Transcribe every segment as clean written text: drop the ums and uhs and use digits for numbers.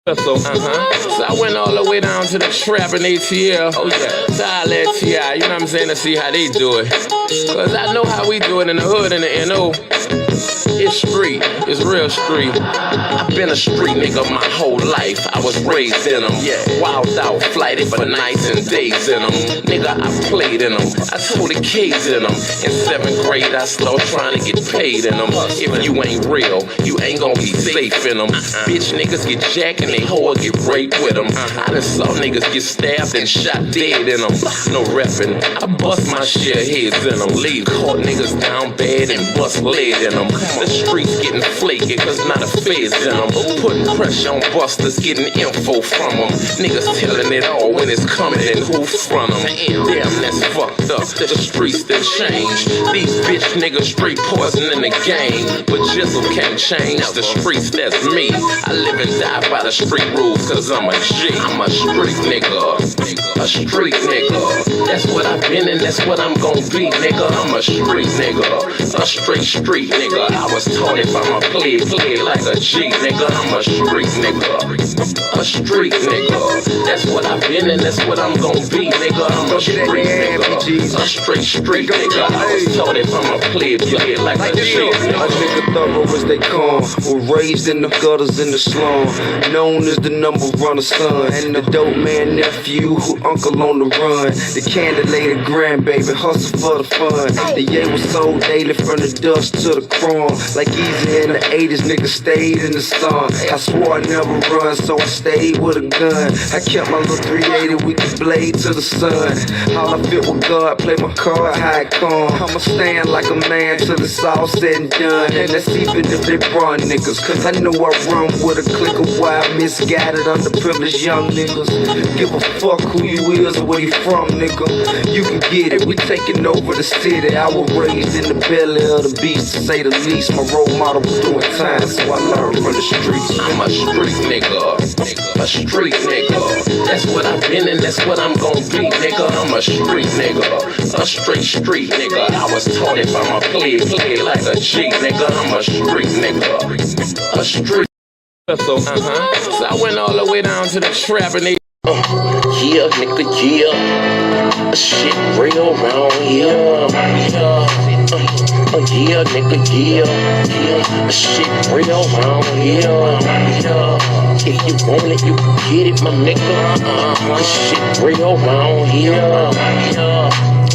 So I went all the way down to the trap in ATL. Oh yeah. So I let T.I., you know what I'm saying, to see how they do it. Cause I know how we do it in the hood and the NO. It's street, it's real street. I've been a street nigga my whole life. I was raised in them, wild out, flighted for nights and days in them. Nigga, I played in them, I sold the kids in them. In 7th grade, I started trying to get paid in them. If you ain't real, you ain't gonna be safe in them. Bitch niggas get jacked and they hoe get raped with them. I done saw niggas get stabbed and shot dead in them. No reppin', I bust my share heads in them. Leave caught niggas down bad and bust lead in them. The streets getting flaky cause not a feds in them. Putting pressure on busters, getting info from them. Niggas telling it all when it's coming and who from them. Damn, that's fucked up. The streets that change. These bitch niggas straight poison in the game. But Jizzle can't change the streets, that's me. I live and die by the street rules cause I'm a G. I'm a street nigga. A street nigga. That's what I've been and that's what I'm gon' be, nigga. I'm a street nigga. A straight street nigga. I was taught if I'm a play like a G, nigga. I'm a street nigga. A street nigga. That's what I've been and that's what I'm gon' be, nigga. I'm a street nigga. A straight street nigga. I was taught if I'm a play like a G, nigga. A nigga thorough as they come. Was raised in the gutters in the slum. Known as the number runner son. And the dope man nephew who uncle on the run. The candidate grandbaby hustle for the fun. The year was sold daily from the dust to the chrome. Like easy in the 80s, nigga stayed in the sun. I swore I'd never run, so I stayed with a gun. I kept my little 380 with the blade to the sun. All I fit with God, play my card, how it come. I'ma stand like a man till it's all said and done. And that's even if they run niggas, cause I know I run with a clique of wild, misguided, underprivileged young niggas. Give a fuck who you is or where you from, nigga. You can get it, we taking over the city. I was raised in the belly of the beast, to say the least. My role model was doing time, so I learned from the streets. I'm a street nigga. A street nigga. That's what I've been and that's what I'm gon' be, nigga. I'm a street nigga. A straight street nigga. I was taught if I'm a play like a G, nigga. I'm a street nigga. A street. So I went all the way down to the trap and they yeah, nigga, yeah. Shit real round here. Yeah, nigga, yeah. Shit real round here. If you want it, you can get it, my nigga. Shit real round here.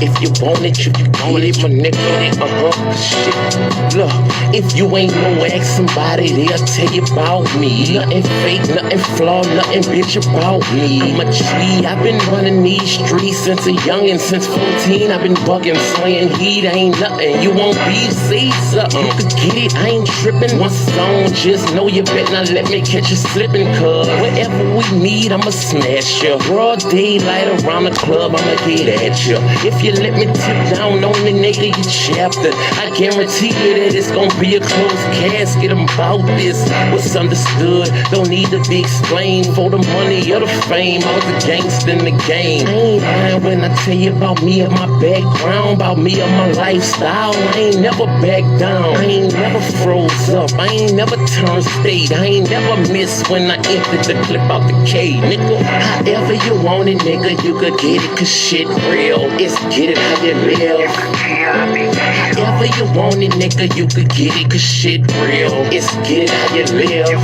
If you want it, you can get it, my nigga. Shit. Look, if you ain't know, ask somebody, they'll tell you about me. Nothing fake, nothing flawed, nothing bitch about me. I'm a G, I've been running these streets since a youngin'. Since 14, I've been bugging, slaying heat, ain't nothing. You won't be, say something, you could get it, I ain't tripping. One song, just know you better not let me catch you slipping. Cause whatever we need, I'ma smash you. Broad daylight around the club, I'ma get at you. If you let me tip down on the nigga, you chapter, I guarantee you that it's gonna be a closed casket. I'm about this, what's understood don't need to be explained. For the money or the fame, I was a gangster in the game. I ain't lying when I tell you about me and my background, about me and my lifestyle. I ain't never back down, I ain't never froze up, I ain't never turned state, I ain't never missed when I emptied the clip out the K, nigga. However you want it, nigga, you could get it, cause shit real. It's get it how you live. However you want it, nigga, you could get it, cause shit real. It's get it how you live.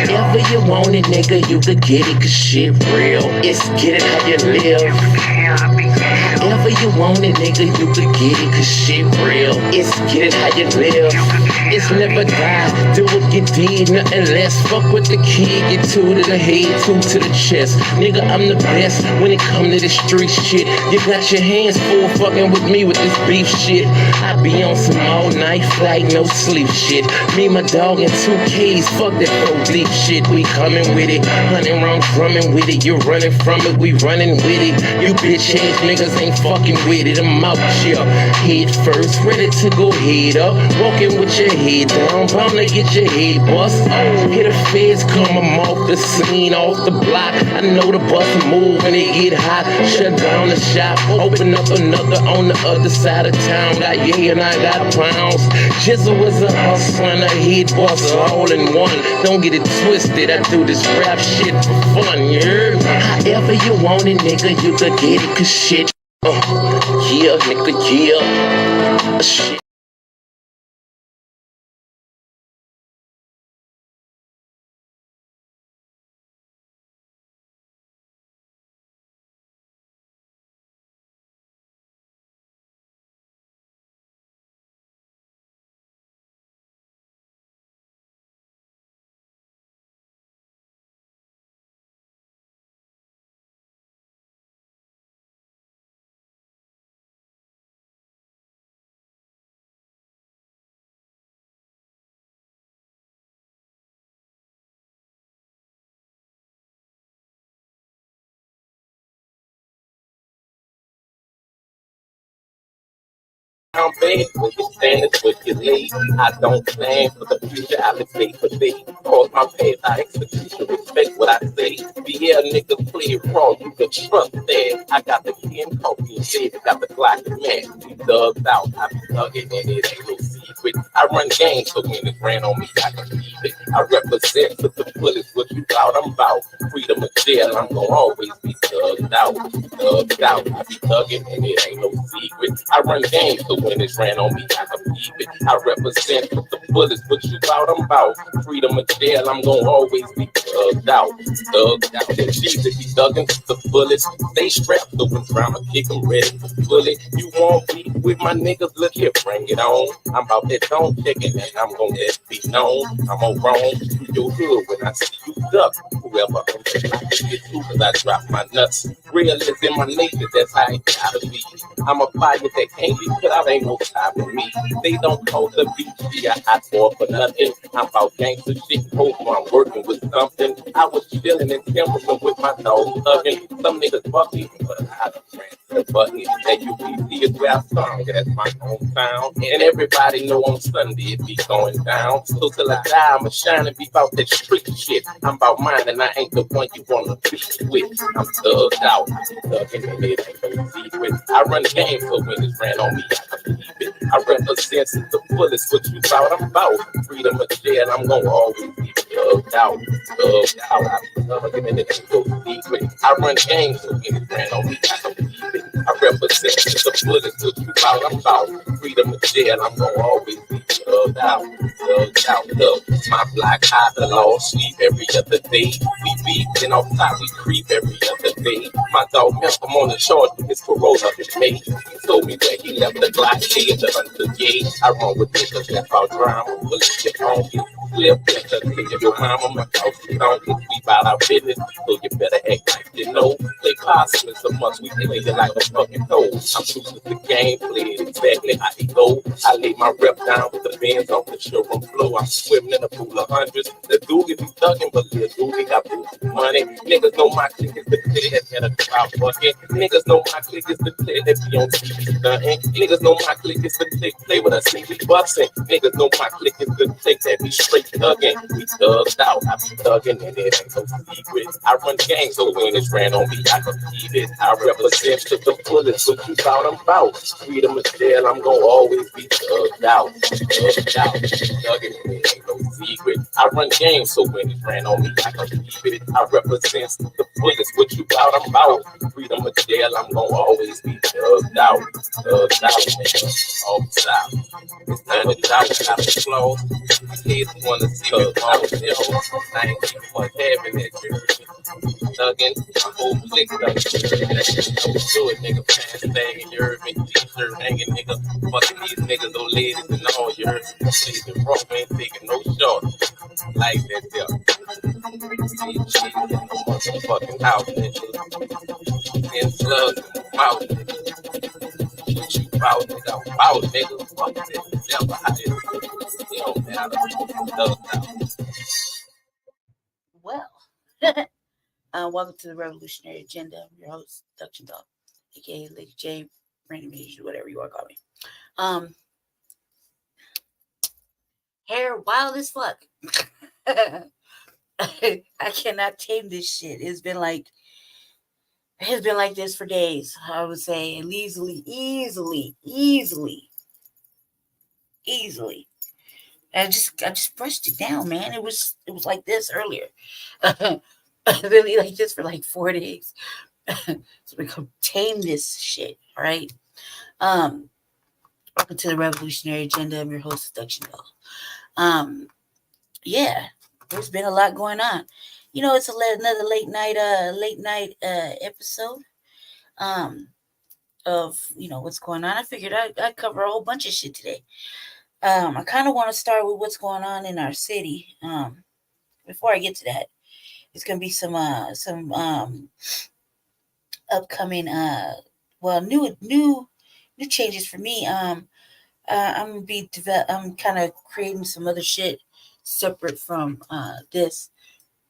However you want it, nigga, you could get it, cause shit real. It's get it how you live. However you want it, nigga, you could get it, cause shit real. It's get it how you live. It's never die, do what you did, nothing less. Fuck with the kid, get two to the head, two to the chest. Nigga, I'm the best when it come to the street shit. You got your hands full fucking with me with this beef shit. I be on some all night flight, no sleep shit. Me, my dog, and 2 Ks, fuck that police shit. We coming with it, 100 rounds drumming with it. You running from it, we running with it. You bitch ass niggas ain't fucking fucking with it, I'm out here. Head first, ready to go head up. Walking with your head down, bound to get your head bust. Hear the feds come, I'm off the scene, off the block. I know the bus move when it get hot. Shut down the shop, open up another on the other side of town. Got yeah and I got pounds. Jizzle was a hustler and a head buster all in one. Don't get it twisted, I do this rap shit for fun, you heard? However you want it, nigga, you could get it, cause shit. Yeah, nigga, yeah. Shit. I'm bad with your standards, with your lead. I don't plan for the future, I play for thee. Cause my past, I execution, respect what I say. Be a nigga, play it raw, you can trust that. I got the key and coffee, and shit, got the Glock and man. We thugged out, I be thugging, and it ain't no secret. I run games, so when it ran on me, I can keep it. I represent with the bullets, what you thought I'm about. Freedom of jail, I'm gonna always be thugged out. Thugged out, I be thugging, and it ain't no secret. I run games, so when it's ran on me, I can keep it. I represent with the bullets, what you thought I'm about. Freedom of jail, I'm gonna always be thugged out. Thugged out, and Jesus be thugging with the bullets. Stay strapped, so when drama kick, I'm ready for bullet. You want me with my niggas, look here, bring it on. I'm about that don't chicken, and I'm gonna let it be known. I'm on wrong to your hood when I see you duck. Whoever I'm just like to get to, cause I drop my nuts. Real is in my nature, that's how it gotta be. I'm a fire that can't be put out, ain't no stopping me. They don't call the BG a hot boy for nothing. I'm about gangster shit, hope I'm working with something. I was chilling in Timberland with my dog thugging. Some niggas bucky, but I don't transfer button. And UPC is where I sung, that's my hometown. And everybody know on Sunday it be going down. So till I die, I'ma shine and be about that street shit. I'm about mine and I ain't the one you wanna be with. I'm thugged out, thugging and it ain't no secret. I run the game, so when it's ran on me, I can keep it. I represent the fullest what you thought I'm about. Freedom of jail, I'm gonna always be thugged out. Thugged out, I be thugging and it ain't no secret. I run the game, so when it's ran on me, I can keep it. I represent the fullest what you thought I'm about. Freedom of jail, I'm gonna always be thugged out. Thugged out, look, my black eye, the law sleep every other day. We beat, then off top we creep every other day. My dog Malcolm on the charge with his parole up his mate. He told me that he left the Glock here to under gate. I run with niggas that's about drama, bullets get on me. Flip, take your mama, my house is on me. We bout our business, so you better act like you know. Play possum is a must, we play you like a fucking toad. I'm true to the game, play it exactly how it go. I lay my rep down with the bands off the showroom floor. I'm swimming in a pool of hundreds. The dude be thugging, but the dude got money. Niggas know my clique is the clear that had a crowd bucket. Niggas know my clique is the clear that be on TV stunting. Niggas know my clique is the clique play with us and we busting. Niggas know my clique is the clique that be straight thugging. We thugged out, I be thugging and it ain't no secret. I run gangs, so when it's ran on me, I can keep it. I represent to the fullest what you thought I'm about. Freedom of jail, I'm gonna always be thugged out. Thugged out, thugging and it ain't no secret. I run games, so when it's ran on me, I can keep it. I represent the fullest what you thought I'm about. Freedom of jail, I'm gonna always be thugged out. Thugged out, nigga, all the time. It's 90,000 out the flow. Kids wanna see the all the I ain't keep on having that jersey. Thuggin', my whole clique thuggin'. Don't do it, nigga. Pants thing, you heard me. T-shirt hanging, nigga. Fucking these niggas, old ladies, and all you heard me. Please, the rope ain't taking no short. Like that, there. See, shit, in the motherfucking house, nigga. In slugs in the mouth, nigga. What you bout, nigga? I'm bout, nigga. Fuck that. Never how it don't matter. Well, welcome to the Revolutionary Agenda. I'm your host, Dr. Dog, aka Lady J, random Asian, whatever you want to call me. Hair wild as fuck. I cannot tame this shit. It's been like this for days. I would say, and easily. I just brushed it down, man. It was like this earlier. Really like this for like 4 days. So we can tame this shit, all right? Welcome to the Revolutionary Agenda. I'm your host, Seduction Bell. Yeah, there's been a lot going on. You know, it's another late night episode of, you know, what's going on. I figured I'd cover a whole bunch of shit today. I kind of want to start with what's going on in our city. Before I get to that, it's gonna be some upcoming new changes for me. I'm kind of creating some other shit separate from this,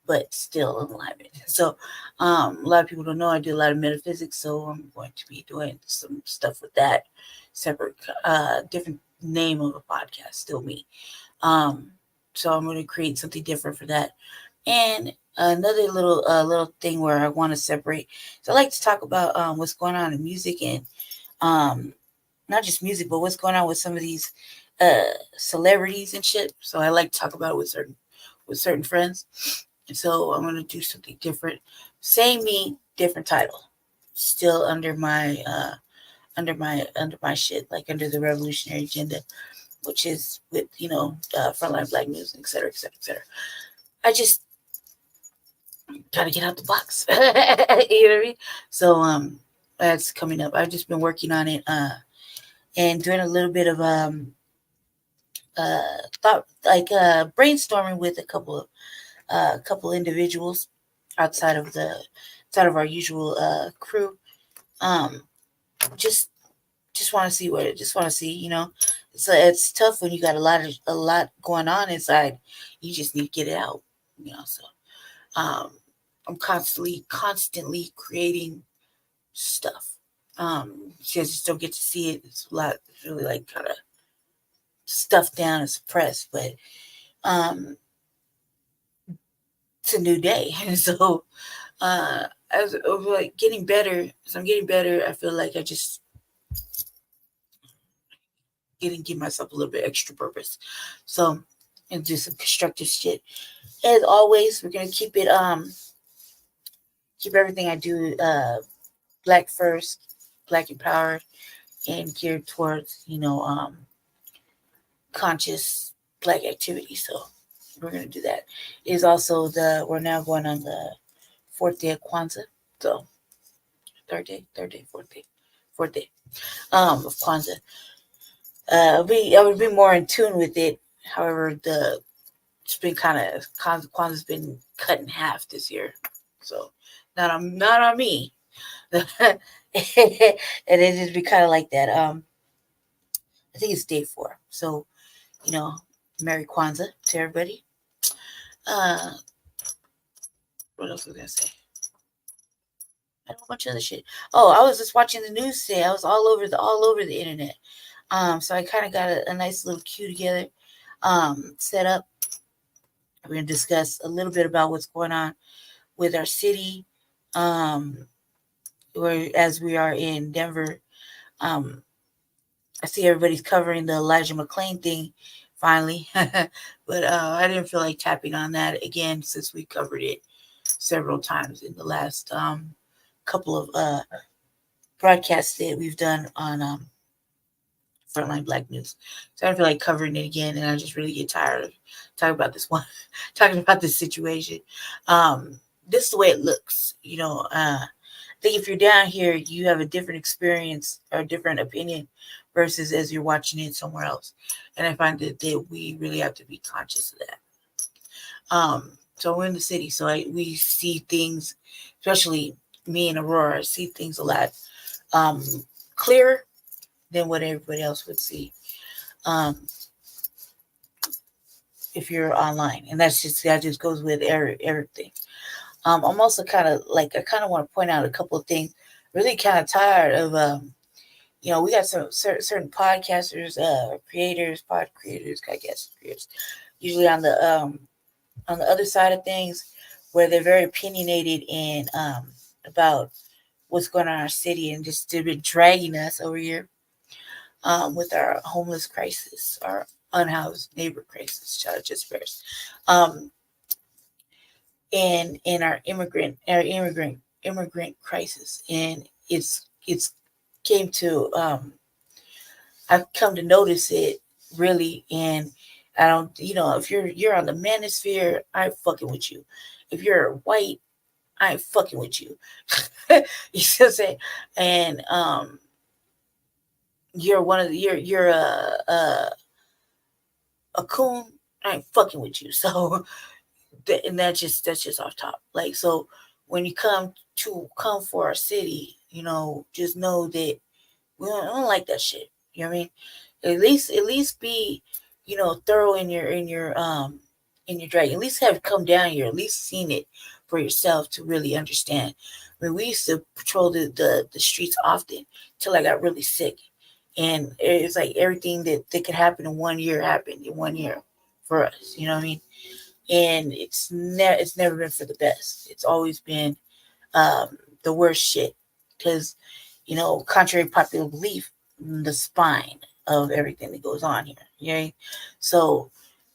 but still in alignment. So a lot of people don't know I do a lot of metaphysics, so I'm going to be doing some stuff with that separate, different name of a podcast, still me. So I'm going to create something different for that. And another little thing where I want to separate. So I like to talk about what's going on in music, and not just music, but what's going on with some of these celebrities and shit. So I like to talk about it with certain friends. And so I'm going to do something different. Same me, different title. Still under my shit, like under the Revolutionary Agenda, which is with, you know, Frontline Black News, et cetera, et cetera, et cetera. I just gotta get out the box. You know what I mean? So that's coming up. I've just been working on it and doing a little bit of brainstorming with a couple individuals outside of our usual crew. Just want to see, you know. So it's tough when you got a lot going on inside. You just need to get it out, you know. So I'm constantly creating stuff. You just don't get to see it. It's a lot. It's really like kind of stuffed down and suppressed, but it's a new day. And so as of like getting better, as I'm getting better, I feel like I just give myself a little bit extra purpose. So, and do some constructive shit. As always, we're gonna keep everything I do Black first, Black empowered, and geared towards, you know, conscious Black activity. So we're gonna do that. It is also we're now going on the 4th day of Kwanzaa. So fourth day of Kwanzaa. I would be more in tune with it. However, it's been Kwanzaa's been cut in half this year, so not on me. And it just be kind of like that. I think it's day 4, so you know, Merry Kwanzaa to everybody. What else was I gonna say? A whole bunch of other shit. Oh, I was just watching the news today. I was all over the internet. So I kind of got a nice little queue together, set up. We're gonna discuss a little bit about what's going on with our city, as we are in Denver. I see everybody's covering the Elijah McClain thing finally, but I didn't feel like tapping on that again since we covered it several times in the last couple of broadcasts that we've done on Frontline Black News. So I don't feel like covering it again, and I just really get tired of talking about this situation. This is the way it looks, you know. I think if you're down here, you have a different experience or a different opinion versus as you're watching it somewhere else. And I find that we really have to be conscious of that. So we're in the city, so we see things, especially me and Aurora, see things a lot clearer than what everybody else would see if you're online. And that just goes with everything. I'm also kind of want to point out a couple of things. Really kind of tired of you know, we got some certain podcasters, pod creators, usually on the other side of things, where they're very opinionated and about what's going on in our city, and just they've been dragging us over here with our homeless crisis, our unhoused neighbor crisis, shout out just first, and our immigrant crisis, and it's came to I've come to notice it really, and I don't, you know, if you're on the manosphere, I ain't fucking with you. If you're white, I ain't fucking with you. You see what I'm saying? And you're one of the you're a coon, I ain't fucking with you. So and that's just off top. Like, so when you come for our city, you know, just know that we don't like that shit. You know what I mean? At least be, you know, thorough in your drag. At least have come down here, at least seen it for yourself to really understand. I mean, we used to patrol the streets often till I got really sick. And it's like everything that could happen in 1 year happened in 1 year for us. You know what I mean? And it's never been for the best. It's always been the worst shit. Because, you know, contrary to popular belief, the spine of everything that goes on here. Okay? So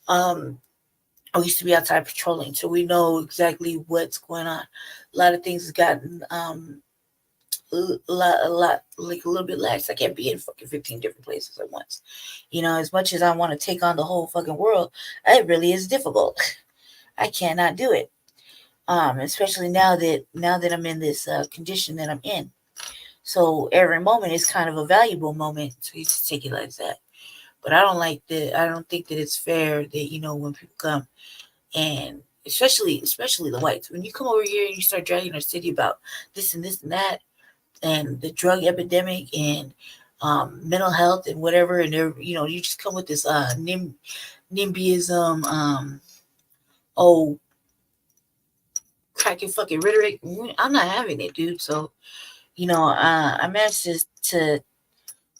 we used to be outside patrolling, so we know exactly what's going on. A lot of things have gotten a lot like a little bit lax. I can't be in fucking 15 different places at once. You know, as much as I want to take on the whole fucking world, it really is difficult. I cannot do it. Especially now that I'm in this condition that I'm in. So every moment is kind of a valuable moment, so you just take it like that. But I don't think that it's fair that, you know, when people come, and especially the whites, when you come over here and you start dragging our city about this and that, and the drug epidemic and mental health and whatever, and you know, you just come with this NIMBYism, cracking fucking rhetoric. I'm not having it, dude. So, you know, I managed to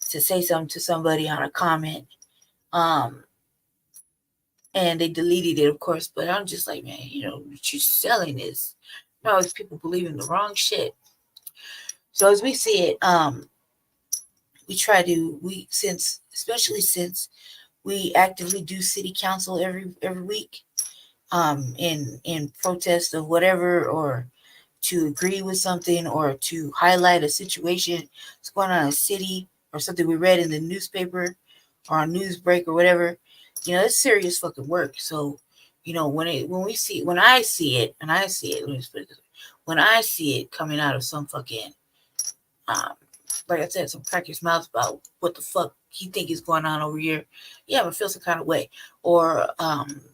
say something to somebody on a comment, and they deleted it, of course. But I'm just like, man, you know, what you're selling is, you know, it's people believing the wrong shit. So as we see it, especially since we actively do city council every week, in protest of whatever, or to agree with something, or to highlight a situation that's going on in a city, or something we read in the newspaper or on news break or whatever. You know, it's serious fucking work. So, you know, when I see it, let me just put it this way. When I see it coming out of some fucking like I said, some crackers' mouths about what the fuck he think is going on over here, yeah, I'm gonna feel some kind of way. Or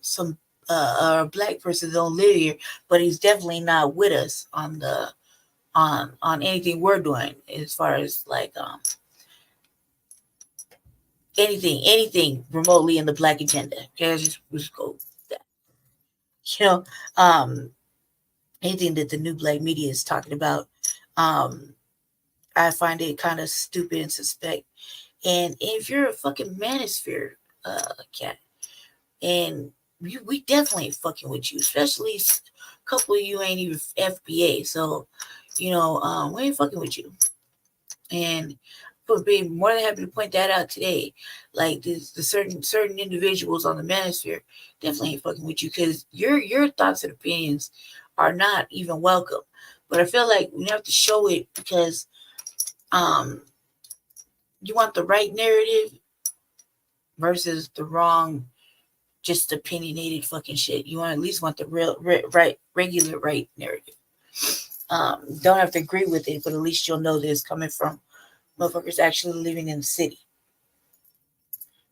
some a black person don't live here, but he's definitely not with us on the on anything we're doing, as far as like anything remotely in the black agenda. Okay, let's just go with that. You know, anything that the new black media is talking about, I find it kind of stupid and suspect. And if you're a fucking manosphere cat, and we definitely ain't fucking with you, especially a couple of you ain't even FBA. So, you know, we ain't fucking with you. And would be more than happy to point that out today. Like the certain individuals on the manosphere definitely ain't fucking with you, because your thoughts and opinions are not even welcome. But I feel like we have to show it, because you want the right narrative versus the wrong, just opinionated fucking shit. You at least want the real regular right narrative. Don't have to agree with it, but at least you'll know that it's coming from motherfuckers actually living in the city.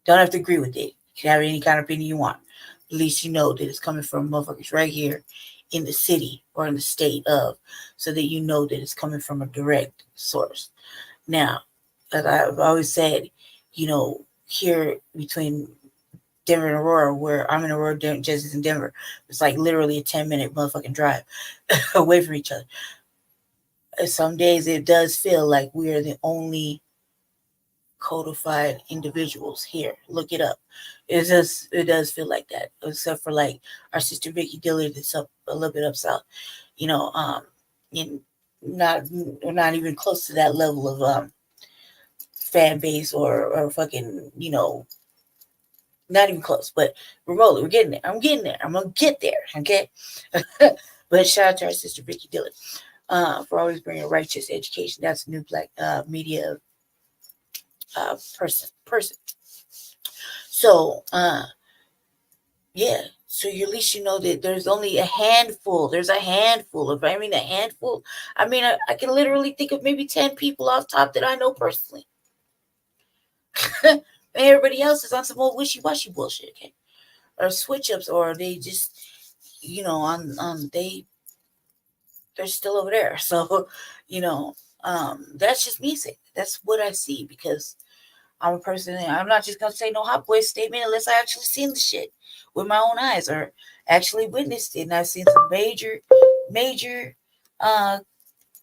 Don't have to agree with it. You can have any kind of opinion you want. At least you know that it's coming from motherfuckers right here in the city or in the state of, so that you know that it's coming from a direct source. Now, as I've always said, you know, here between Denver and Aurora, where I'm in Aurora, Jesse's in Denver, it's like literally a 10-minute motherfucking drive away from each other. Some days it does feel like we are the only codified individuals here. Look it up. It does feel like that, except for like our sister Vicky Dillard that's up a little bit up south. In not even close to that level of fan base or fucking not even close, but remotely. We're getting there. I'm getting there. I'm gonna get there. Okay. But shout out to our sister Vicky Dillard for always bringing righteous education. That's a new Black media person. So yeah. So at least you know that there's only a handful. There's a handful of. A handful. I can literally think of maybe 10 people off top that I know personally. Everybody else is on some old wishy-washy bullshit, okay? Or switch-ups, or they just, they're still over there. So, that's just me saying. That's what I see, because I'm a person, I'm not just going to say no hot boy statement unless I actually seen the shit with my own eyes or actually witnessed it. And I've seen some major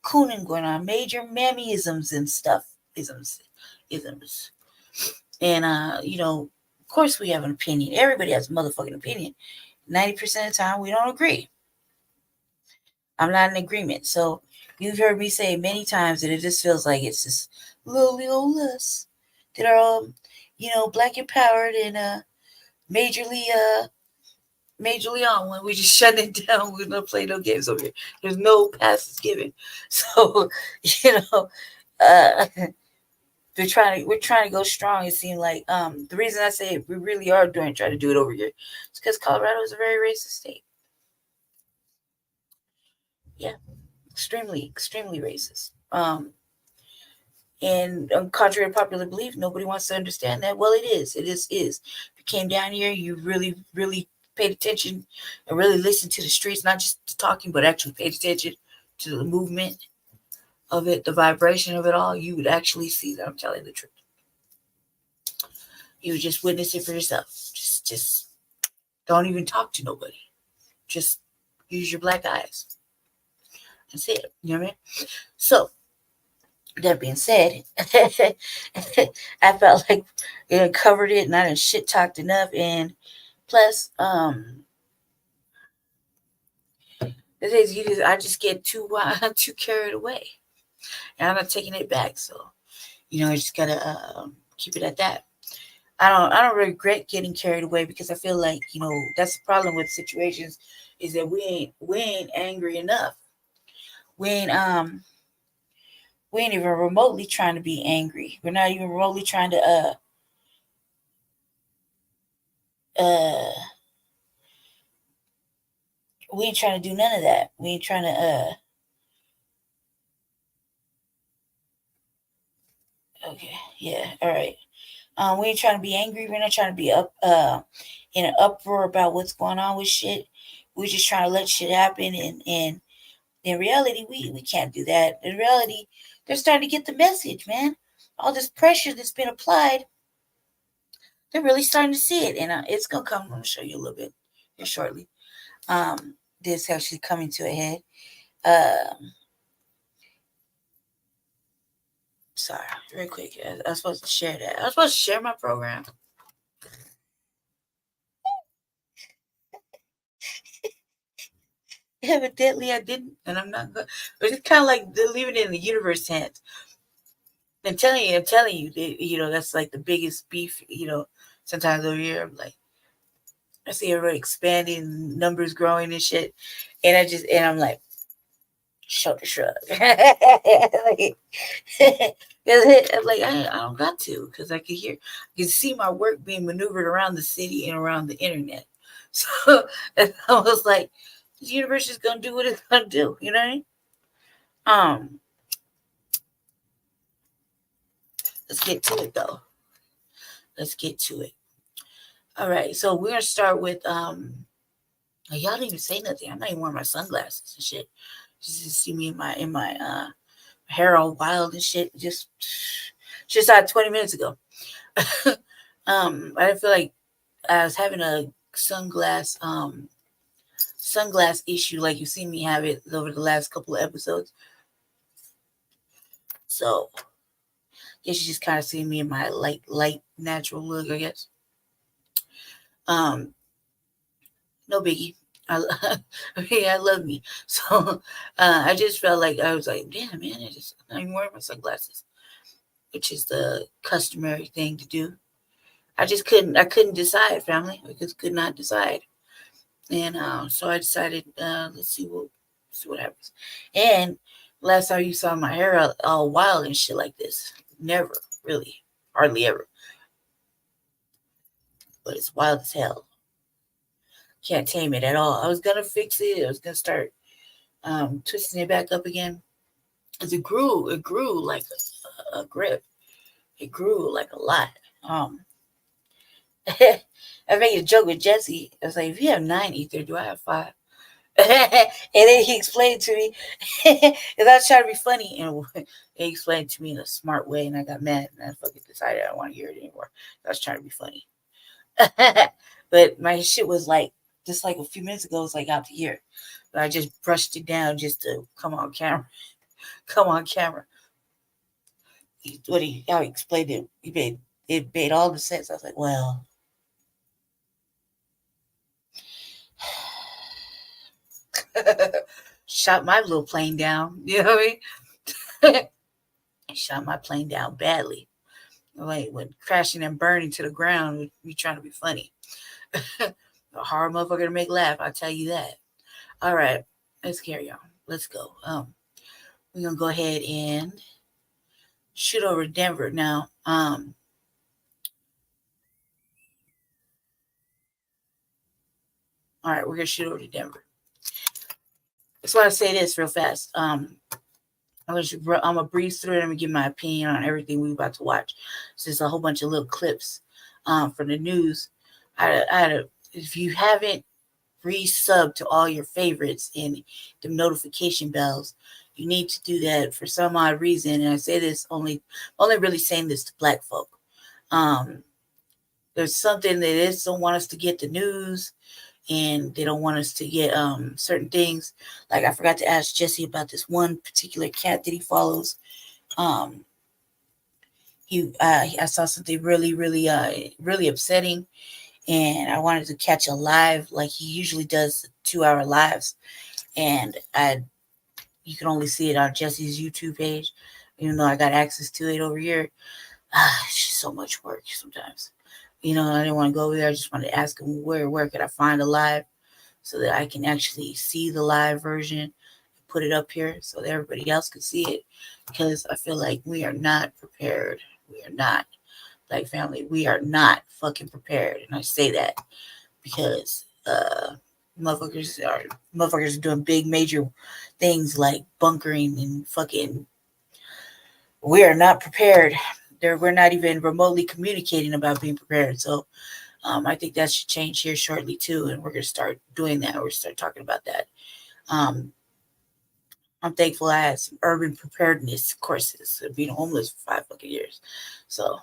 cooning going on, major mammyisms and stuff. Isms. And, of course we have an opinion. Everybody has a motherfucking opinion. 90% of the time, we don't agree. I'm not in agreement. So you've heard me say many times that it just feels like it's just little us that are, Black empowered and majorly on when we just shut it down. We don't play no games over here. There's no passes given. So, we're trying to go strong. It seemed like the reason I say we really are trying to do it over here is because Colorado is a very racist state. Yeah, extremely racist. And contrary to popular belief, nobody wants to understand that. Well, it is. If you came down here, you really paid attention and really listened to the streets, not just talking, but actually paid attention to the movement of it, the vibration of it all, you would actually see that I'm telling the truth. You would just witness it for yourself. Just don't even talk to nobody. Just use your black eyes. That's it. You know what I mean? So, that being said, I felt like it covered it and I didn't shit talked enough. And plus, the thing is, I just get too carried away. And I'm not taking it back. So, I just gotta keep it at that. I don't regret getting carried away, because I feel like, that's the problem with situations, is that we ain't angry enough. We ain't even remotely trying to be angry. We're not even remotely trying to we ain't trying to do none of that. We ain't trying to okay, yeah, all right. We ain't trying to be angry. We're not trying to be up in an uproar about what's going on with shit. We're just trying to let shit happen, and in reality, we can't do that. In reality, they're starting to get the message, man. All this pressure that's been applied, they're really starting to see it, and it's gonna come. I'm gonna show you a little bit here shortly. This actually coming to a head. Sorry, real quick. I was supposed to share that. I was supposed to share my program. Evidently, I didn't, and I'm not good. But it's kind of like leaving it in the universe hands. I'm telling you, that's like the biggest beef. Sometimes over here, I'm like, I see everybody expanding, numbers growing and shit, and I'm like, shoulder shrug. Like, I'm like, I don't got to, because I can see my work being maneuvered around the city and around the internet. So I was like, the universe is gonna do what it's gonna do. You know what I mean? Let's get to it though. Let's get to it. All right, so we're gonna start with y'all didn't even say nothing. I'm not even wearing my sunglasses and shit. Just see me in my hair all wild and shit. Just out 20 minutes ago. I didn't feel like I was having a sunglass issue like you've seen me have it over the last couple of episodes. So guess you just kind of see me in my light natural look, I guess. No biggie. I love me. So I just felt like I was like, damn man, I'm even wearing my sunglasses, which is the customary thing to do. I couldn't decide, family. I just could not decide. And so I decided, let's see what happens. And last time you saw my hair all wild and shit like this. Never, really. Hardly ever. But it's wild as hell. Can't tame it at all. I was gonna fix it. I was gonna start twisting it back up again. As it grew like a grip. It grew like a lot. I made a joke with Jesse. I was like, if you have 9 ether, do I have 5? And then he explained to me, and I was trying to be funny, and he explained to me in a smart way, and I got mad, and I fucking decided I don't want to hear it anymore. I was trying to be funny. But my shit was like, just like a few minutes ago, it was like out to here. But I just brushed it down just to come on camera. Come on camera. How he explained it, it made all the sense. I was like, well, shot my little plane down. You know what I mean? Shot my plane down badly. Like when crashing and burning to the ground, we trying to be funny. A hard motherfucker to make laugh, I'll tell you that. All right, let's carry on. Let's go. We're gonna go ahead and shoot over to Denver now. All right, we're gonna shoot over to Denver. That's why I say this real fast. I'm gonna breeze through it. I'm gonna give my opinion on everything we're about to watch. So there's a whole bunch of little clips from the news. If you haven't re-subbed to all your favorites and the notification bells, you need to do that for some odd reason. And I say this only really saying this to Black folk. There's something that they just don't want us to get the news, and they don't want us to get certain things. Like I forgot to ask Jesse about this one particular cat that he follows. I saw something really upsetting, and I wanted to catch a live like he usually does, 2-hour lives, and you can only see it on Jesse's YouTube page, even though I got access to it over here. It's just so much work sometimes. I didn't want to go over there. I just wanted to ask him where could I find a live so that I can actually see the live version and put it up here so that everybody else could see it, because I feel like we are not prepared. We are not. Black family, we are not fucking prepared. And I say that because motherfuckers are doing big major things like bunkering and fucking. We are not prepared. We're not even remotely communicating about being prepared. So I think that should change here shortly too, and we're gonna start doing that. We're gonna start talking about that. I'm thankful I had some urban preparedness courses. Being homeless for 5 fucking years. So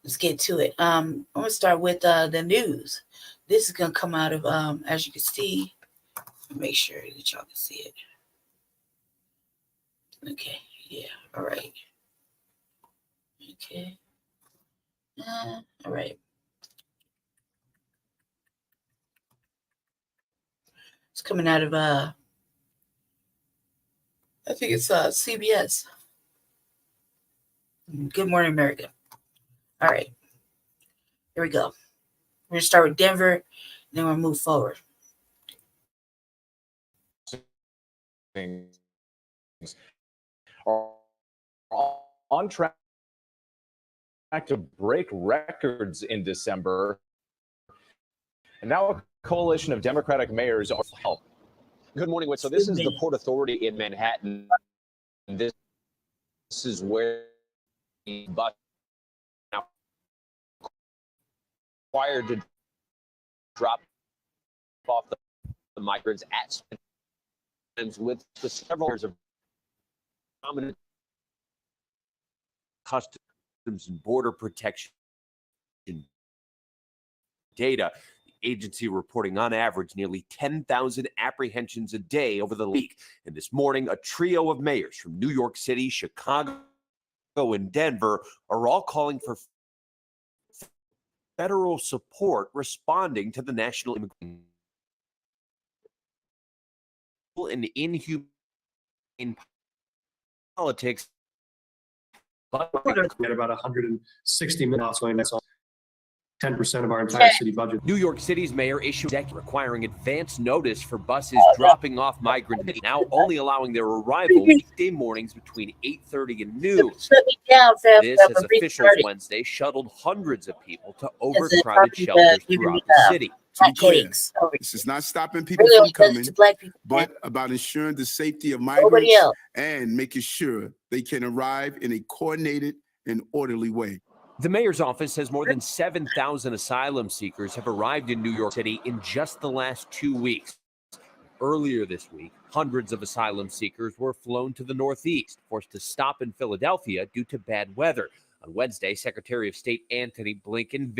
let's get to it. I'm gonna start with the news. This is gonna come out of as you can see. Make sure that y'all can see it. Okay, yeah, all right. Okay. All right. It's coming out of I think it's CBS. Good Morning America. All right. Here we go. We're gonna start with Denver, and then we'll move forward. Things are on track to break records in December, and now a coalition of Democratic mayors are help. Good morning, Whit. So this is the Port Authority in Manhattan. This is where the bus now required to drop off the migrants at with the several years of prominent Customs and Border Protection data. The agency reporting on average nearly 10,000 apprehensions a day over the week. And this morning, a trio of mayors from New York City, Chicago, and Denver are all calling for federal support responding to the national immigration and inhumane politics. We had about 160 million going. That's 10% of our entire city budget. New York City's mayor issued a decree requiring advance notice for buses dropping off migrants, now only allowing their arrival weekday mornings between 8:30 and noon. This, as officials Wednesday shuttled hundreds of people to overcrowded shelters throughout the city. To be clear, this is not stopping people from coming, but about ensuring the safety of migrants and making sure they can arrive in a coordinated and orderly way. The mayor's office says more than 7,000 asylum seekers have arrived in New York City in just the last 2 weeks. Earlier this week, hundreds of asylum seekers were flown to the Northeast, forced to stop in Philadelphia due to bad weather. On Wednesday, Secretary of State Antony Blinken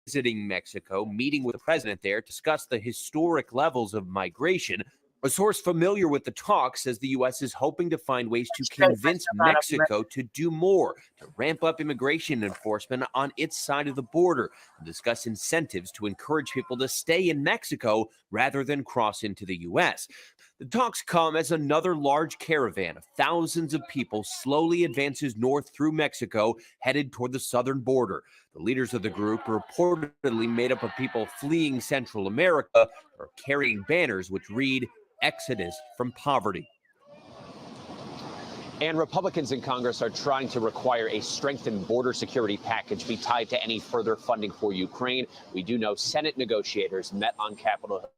visiting Mexico, meeting with the president there to discuss the historic levels of migration. A source familiar with the talk says the U.S. is hoping to find ways to convince Mexico to do more, to ramp up immigration enforcement on its side of the border, and discuss incentives to encourage people to stay in Mexico rather than cross into the U.S. The talks come as another large caravan of thousands of people slowly advances north through Mexico, headed toward the southern border. The leaders of the group, reportedly made up of people fleeing Central America, are carrying banners which read, "Exodus from poverty." And Republicans in Congress are trying to require a strengthened border security package be tied to any further funding for Ukraine. We do know Senate negotiators met on Capitol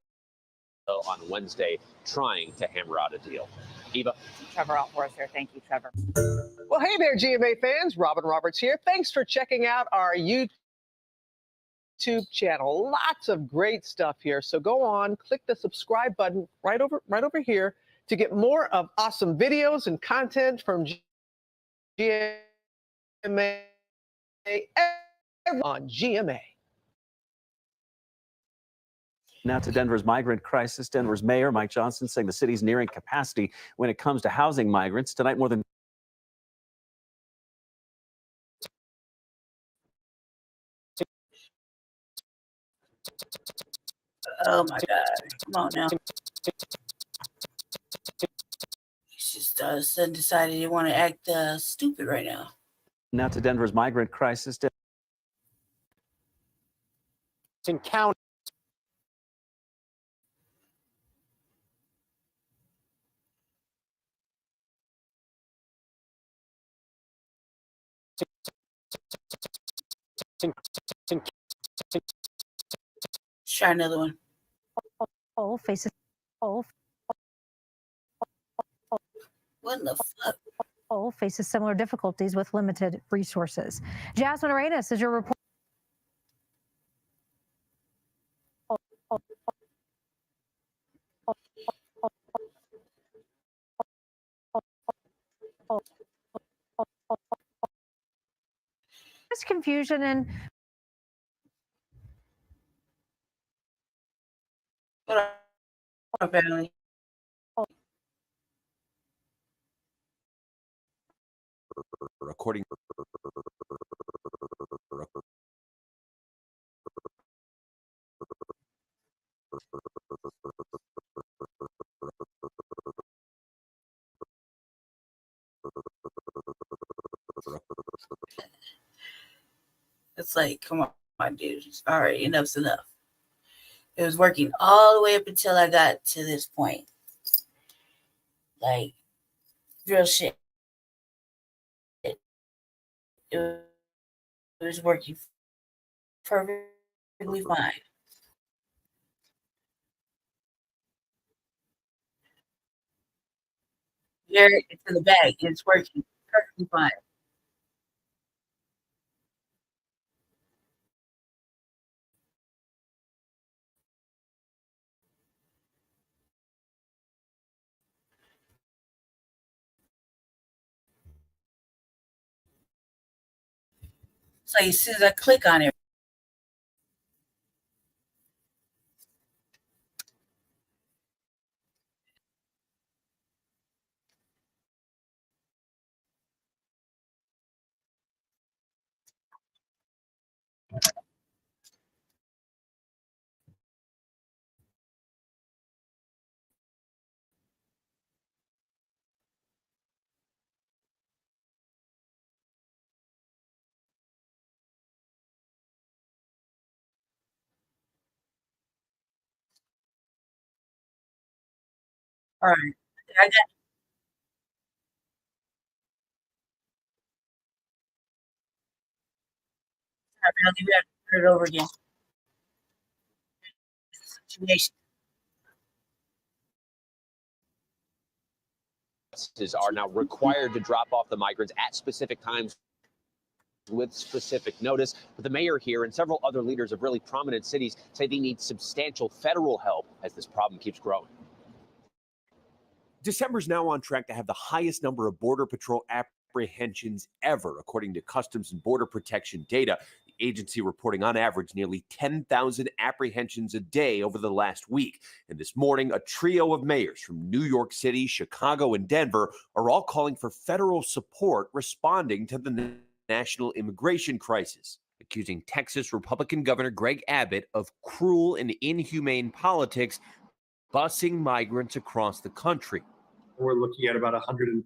Hill on Wednesday trying to hammer out a deal. Eva. Trevor out for us here. Thank you, Trevor. Well, hey there, GMA fans. Robin Roberts here. Thanks for checking out our YouTube channel. Lots of great stuff here. So go on, click the subscribe button right over here to get more of awesome videos and content from GMA on GMA. Now to Denver's migrant crisis. Denver's mayor, Mike Johnson, saying the city's nearing capacity when it comes to housing migrants. Tonight, more than Oh my God. Come on now. He's just decided they want to act stupid right now. Now to Denver's migrant crisis. Encounter. Try another one. All faces. What the fuck? All faces similar difficulties with limited resources. Jasmine Arenas is your report. This confusion and family. According It's like, come on, dude. All right, enough's enough. It was working all the way up until I got to this point. Like, real shit. It was working perfectly fine. Jared, it's in the bag. It's working perfectly fine. So as soon as I click on it, All right. I got. I think we have to put it over again. Situation. Are now required to drop off the migrants at specific times with specific notice. But the mayor here and several other leaders of really prominent cities say they need substantial federal help as this problem keeps growing. December's now on track to have the highest number of Border Patrol apprehensions ever, according to Customs and Border Protection data. The agency reporting on average nearly 10,000 apprehensions a day over the last week. And this morning, a trio of mayors from New York City, Chicago, and Denver are all calling for federal support responding to the national immigration crisis, accusing Texas Republican Governor Greg Abbott of cruel and inhumane politics, busing migrants across the country. We're looking at about $160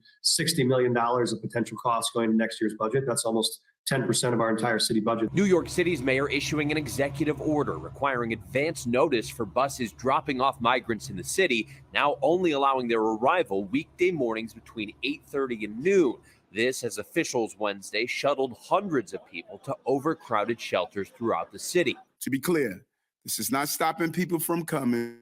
million of potential costs going to next year's budget. That's almost 10% of our entire city budget. New York City's mayor issuing an executive order requiring advance notice for buses dropping off migrants in the city, now only allowing their arrival weekday mornings between 8:30 and noon. This as officials Wednesday shuttled hundreds of people to overcrowded shelters throughout the city. To be clear, this is not stopping people from coming,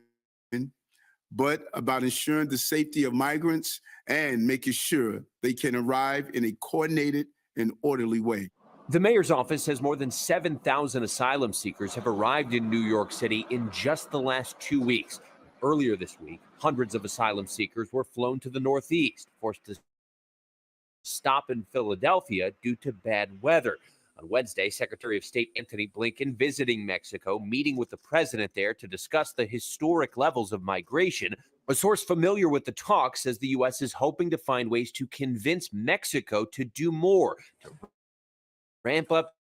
but about ensuring the safety of migrants and making sure they can arrive in a coordinated and orderly way. The mayor's office says more than 7,000 asylum seekers have arrived in New York City in just the last 2 weeks. Earlier this week, hundreds of asylum seekers were flown to the Northeast, forced to stop in Philadelphia due to bad weather. On Wednesday, Secretary of State Antony Blinken visiting Mexico, meeting with the president there to discuss the historic levels of migration. A source familiar with the talks says the U.S. is hoping to find ways to convince Mexico to do more, to ramp up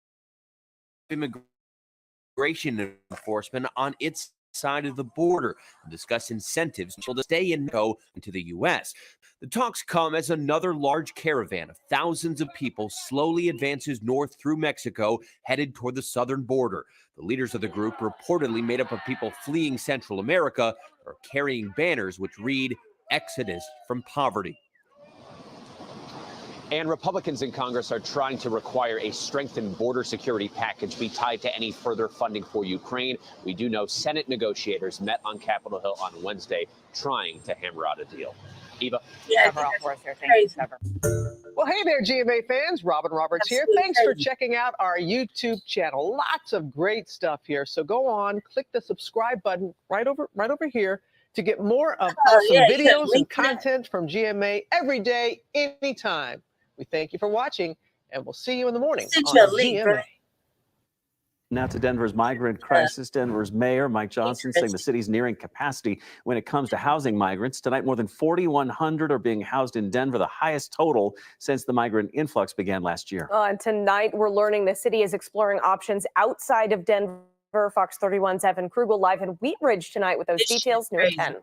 immigration enforcement on its side of the border and discuss incentives to stay and go into the U.S. The talks come as another large caravan of thousands of people slowly advances north through Mexico, headed toward the southern border. The leaders of the group, reportedly made up of people fleeing Central America, are carrying banners which read, "Exodus from poverty." And Republicans in Congress are trying to require a strengthened border security package be tied to any further funding for Ukraine. We do know Senate negotiators met on Capitol Hill on Wednesday trying to hammer out a deal. Eva? Yeah, Trevor out for us here. Thank you, Trevor. Well, hey there, GMA fans. Robin Roberts here. Thanks for checking out our YouTube channel. Lots of great stuff here. So go on, click the subscribe button right over here to get more of awesome videos and content from GMA every day, anytime. We thank you for watching, and we'll see you in the morning on GMA. Now to Denver's migrant crisis. Denver's mayor, Mike Johnson, saying the city's nearing capacity when it comes to housing migrants. Tonight, more than 4,100 are being housed in Denver, the highest total since the migrant influx began last year. And tonight, we're learning the city is exploring options outside of Denver. Fox 31's Evan Krugel live in Wheat Ridge tonight with those details near 10.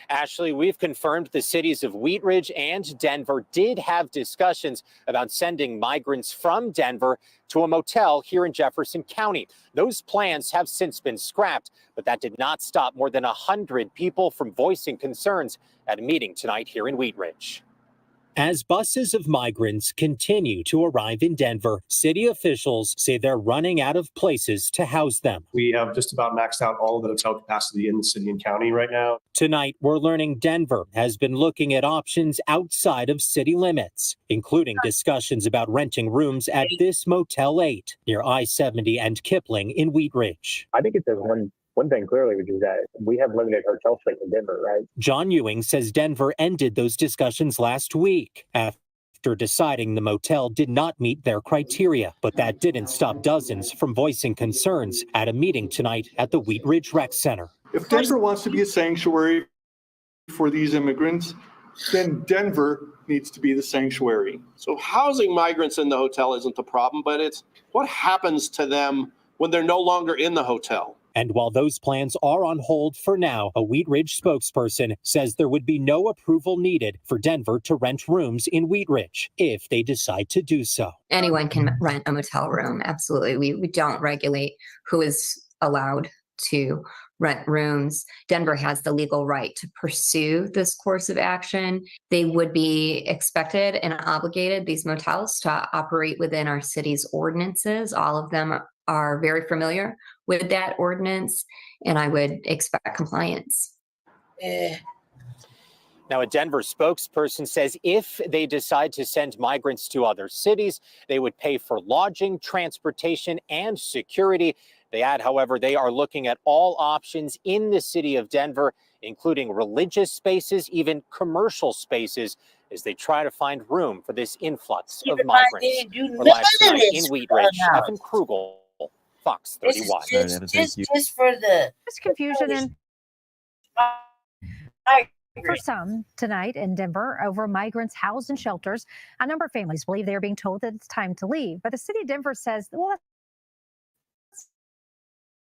Ashley, we've confirmed the cities of Wheat Ridge and Denver did have discussions about sending migrants from Denver to a motel here in Jefferson County. Those plans have since been scrapped, but that did not stop more than 100 people from voicing concerns at a meeting tonight here in Wheat Ridge. As buses of migrants continue to arrive in Denver, city officials say they're running out of places to house them. We have just about maxed out all of the hotel capacity in the city and county right now. Tonight, we're learning Denver has been looking at options outside of city limits, including discussions about renting rooms at this Motel 8 near I-70 and Kipling in Wheat Ridge. I think it says one thing clearly, which is that we have limited hotel space in Denver, right? John Ewing says Denver ended those discussions last week after deciding the motel did not meet their criteria. But that didn't stop dozens from voicing concerns at a meeting tonight at the Wheat Ridge Rec Center. If Denver wants to be a sanctuary for these immigrants, then Denver needs to be the sanctuary. So housing migrants in the hotel isn't the problem, but it's what happens to them when they're no longer in the hotel. And while those plans are on hold for now, a Wheat Ridge spokesperson says there would be no approval needed for Denver to rent rooms in Wheat Ridge if they decide to do so. Anyone can rent a motel room. Absolutely. We don't regulate who is allowed to rent rooms. Denver has the legal right to pursue this course of action. They would be expected and obligated, these motels, to operate within our city's ordinances. All of them are very familiar with that ordinance, and I would expect compliance. Now, a Denver spokesperson says if they decide to send migrants to other cities, they would pay for lodging, transportation, and security. They add, however, they are looking at all options in the city of Denver, including religious spaces, even commercial spaces, as they try to find room for this influx of migrants. We're live tonight in Wheat Ridge. Evan Krugel, Fox 31. Just for the confusion and for some tonight in Denver over migrants housed in shelters. A number of families believe they are being told that it's time to leave, but the city of Denver says, well, that's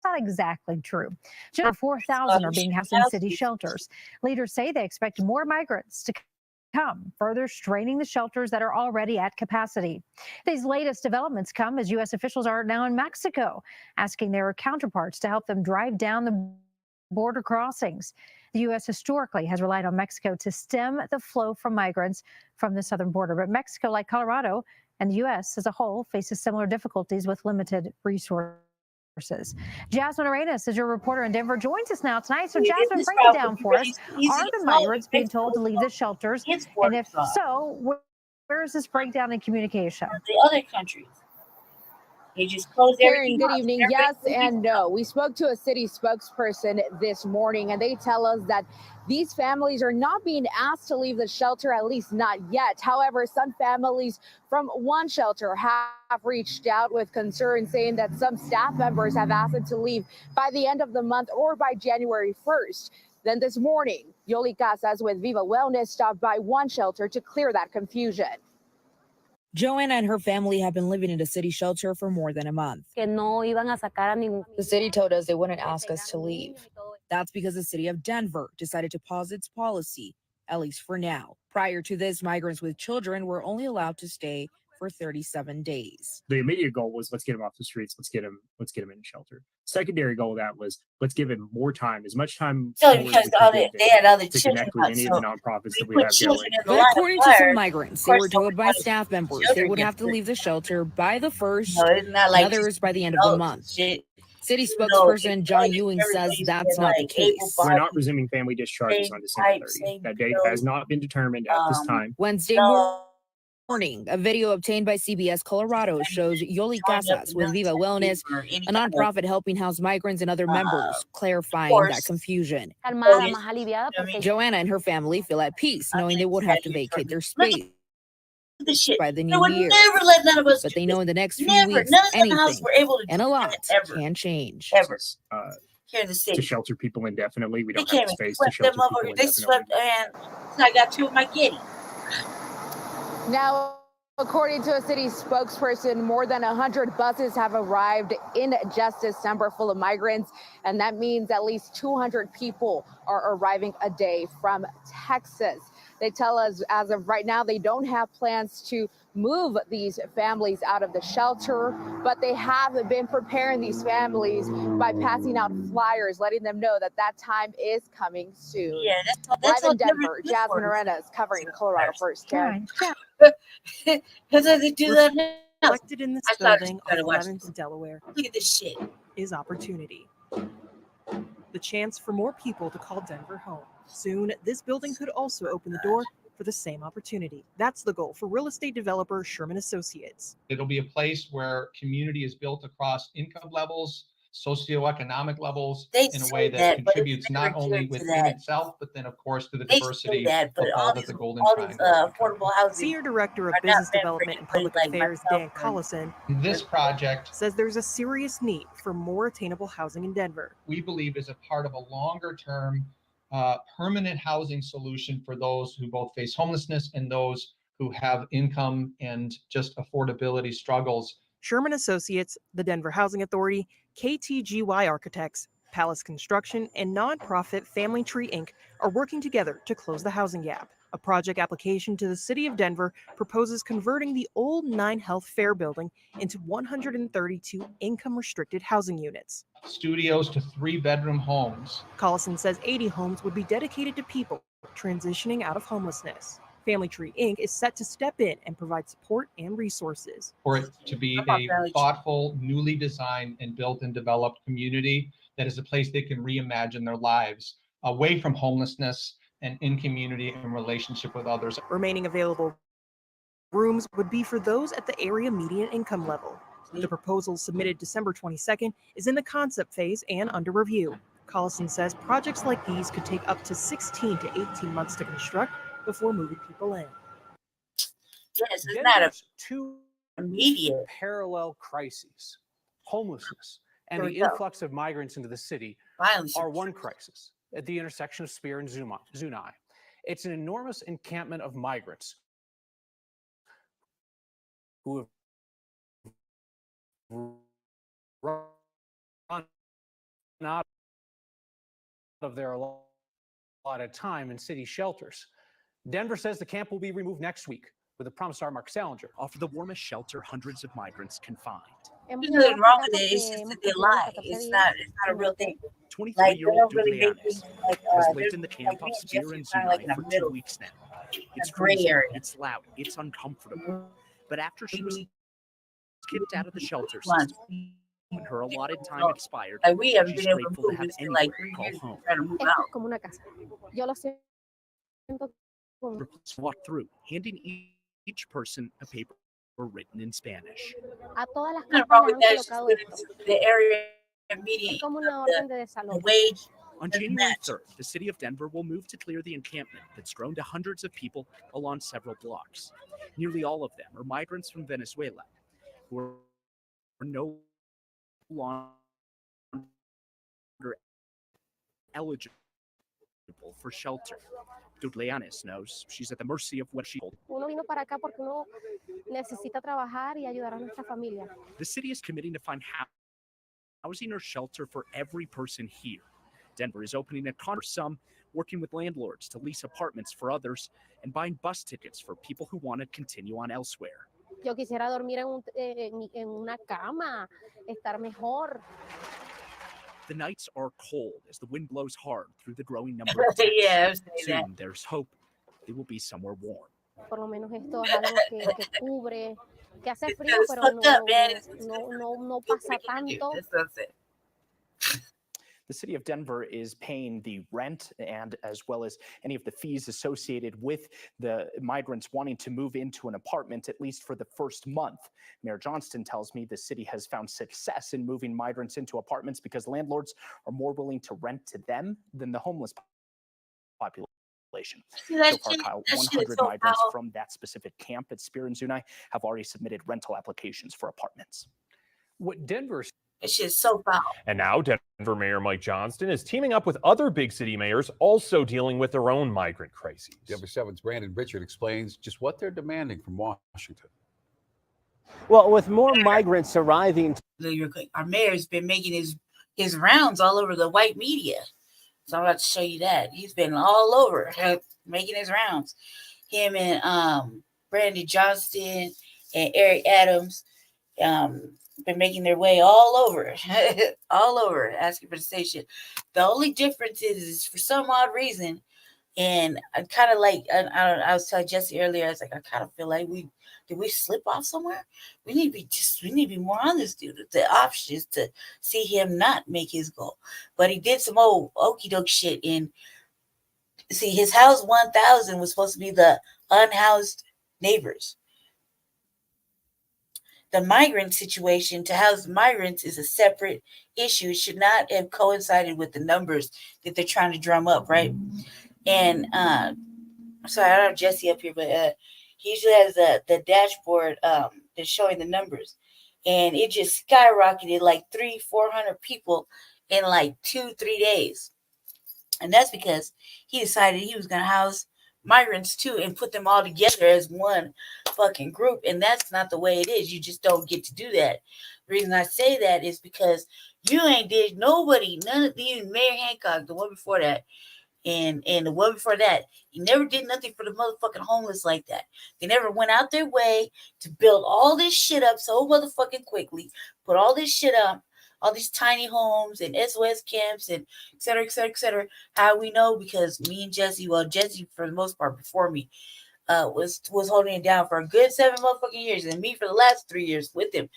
not exactly true. Just over 4,000 are being housed in city shelters. Leaders say they expect more migrants to come, further straining the shelters that are already at capacity. These latest developments come as U.S. officials are now in Mexico, asking their counterparts to help them drive down the border crossings. The U.S. historically has relied on Mexico to stem the flow from migrants from the southern border. But Mexico, like Colorado and the U.S. as a whole, faces similar difficulties with limited resources. Jasmine Arenas is your reporter in Denver, joins us now tonight. So Jasmine, break it down for us. Are the migrants being told to leave the shelters? And if so, where is this breakdown in communication? The other countries. They just closed everything. Good evening. Yes and no. We spoke to a city spokesperson this morning, and they tell us that these families are not being asked to leave the shelter, at least not yet. However, some families from one shelter have reached out with concern, saying that some staff members have asked them to leave by the end of the month or by January 1st. Then this morning, Yoli Casas with Viva Wellness stopped by one shelter to clear that confusion. Joanna and her family have been living in a city shelter for more than a month. The city told us they wouldn't ask us to leave. That's because the city of Denver decided to pause its policy, at least for now. Prior to this, migrants with children were only allowed to stay for 37 days. The immediate goal was let's get them off the streets, let's get them in shelter. Secondary goal of that was let's give them more time, as much time. Because they had other to children. connect with any of the nonprofits that we have going. But according to some migrants, they were told by staff members they would have to leave the shelter by the 1st, and others by the end of the month. City spokesperson John Ewing says that's not the case. We're not resuming family discharges on December 30th. That date has not been determined at this time. Wednesday morning, a video obtained by CBS Colorado shows Yoli Casas with Viva Wellness, a nonprofit helping house migrants and other members, clarifying that confusion. Joanna and her family feel at peace knowing they would have to vacate their space by the new year. Let none of us but they know in the next few weeks, none of them anything houses were able to and a lot ever. can change. Ever. Here in the city. To shelter people indefinitely. We They don't came have and space to swept them shelter people over. They indefinitely. swept, and I got two of my kitty. Now, according to a city spokesperson, more than 100 buses have arrived in just December full of migrants, and that means at least 200 people are arriving a day from Texas. They tell us as of right now, they don't have plans to move these families out of the shelter, but they have been preparing these families by passing out flyers, letting them know that that time is coming soon. Yeah, that's Live in Denver, Jasmine Arenas covering Colorado First. Karen. Because they do that now. Elected in this building on 11th and Delaware. Look at this shit. Is opportunity. The chance for more people to call Denver home. Soon, this building could also open the door for the same opportunity. That's the goal for real estate developer Sherman Associates. It'll be a place where community is built across income levels, socioeconomic levels, in a way that contributes not only within itself, but then, of course, to the diversity of all that the Golden Triangle. Affordable housing. Senior Director of Business Development and Public Affairs, Dan Collison, This project, says there's a serious need for more attainable housing in Denver. we believe, is a part of a longer-term permanent housing solution for those who both face homelessness and those who have income and just affordability struggles. Sherman Associates, the Denver Housing Authority, KTGY Architects, Palace Construction, and nonprofit Family Tree Inc. are working together to close the housing gap. A project application to the city of Denver proposes converting the old 9 Health Fair building into 132 income-restricted housing units. Studios to 3-bedroom homes. Collison says 80 homes would be dedicated to people transitioning out of homelessness. Family Tree Inc. is set to step in and provide support and resources. For it to be a thoughtful, newly designed and built and developed community that is a place they can reimagine their lives away from homelessness and in community and relationship with others. Remaining available rooms would be for those at the area median income level. The proposal submitted December 22nd is in the concept phase and under review. Collison says projects like these could take up to 16 to 18 months to construct before moving people in. Yes, it's not two immediate parallel crises: homelessness and There the we go. influx of migrants into the city Violence. are one crisis at the intersection of Spear and Zunai. It's an enormous encampment of migrants who have run out of their allotted time in city shelters. Denver says the camp will be removed next week, with the promise star Mark Salinger. Offer the warmest shelter hundreds of migrants can find. There's nothing wrong with it. It's just that they lie. It's not a real thing. 23-year-old Duglianis like, has lived in the camp of Spear and Zunai for 2 weeks now. It's gray freezing, area. it's loud, it's uncomfortable. But after she was kicked out of the shelter Months. system, when her allotted time expired, Like we haven't she's been able to grateful to move have this in anyone like 3 call years home. trying to move Esto es out. como una casa. Yo lo siento como Reporters walked through, handing each person a paper written in Spanish. a todas las Nothing casas wrong le with han that. It's just colocado that esto. it's the area Es median como of una orden de the desalojo. wage. On January 3rd, the city of Denver will move to clear the encampment that's grown to hundreds of people along several blocks. Nearly all of them are migrants from Venezuela who are no longer eligible for shelter. Duglianis knows she's at the mercy of what she told. Uno vino para acá porque uno necesita trabajar y ayudar a nuestra familia. The city is committing to find housing or shelter for every person here. Denver is opening a con for some, working with landlords to lease apartments for others, and buying bus tickets for people who want to continue on elsewhere. Yo quisiera dormir en una cama, estar mejor. The nights are cold as the wind blows hard through the growing number of tents. Yeah, I've seen that. Soon there's hope they will be somewhere warm. Por lo menos esto es algo que cubre, que hace frío, It's pero fucked up, man. no pasa tanto. That's it. The city of Denver is paying the rent and as well as any of the fees associated with the migrants wanting to move into an apartment, at least for the first month. Mayor Johnston tells me the city has found success in moving migrants into apartments because landlords are more willing to rent to them than the homeless population. See, that So far, shit- Kyle, that shit is 100 so migrants foul. from that specific camp at Spear and Zunai have already submitted rental applications for apartments. What Denver It's just so foul. And now Denver Mayor Mike Johnston is teaming up with other big city mayors also dealing with their own migrant crises. Denver 7's Brandon Richard explains just what they're demanding from Washington. Well, with more migrants arriving, Our mayor's been making his rounds all over the white media. So I'm about to show you that. He's been all over making his rounds. Him and Brandon Johnston and Eric Adams been making their way all over, all over, asking for the station. The only difference is for some odd reason, and I kind of like, I was telling Jesse earlier, I was like, I kind of feel like did we slip off somewhere? We need to be more on this dude. The option is to see him not make his goal, but he did some old okie doke shit. And see, his house 1000 was supposed to be the unhoused neighbors. The migrant situation, to house migrants, is a separate issue. It should not have coincided with the numbers that they're trying to drum up, right? And sorry, I don't have Jesse up here, but he usually has the dashboard that's showing the numbers, and it just skyrocketed like 300-400 people in like 2-3 days, and that's because he decided he was going to house migrants too and put them all together as one fucking group, and that's not the way it is. You just don't get to do that. The reason I say that is because you ain't did none of you, Mayor Hancock, the one before that, and the one before that, he never did nothing for the motherfucking homeless like that. They never went out their way to build all this shit up so motherfucking quickly, put all this shit up, all these tiny homes and SOS camps and et cetera, et cetera, et cetera. How we know? Because me and Jesse, well, Jesse for the most part before me, was holding it down for a good 7 motherfucking years, and me for the last 3 years with him,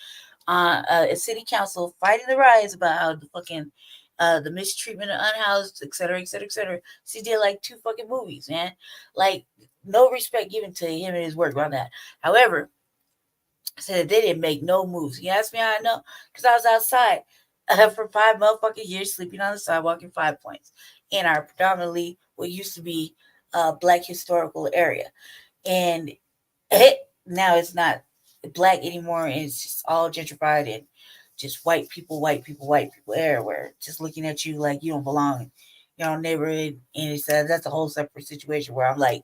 at city council fighting the rise about how the fucking the mistreatment of unhoused, et cetera, et cetera, et cetera. She did like 2 fucking movies, man. Like, no respect given to him and his work on that. However, I said they didn't make no moves. You asked me how I know? Because I was outside for 5 motherfucking years, sleeping on the sidewalk in 5 Points in our predominantly what used to be Black historical area. And now it's not Black anymore. It's just all gentrified and just white people everywhere, just looking at you like you don't belong in your own neighborhood. And it's that's a whole separate situation where I'm like,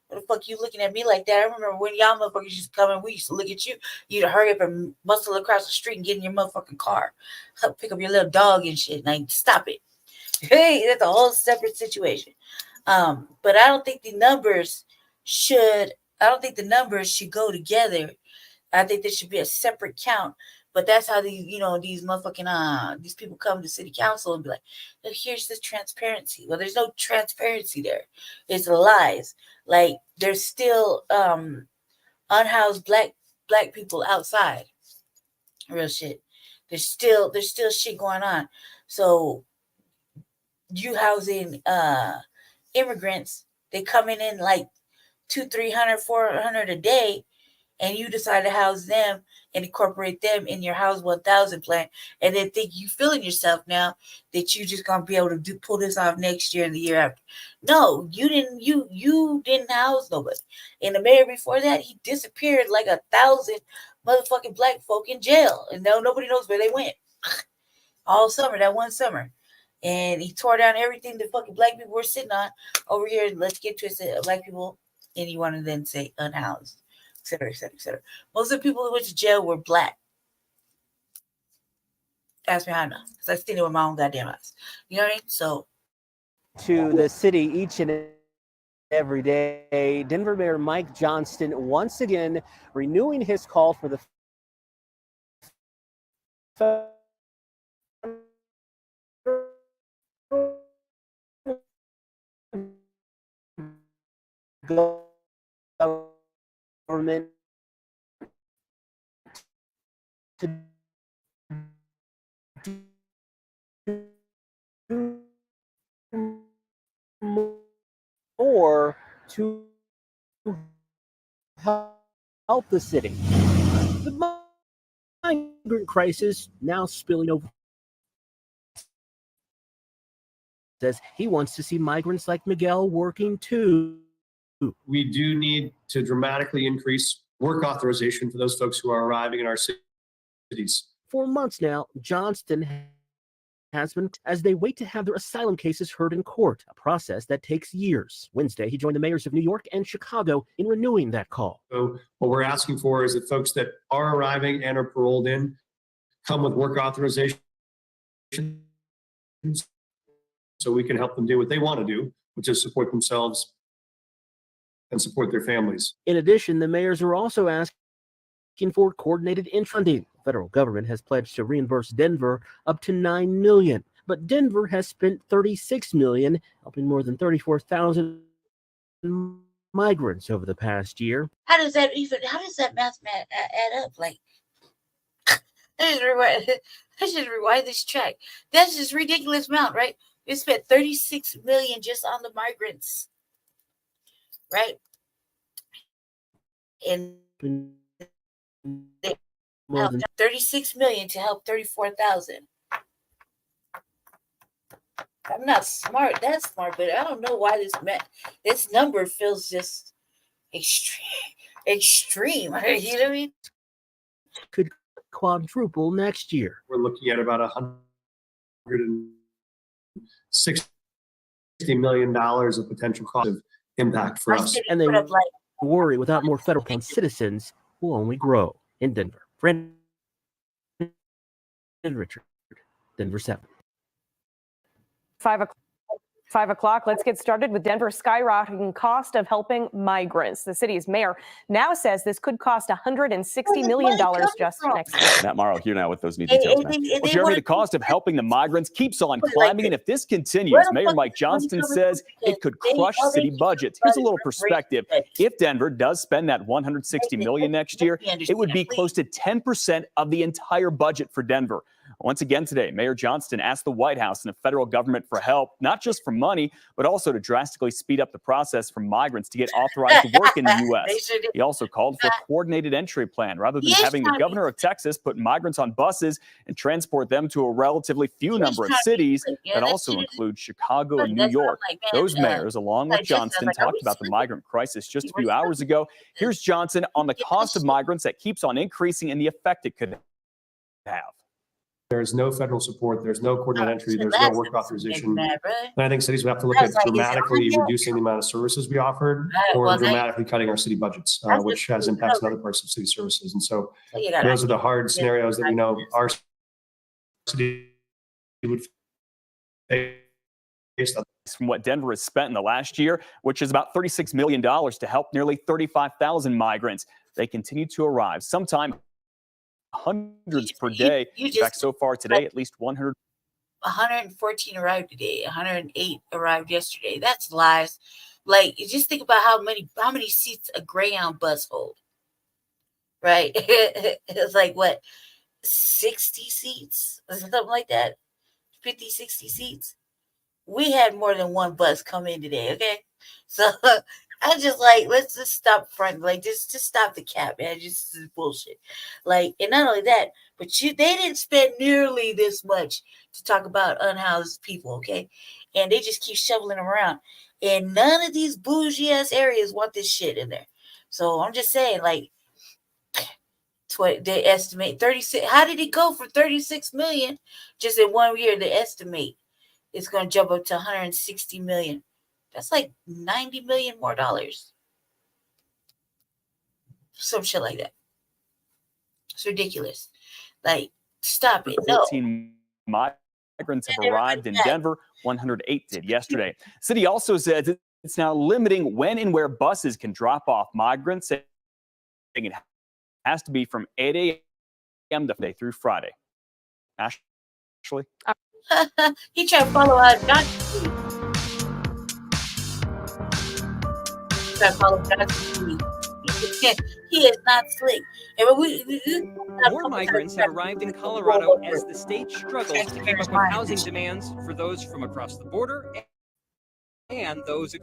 what the fuck you looking at me like that? I remember when y'all motherfuckers used to come and we used to look at you. You'd hurry up and muscle across the street and get in your motherfucking car, pick up your little dog and shit. Like, stop it. Hey, that's a whole separate situation. But I don't think the numbers should go together. I think there should be a separate count. But that's how these motherfucking these people come to city council and be like, oh, here's the transparency. Well, there's no transparency there. It's lies. Like, there's still unhoused black people outside. Real shit. There's still shit going on. So you housing immigrants, they coming in like 200, 300, 400 a day, and you decide to house them and incorporate them in your House 1000 plan, and then think you feeling yourself now that you just gonna be able to pull this off next year and the year after. No, you didn't. You didn't house nobody. And the mayor before that, he disappeared like 1,000 motherfucking Black folk in jail, and nobody knows where they went. All summer, that one summer, and he tore down everything the fucking Black people were sitting on over here. Let's get to it, Black people, and you want to then say unhoused, et cetera, et cetera, et cetera. Most of the people who went to jail were Black. Ask me how I know, because I seen it with my own goddamn eyes. You know what I mean? So, to the city each and every day, Denver Mayor Mike Johnston once again renewing his call for the government to do more to help the city. The migrant crisis now spilling over. Says he wants to see migrants like Miguel working too. We do need to dramatically increase work authorization for those folks who are arriving in our cities. For months now, Johnston has been as they wait to have their asylum cases heard in court, a process that takes years. Wednesday, he joined the mayors of New York and Chicago in renewing that call. So what we're asking for is that folks that are arriving and are paroled in come with work authorization so we can help them do what they want to do, which is support themselves and support their families. In addition, the mayors are also asking for coordinated funding. The federal government has pledged to reimburse Denver up to $9 million, but Denver has spent $36 million, helping more than 34,000 migrants over the past year. how does that math add up? Like, I should rewind this track. That's just ridiculous amount, right? We spent $36 million just on the migrants, right? And More than $36 million to help 34,000. I'm not smart. That's smart, but I don't know why this number feels just extreme. You know what I mean? Could quadruple next year. We're looking at about $160 million of potential cost of impact for us. And they worry without more federal fund, citizens will only grow in Denver. Brandon and Richard, Denver 7. 5 o'clock. 5 o'clock, let's get started with Denver's skyrocketing cost of helping migrants. The city's mayor now says this could cost $160 million just next year. Matt Morrow here now with those new details, man. Well, Jeremy, the cost of helping the migrants keeps on climbing, and if this continues, Mayor Mike Johnston says it could crush city budgets. Here's a little perspective. If Denver does spend that $160 million next year, it would be close to 10% of the entire budget for Denver. Once again today, Mayor Johnston asked the White House and the federal government for help, not just for money, but also to drastically speed up the process for migrants to get authorized to work in the U.S. He also called for a coordinated entry plan rather than having the governor of Texas put migrants on buses and transport them to a relatively few number of cities that also include Chicago and New York. Those mayors, along with Johnston, talked about the migrant crisis just a few hours ago. Here's Johnson on the cost of migrants that keeps on increasing and the effect it could have. There's no federal support. There's no coordinated entry. There's no work authorization. And I think cities would have to look at dramatically reducing the amount of services we offered or dramatically cutting our city budgets, which has impacts on other parts of city services. And so those are the hard scenarios that we know our city would face. From what Denver has spent in the last year, which is about $36 million to help nearly 35,000 migrants. They continue to arrive, sometime hundreds per day. In fact, so far today, at least 114 arrived today. 108 arrived yesterday. That's lies. Like, you just think about how many seats a Greyhound bus hold, right? It's like, what, 60 seats? Something like that. 50, 60 seats. We had more than one bus come in today, okay? So I just like, let's just stop front, like just stop the cap, man. Just this is bullshit. Like, and not only that, but they didn't spend nearly this much to talk about unhoused people, okay? And they just keep shoveling them around. And none of these bougie ass areas want this shit in there. So I'm just saying, like, it's what they estimate 36. How did it go from 36 million just in 1 year? They estimate it's going to jump up to 160 million. That's like $90 million more dollars. Some shit like that. It's ridiculous. Like, stop it. No. 14 migrants have arrived in Denver. 108 did yesterday. City also says it's now limiting when and where buses can drop off migrants. Saying it has to be from 8 a.m. through Friday. Ashley? He tried to follow Johnson. He is not slick. More migrants have arrived in Colorado as the state struggles to keep up with housing demands for those from across the border and those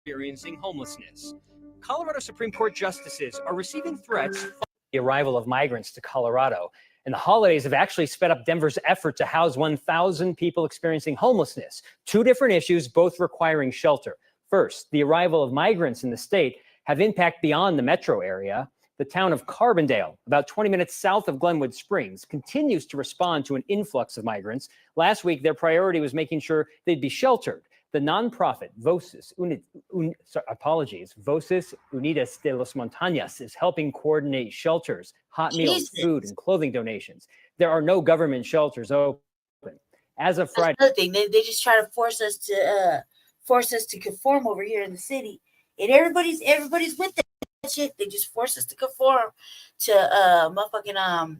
experiencing homelessness. Colorado Supreme Court justices are receiving threats. The arrival of migrants to Colorado. And the holidays have actually sped up Denver's effort to house 1,000 people experiencing homelessness. Two different issues, both requiring shelter. First, the arrival of migrants in the state have impact beyond the metro area. The town of Carbondale, about 20 minutes south of Glenwood Springs, continues to respond to an influx of migrants. Last week, their priority was making sure they'd be sheltered. The nonprofit Voces Unidas de los Montañas is helping coordinate shelters, hot meals, food, and clothing donations. There are no government shelters open. As of Friday, another thing, they just try to force us to conform over here in the city, and everybody's with that shit. They just force us to conform to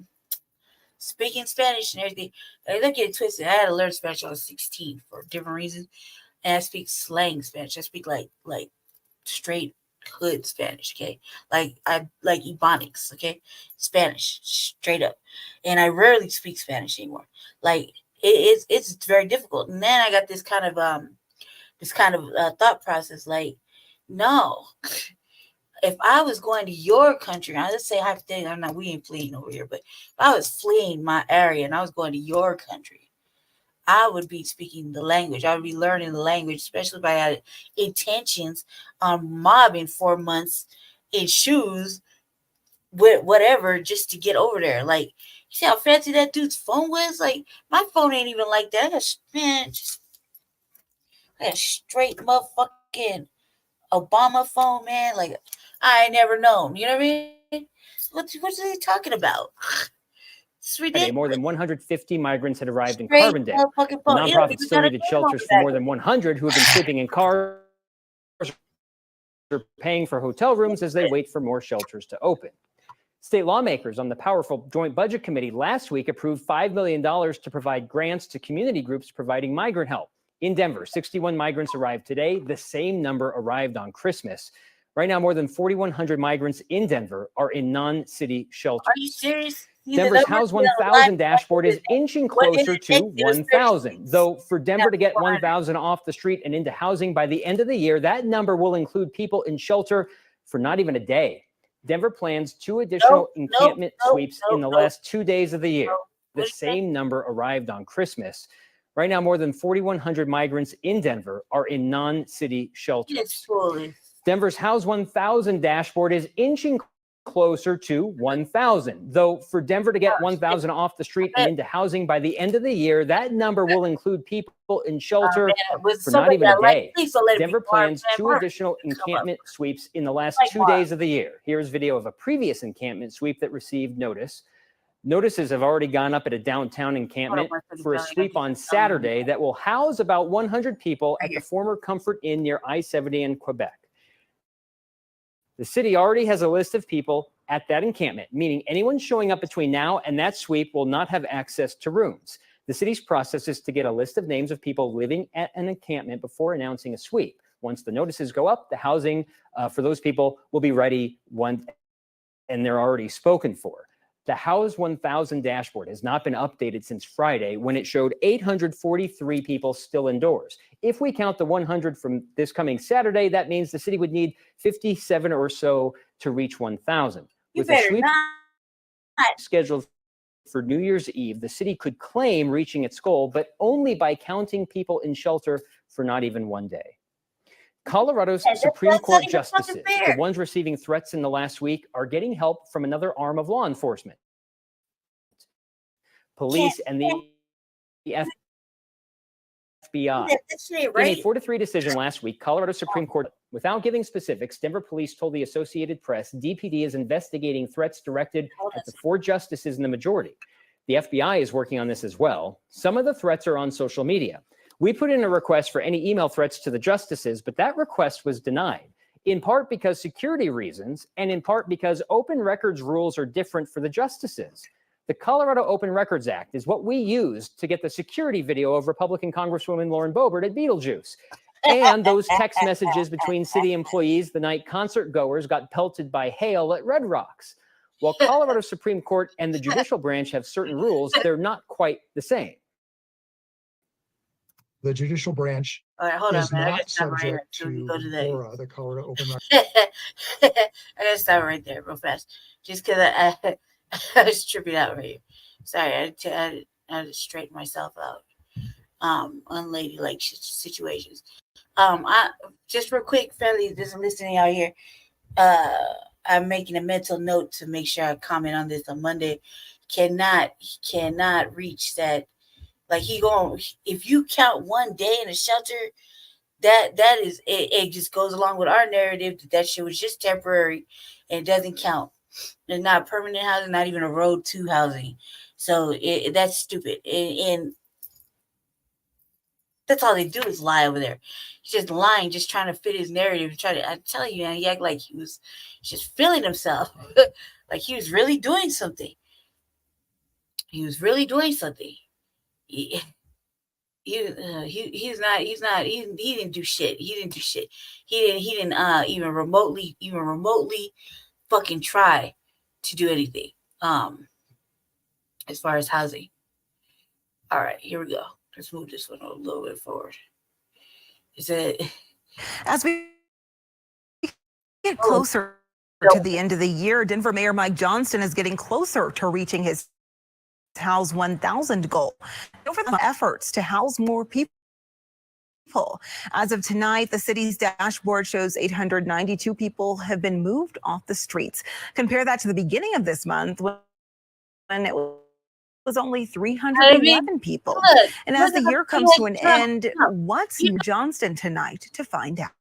speaking Spanish and everything. They look at it twisted. I had to learn Spanish when I was 16 for different reasons. And I speak slang Spanish. I speak like straight hood Spanish, okay? Like I like Ebonics, okay? Spanish, straight up. And I rarely speak Spanish anymore. Like it's very difficult. And then I got this kind of thought process, like, no. If I was going to your country, now let's say hypothetically, we ain't fleeing over here, but if I was fleeing my area and I was going to your country, I would be speaking the language. I would be learning the language, especially if I had intentions on mobbing 4 months in shoes with whatever just to get over there. Like, you see how fancy that dude's phone was? Like, my phone ain't even like that. I got straight motherfucking Obama phone, man. Like, I ain't never known. You know what I mean? What's he talking about? Friday, more than 150 migrants had arrived in Straight Carbondale. motherfucking The phone. You don't nonprofit even still gotta needed get shelters on for that. more than 100 who have been sleeping in cars or paying for hotel rooms as they wait for more shelters to open. State lawmakers on the powerful Joint Budget Committee last week approved $5 million to provide grants to community groups providing migrant help. In Denver, 61 migrants arrived today. The same number arrived on Christmas. Right now, more than 4,100 migrants in Denver are in non-city shelters. Are you serious? Denver's House 1000 dashboard is inching closer to 1,000. Though for Denver to get 1,000 off the street and into housing by the end of the year, that number will include people in shelter for not even a day. Denver plans 2 additional encampment sweeps in the last 2 days of the year. The same number arrived on Christmas. Right now, more than 4,100 migrants in Denver are in non-city shelters. Denver's House 1000 dashboard is inching closer to 1,000. Though for Denver to get 1,000 off the street and into housing by the end of the year, that number will include people in shelter for not even a day. Denver plans 2 additional encampment sweeps in the last 2 days of the year. Here's video of a previous encampment sweep that received notice. Notices have already gone up at a downtown encampment for a sweep on Saturday that will house about 100 people at the former Comfort Inn near I-70 in Quebec. The city already has a list of people at that encampment, meaning anyone showing up between now and that sweep will not have access to rooms. The city's process is to get a list of names of people living at an encampment before announcing a sweep. Once the notices go up, the housing for those people will be ready and they're already spoken for. The House 1000 dashboard has not been updated since Friday when it showed 843 people still indoors. If we count the 100 from this coming Saturday, that means the city would need 57 or so to reach 1,000. With a sweep scheduled for New Year's Eve, the city could claim reaching its goal, but only by counting people in shelter for not even 1 day. Colorado's Supreme Court justices, the ones receiving threats in the last week, are getting help from another arm of law enforcement. Police and the FBI. In a 4-3 decision last week, Colorado Supreme Court, without giving specifics, Denver police told the Associated Press DPD is investigating threats directed at the 4 justices in the majority. The FBI is working on this as well. Some of the threats are on social media. We put in a request for any email threats to the justices, but that request was denied, in part because security reasons, and in part because open records rules are different for the justices. The Colorado Open Records Act is what we used to get the security video of Republican Congresswoman Lauren Boebert at Beetlejuice, and those text messages between city employees the night concert goers got pelted by hail at Red Rocks. While Colorado Supreme Court and the judicial branch have certain rules, they're not quite the same. The judicial branch is not subject to ORA, the Colorado Open Records. I gotta stop right there real fast. Just because I was tripping out right here. Sorry, I had to straighten myself out. Unladylike situations. I just real quick, family, just listening out here. I'm making a mental note to make sure I comment on this on Monday. Cannot reach that. Like if you count 1 day in a shelter, that is it just goes along with our narrative that shit was just temporary and it doesn't count. It's not permanent housing, not even a road to housing. So that's stupid. And that's all they do is lie over there. He's just lying, just trying to fit his narrative. I'm telling you, he acted like he was just feeling himself. Like he was really doing something. He didn't do shit. He didn't even remotely fucking try to do anything as far as housing. All right, here we go. Let's move this one a little bit forward. As we get closer to the end of the year, Denver Mayor Mike Johnston is getting closer to reaching his House 1,000 goal over the efforts to house more people. As of tonight, the city's dashboard shows 892 people have been moved off the streets. Compare that to the beginning of this month when it was only 311 people. And as the year comes to an end, what's Johnston tonight to find out?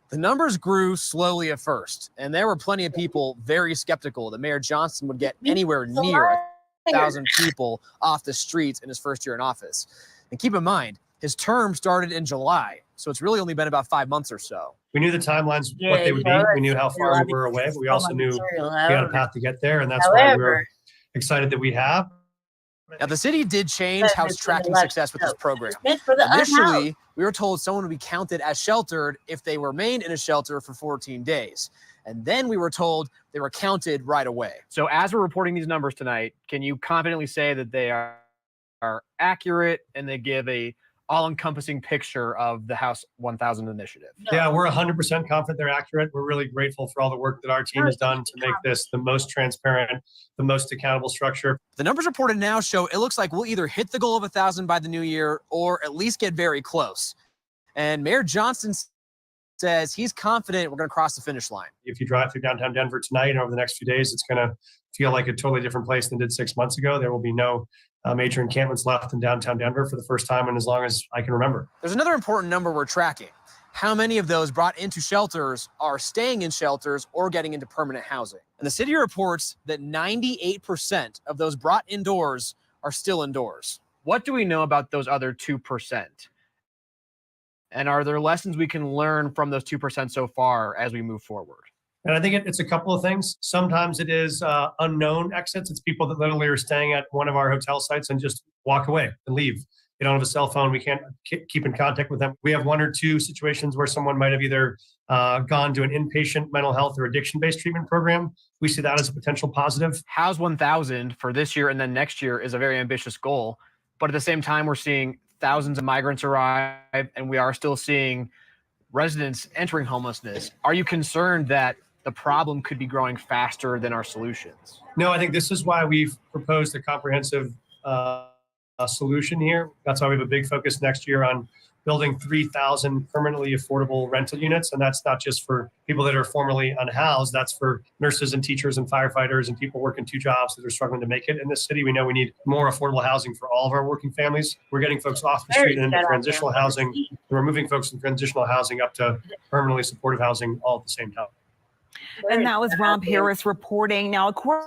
The numbers grew slowly at first, and there were plenty of people very skeptical that Mayor Johnston would get anywhere near 1,000 people off the streets in his first year in office. And keep in mind, his term started in July, so it's really only been about 5 months or so. We knew the timelines, what they would be. We knew how far we were away, but we also knew we had a path to get there. And that's why we're excited that we have. Now, the city did change how it's tracking success with this program. Initially, we were told someone would be counted as sheltered if they remained in a shelter for 14 days. And then we were told they were counted right away. So as we're reporting these numbers tonight, can you confidently say that they are accurate and they give a all-encompassing picture of the House 1000 initiative? Yeah, we're 100% confident they're accurate. We're really grateful for all the work that our team has done to make this the most transparent, the most accountable structure. The numbers reported now show it looks like we'll either hit the goal of 1,000 by the new year or at least get very close. And Mayor Johnston says he's confident we're going to cross the finish line. If you drive through downtown Denver tonight and over the next few days, it's going to feel like a totally different place than it did 6 months ago. There will be no major encampments left in downtown Denver for the first time in as long as I can remember. There's another important number we're tracking. How many of those brought into shelters are staying in shelters or getting into permanent housing? And the city reports that 98% of those brought indoors are still indoors. What do we know about those other 2%? And are there lessons we can learn from those 2% so far as we move forward? And I think it's a couple of things. Sometimes it is unknown exits. It's people that literally are staying at one of our hotel sites and just walk away and leave. They don't have a cell phone. We can't keep in contact with them. We have one or two situations where someone might have either gone to an inpatient mental health or addiction-based treatment program. We see that as a potential positive. House 1000 for this year and then next year is a very ambitious goal. But at the same time, we're seeing thousands of migrants arrive, and we are still seeing residents entering homelessness. Are you concerned that the problem could be growing faster than our solutions? No, I think this is why we've proposed a comprehensive solution here. That's why we have a big focus next year on building 3,000 permanently affordable rental units. And that's not just for people that are formerly unhoused. That's for nurses and teachers and firefighters and people working 2 jobs that are struggling to make it in this city. We know we need more affordable housing for all of our working families. We're getting folks off the street and into transitional housing. And we're moving folks from transitional housing up to permanently supportive housing all at the same time. And that was Rob Harris reporting. Now, according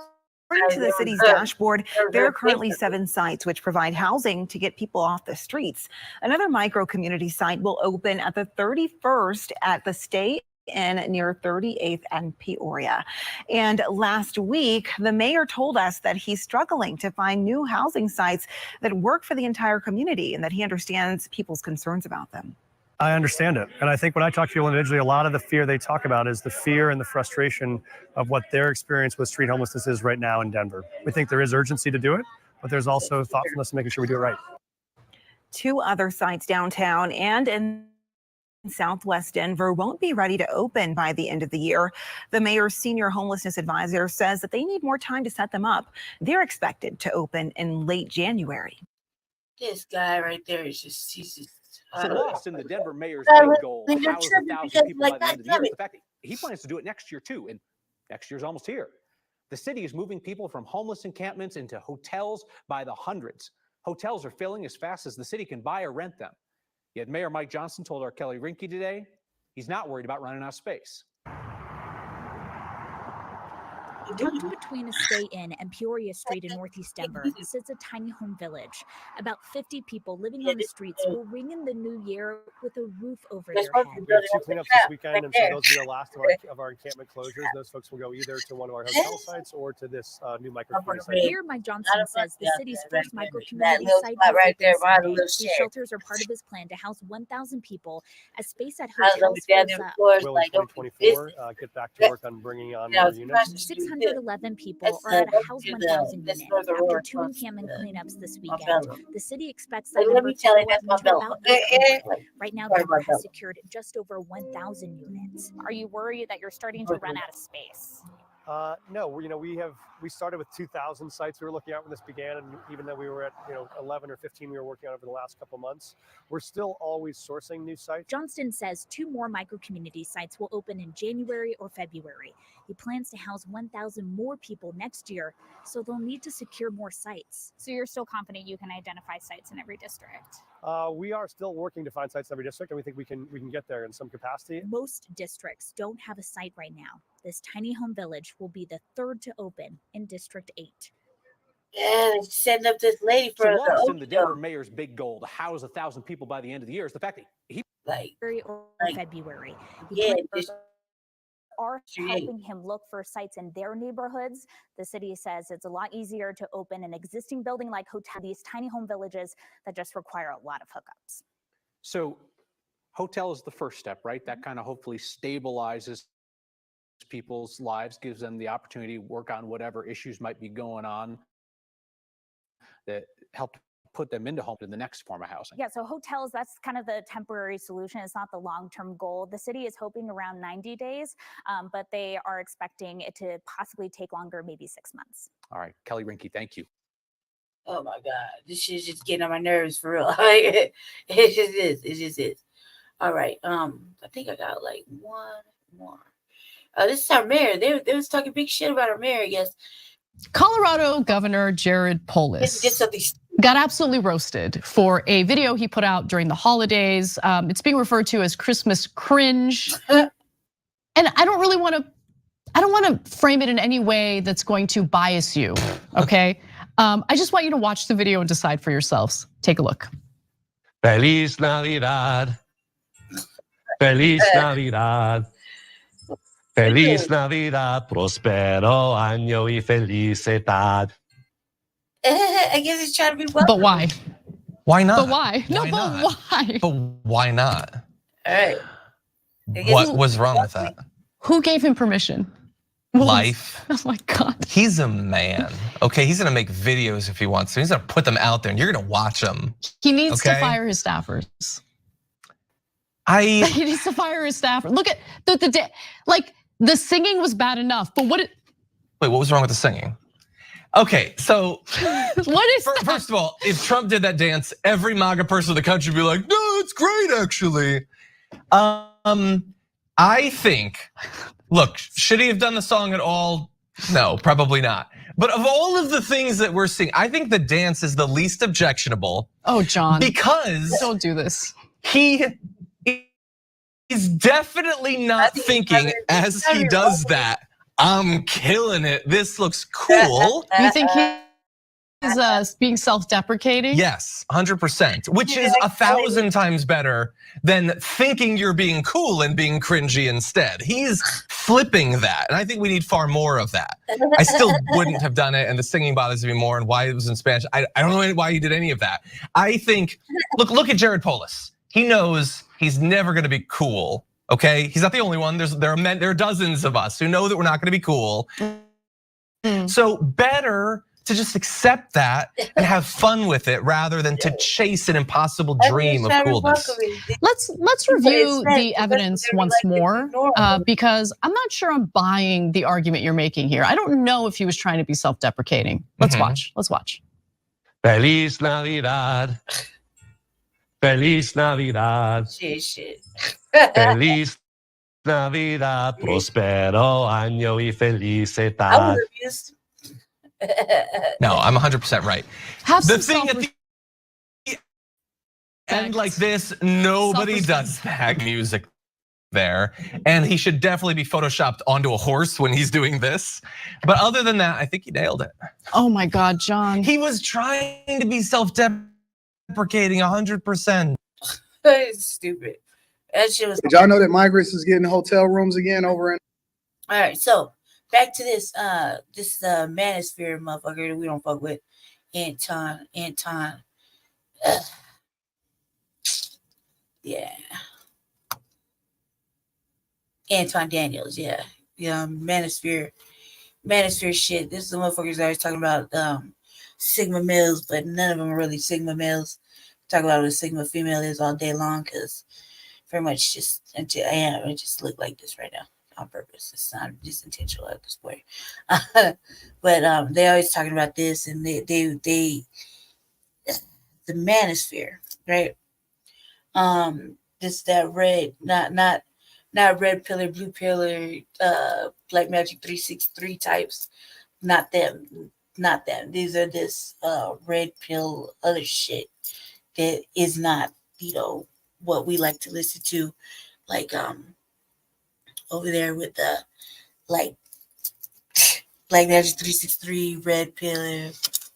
to the city's dashboard, there are currently 7 sites which provide housing to get people off the streets. Another micro-community site will open at the 31st at the State Inn near 38th and Peoria. And last week, the mayor told us that he's struggling to find new housing sites that work for the entire community and that he understands people's concerns about them. I understand it. And I think when I talk to people individually, a lot of the fear they talk about is the fear and the frustration of what their experience with street homelessness is right now in Denver. We think there is urgency to do it, but there's also thoughtfulness in making sure we do it right. 2 other sites downtown and in Southwest Denver won't be ready to open by the end of the year. The mayor's senior homelessness advisor says that they need more time to set them up. They're expected to open in late January. This guy right there is just, he's just lost in the Denver mayor's big goal, house 1,000 people by the end of the year. The fact that he plans to do it next year too, and next year's almost here. The city is moving people from homeless encampments into hotels by the hundreds. Hotels are filling as fast as the city can buy or rent them. Yet Mayor Mike Johnston told our Kelly Rinke today, he's not worried about running out of space. Tucked between a State Inn and Peoria Street in Northeast Denver sits a tiny home village. About 50 people living on the streets will ring in the new year with a roof over their head. We have 2 cleanups this weekend, and so those will be the last of our encampment closures. Those folks will go either to one of our hotel sites or to this new micro-community site. Here, Mike Johnston says the city's first micro-community site will right there, open Sunday. These shelters are part of his plan to house 1,000 people as space at hotels fills up. Will in 2024 get back to work on bringing on more units. 611 people are at a House 1000 unit. After 2 encampment cleanups this weekend, the city expects that number to go up to about 800. Right now, Denver has secured just over 1,000 units. Are you worried that you're starting to run out of space? No, we started with 2,000 sites we were looking at when this began, and even though we were at 11 or 15 we were working on over the last couple months, we're still always sourcing new sites. Johnston says 2 more micro-community sites will open in January or February. He plans to house 1,000 more people next year, so they'll need to secure more sites. So you're still confident you can identify sites in every district? We are still working to find sites in every district, and we think we can get there in some capacity. Most districts don't have a site right now. This tiny home village will be the 3rd to open in District 8. Yeah, they setting up this lady for So the lost in the Ocho. Denver mayor's big goal to house 1,000 people by the end of the year is the fact that he like February. yeah, Are helping him look for sites in their neighborhoods. The city says it's a lot easier to open an existing building like hotel, these tiny home villages that just require a lot of hookups. So hotel is the first step, right? That kind of hopefully stabilizes people's lives, gives them the opportunity to work on whatever issues might be going on that help put them into the next form of housing. Yeah, so hotels, that's kind of the temporary solution. It's not the long-term goal. The city is hoping around 90 days, but they are expecting it to possibly take longer, maybe 6 months. All right, Kelly Rinke, thank you. Oh my God, this shit's just getting on my nerves for real. It just is. It just is. All right. I think I got like one more. This is our mayor. They was talking big shit about our mayor, I guess. Colorado Governor Jared Polis got absolutely roasted for a video he put out during the holidays. It's being referred to as Christmas cringe. And I don't want to frame it in any way that's going to bias you, okay? I just want you to watch the video and decide for yourselves. Take a look. Feliz Navidad. Feliz Navidad. Feliz Navidad, prospero año y felicidad. I guess he's trying to be welcome. But why? Why not? But why? No, but why? But why not? All right. What was wrong with that? Who gave him permission? Life. Oh my God. He's a man. Okay, he's gonna make videos if he wants to. He's gonna put them out there and you're gonna watch them. He needs to fire his staffers. He needs to fire his staffers. Look at the singing was bad enough, but Wait, what was wrong with the singing? Okay, so what is first of all, if Trump did that dance, every MAGA person in the country would be like, no, it's great actually. I think, look, should he have done the song at all? No, probably not. But of all of the things that we're seeing, I think the dance is the least objectionable. Oh, John. Because don't do this. He's definitely not thinking as he does that, I'm killing it. This looks cool. You think he's being self-deprecating? Yes, 100%, which is 1,000 times better than thinking you're being cool and being cringy instead. He's flipping that, and I think we need far more of that. I still wouldn't have done it, and the singing bothers me more, and why it was in Spanish. I don't know why he did any of that. I think, look at Jared Polis. He knows he's never gonna be cool, okay? He's not the only one. There are dozens of us who know that we're not gonna be cool. So better to just accept that and have fun with it rather than to chase an impossible dream of coolness. Let's review the evidence once more because I'm not sure I'm buying the argument you're making here. I don't know if he was trying to be self-deprecating. Let's watch. Feliz Navidad. Feliz Navidad. Shit. Feliz Navidad, prospero año y felicidad. No, I'm 100% right. The thing at the end like this, nobody does that music there. And he should definitely be photoshopped onto a horse when he's doing this. But other than that, I think he nailed it. Oh my God, John. He was trying to be self-deprecating 100%. It's stupid. That shit was. Did y'all know that migrants is getting hotel rooms again over in? All right, so back to this. This is a manosphere motherfucker that we don't fuck with. Anton. Yeah. Anton Daniels. Yeah. Manosphere shit. This is the motherfuckers always talking about Sigma males, but none of them are really Sigma males. Talk about what a Sigma female is all day long because very much just until I just look like this right now on purpose. It's not just intentional at this point. But they always talking about this and they the manosphere, right? This that red, not red pillar, blue pillar, Black Magic 363 types. Not them. These are this red pill other shit that is not, what we like to listen to, like over there with the like Black Magic 363, red pillar,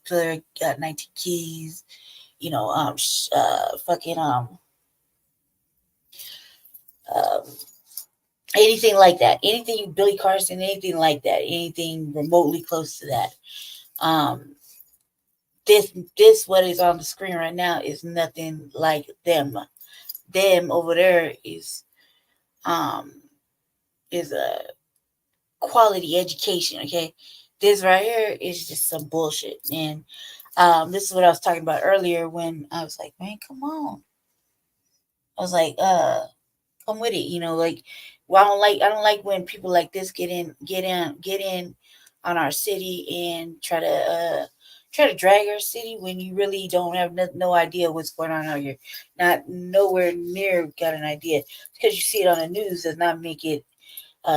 killer got 19 keys, you know, anything like that, anything Billy Carson, anything like that, anything remotely close to that. This what is on the screen right now is nothing like them. Them over there is a quality education. Okay, this right here is just some bullshit. And this is what I was talking about earlier when I was like, man, come on. I was like, come with it, you know, like, well, I don't like when people like this get in on our city and try to drag our city when you really don't have no idea what's going on out here. Not nowhere near got an idea. Because you see it on the news does not make it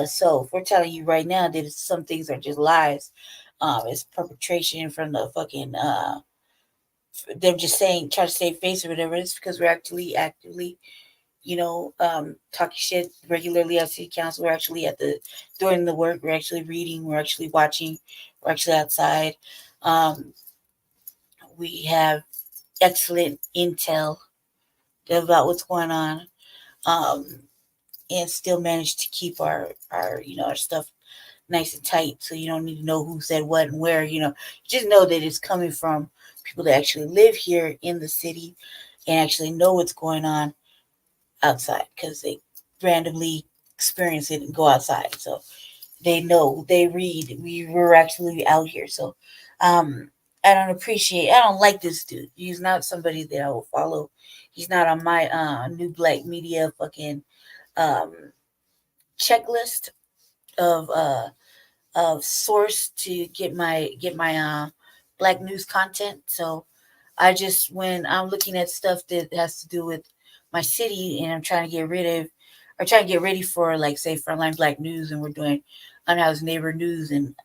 so. If we're telling you right now that some things are just lies, it's perpetration from the fucking them just saying, try to save face or whatever. It's because we're actually actively, you know, talking shit regularly at city council. We're actually doing the work. We're actually reading. We're actually watching. We're actually outside. We have excellent intel about what's going on, and still manage to keep our stuff nice and tight. So you don't need to know who said what and where. You know, you just know that it's coming from people that actually live here in the city and actually know what's going on outside because they randomly experience it and go outside. So they know, they read. We were actually out here. So I don't like this dude. He's not somebody that I will follow. He's not on my New Black Media fucking checklist of source to get my Black news content. So I just, when I'm looking at stuff that has to do with my city and I'm trying to get ready for, like, say, Frontline Black News, and we're doing unhoused neighbor news and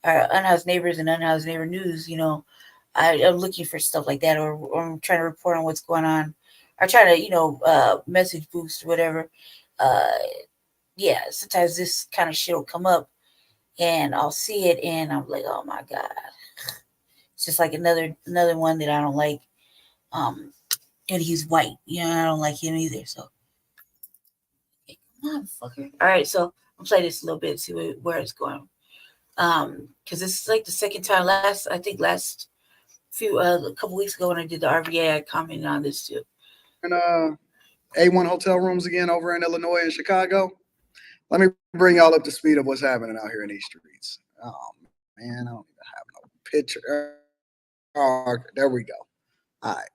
unhoused neighbors and unhoused neighbor news, you know, I'm looking for stuff like that, or I'm trying to report on what's going on, or trying to, you know, message boost or whatever. Yeah, sometimes this kind of shit will come up and I'll see it and I'm like, oh my God. It's just like another one that I don't like. And he's white. You know, I don't like him either. So, hey, come on, fucker. All right, so I'll play this a little bit, see where it's going. Because this is like the second time. A couple weeks ago when I did the RVA, I commented on this too. And A1 hotel rooms again over in Illinois and Chicago. Let me bring y'all up to speed of what's happening out here in these streets. Oh man, I don't even have no picture. Oh, there we go. All right.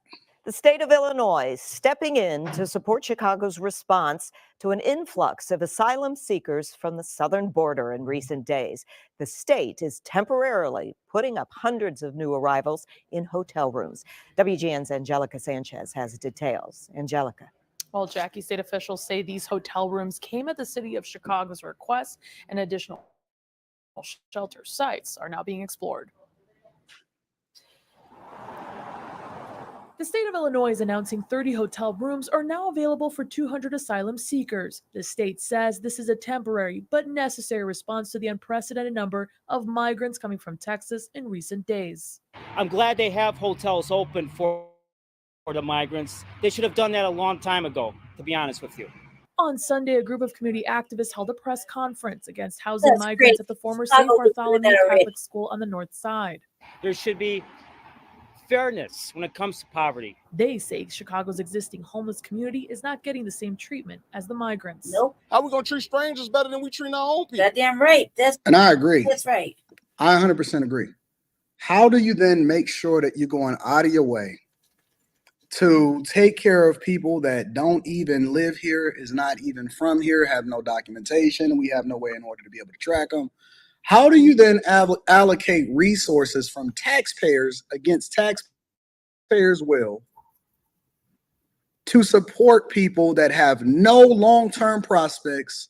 The state of Illinois stepping in to support Chicago's response to an influx of asylum seekers from the southern border in recent days. The state is temporarily putting up hundreds of new arrivals in hotel rooms. WGN's Angelica Sanchez has details. Angelica. Well, Jackie, state officials say these hotel rooms came at the city of Chicago's request, and additional shelter sites are now being explored. The state of Illinois is announcing 30 hotel rooms are now available for 200 asylum seekers. The state says this is a temporary but necessary response to the unprecedented number of migrants coming from Texas in recent days. I'm glad they have hotels open for the migrants. They should have done that a long time ago, to be honest with you. On Sunday, a group of community activists held a press conference against housing migrants at the former St. Bartholomew Catholic School on the north side. There should be fairness when it comes to poverty. They say Chicago's existing homeless community is not getting the same treatment as the migrants. Nope. How we gonna treat strangers better than we treat our own people? Goddamn right. And I agree. That's right. I 100% agree. How do you then make sure that you're going out of your way to take care of people that don't even live here, is not even from here, have no documentation, we have no way in order to be able to track them? How do you then allocate resources from taxpayers against taxpayers' will to support people that have no long-term prospects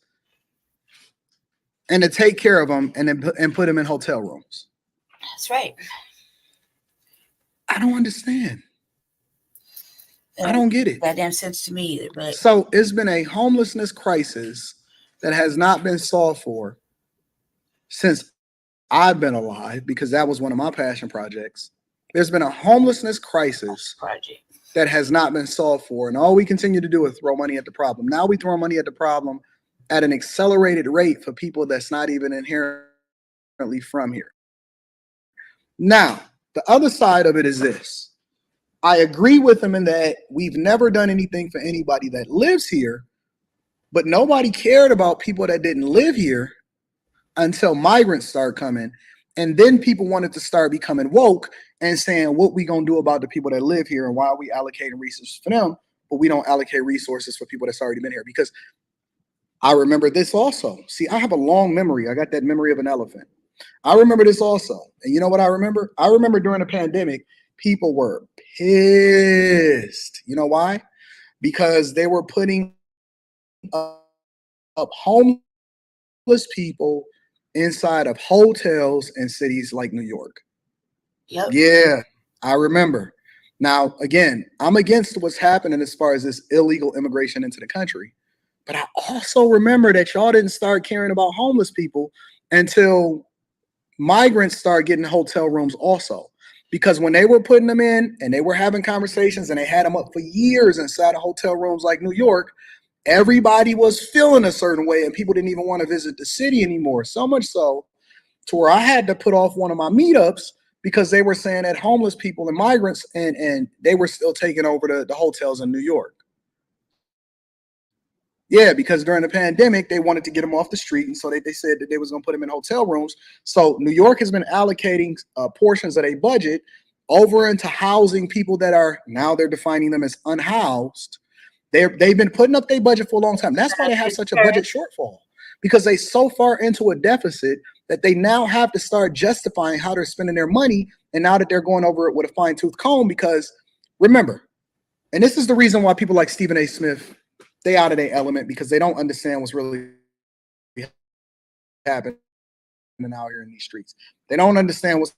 and to take care of them and put them in hotel rooms? That's right. I don't understand. I don't get it. Goddamn sense to me either. But so it's been a homelessness crisis that has not been solved for since I've been alive, because that was one of my passion projects, there's been a homelessness crisis that has not been solved for. And all we continue to do is throw money at the problem. Now we throw money at the problem at an accelerated rate for people that's not even inherently from here. Now, the other side of it is this. I agree with them in that we've never done anything for anybody that lives here, but nobody cared about people that didn't live here until migrants started coming. And then people wanted to start becoming woke and saying, what we gonna do about the people that live here, and why are we allocating resources for them, but we don't allocate resources for people that's already been here? Because I remember this also. See, I have a long memory. I got that memory of an elephant. I remember this also. And you know what I remember? I remember during the pandemic, people were pissed. You know why? Because they were putting up homeless people inside of hotels in cities like New York. Yep. Yeah, I remember. Now, again, I'm against what's happening as far as this illegal immigration into the country. But I also remember that y'all didn't start caring about homeless people until migrants started getting hotel rooms also. Because when they were putting them in and they were having conversations and they had them up for years inside of hotel rooms like New York, everybody was feeling a certain way and people didn't even want to visit the city anymore. So much so to where I had to put off one of my meetups because they were saying that homeless people and migrants and they were still taking over the hotels in New York. Yeah, because during the pandemic, they wanted to get them off the street. And so they said that they was going to put them in hotel rooms. So New York has been allocating portions of their budget over into housing people that are, now they're defining them as unhoused. They've been putting up their budget for a long time. That's why they have such a budget shortfall, because they so far into a deficit that they now have to start justifying how they're spending their money. And now that they're going over it with a fine tooth comb, because remember, and this is the reason why people like Stephen A. Smith, they out of their element, because they don't understand what's really happening out here in these streets. They don't understand what's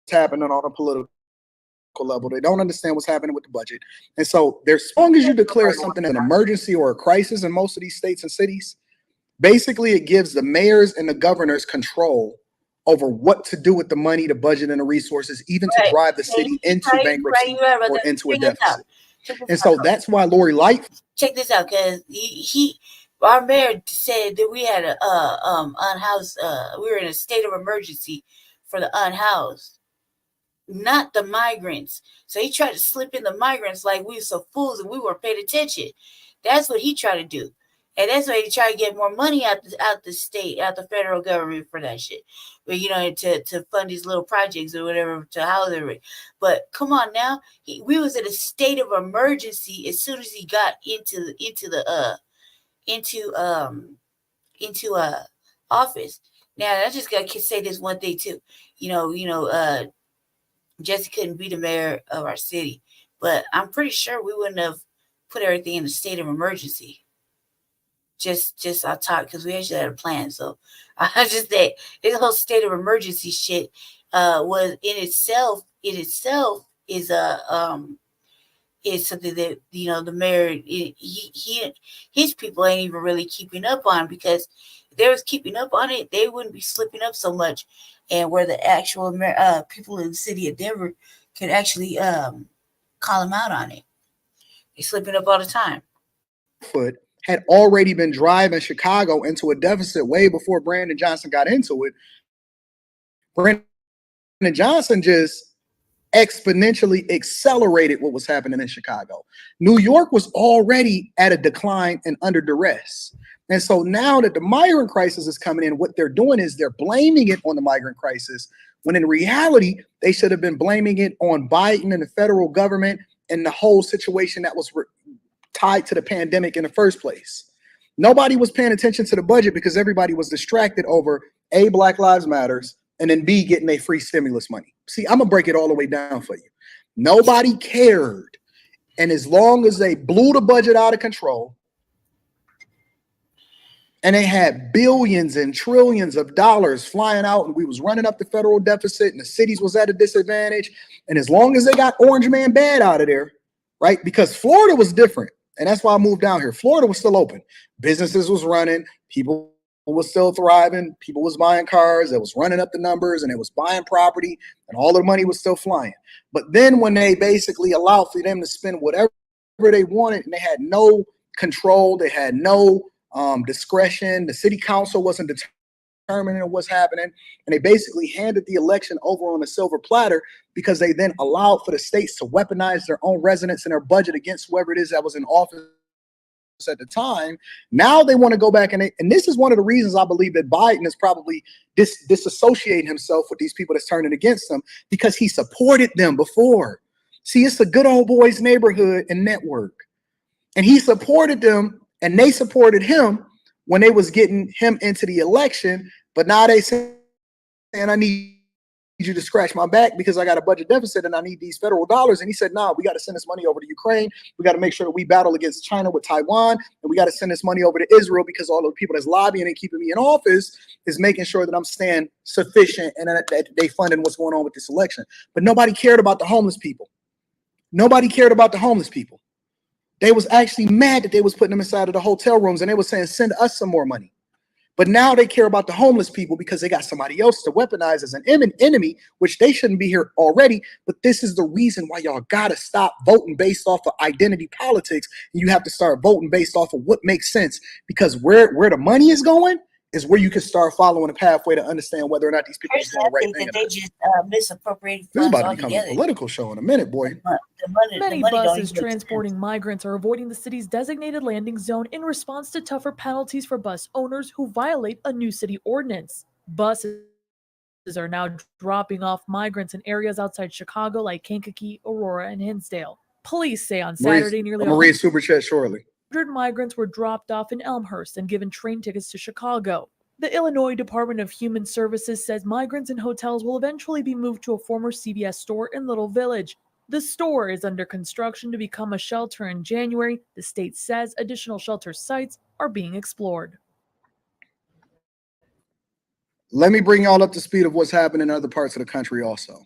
happening on a political level. They don't understand what's happening with the budget. And so as long as you declare something an emergency or a crisis in most of these states and cities, basically it gives the mayors and the governors control over what to do with the money, the budget, and the resources, even to drive the city into bankruptcy or into a deficit. And so that's why Lori Lightfoot. Check this out, because our mayor said that we had a unhoused. We were in a state of emergency for the unhoused, not the migrants. So he tried to slip in the migrants like we were so fools and we weren't paying attention. That's what he tried to do, and that's why he tried to get more money out the state, out the federal government for that shit. But to fund these little projects or whatever to house everybody. But come on now, we was in a state of emergency as soon as he got into office. Now I just gotta say this one thing too. Jesse couldn't be the mayor of our city, but I'm pretty sure we wouldn't have put everything in a state of emergency. Just I talk because we actually had a plan. So I just think this whole state of emergency shit was in itself is something that the mayor his people ain't even really keeping up on, because if they was keeping up on it, they wouldn't be slipping up so much, and where the actual people in the city of Denver could actually call them out on it. They're slipping up all the time. Had already been driving Chicago into a deficit way before Brandon Johnson got into it. Brandon Johnson just exponentially accelerated what was happening in Chicago. New York was already at a decline and under duress. And so now that the migrant crisis is coming in, what they're doing is they're blaming it on the migrant crisis, when in reality, they should have been blaming it on Biden and the federal government and the whole situation that was tied to the pandemic in the first place. Nobody was paying attention to the budget because everybody was distracted over A, Black Lives Matters, and then B, getting a free stimulus money. See, I'm gonna break it all the way down for you. Nobody cared. And as long as they blew the budget out of control and they had billions and trillions of dollars flying out and we was running up the federal deficit and the cities was at a disadvantage, and as long as they got Orange Man Bad out of there, right? Because Florida was different. And that's why I moved down here. Florida was still open. Businesses was running. People was still thriving. People was buying cars. It was running up the numbers, and it was buying property, and all the money was still flying. But then when they basically allowed for them to spend whatever they wanted, and they had no control, they had no discretion. The city council wasn't determining what's happening, and they basically handed the election over on a silver platter because they then allowed for the states to weaponize their own residents and their budget against whoever it is that was in office at the time. Now they want to go back, and this is one of the reasons I believe that Biden is probably disassociating himself with these people that's turning against him, because he supported them before. See, it's a good old boys neighborhood and network, and he supported them, and they supported him when they was getting him into the election. But now they saying, I need you to scratch my back because I got a budget deficit and I need these federal dollars. And he said, no, we got to send this money over to Ukraine. We got to make sure that we battle against China with Taiwan. And we got to send this money over to Israel because all the people that's lobbying and keeping me in office is making sure that I'm staying sufficient and that they funding what's going on with this election. But nobody cared about the homeless people. Nobody cared about the homeless people. They was actually mad that they was putting them inside of the hotel rooms, and they was saying, send us some more money. But now they care about the homeless people because they got somebody else to weaponize as an enemy, which they shouldn't be here already. But this is the reason why y'all got to stop voting based off of identity politics. And you have to start voting based off of what makes sense, because where the money is going is where you can start following a pathway to understand whether or not these people are doing the right thing. They just misappropriated This is funds about to become a altogether. political show in a minute, boy. Many money don't buses even make transporting migrants are avoiding the city's designated landing zone in response to tougher penalties for bus owners who violate a new city ordinance. Buses are now dropping off migrants in areas outside Chicago like Kankakee, Aurora, and Hinsdale. Police say on Saturday nearly I'm gonna read Super Chat shortly. 100 migrants were dropped off in Elmhurst and given train tickets to Chicago. The Illinois Department of Human Services says migrants in hotels will eventually be moved to a former CVS store in Little Village. The store is under construction to become a shelter in January. The state says additional shelter sites are being explored. Let me bring y'all up to speed of what's happening in other parts of the country also.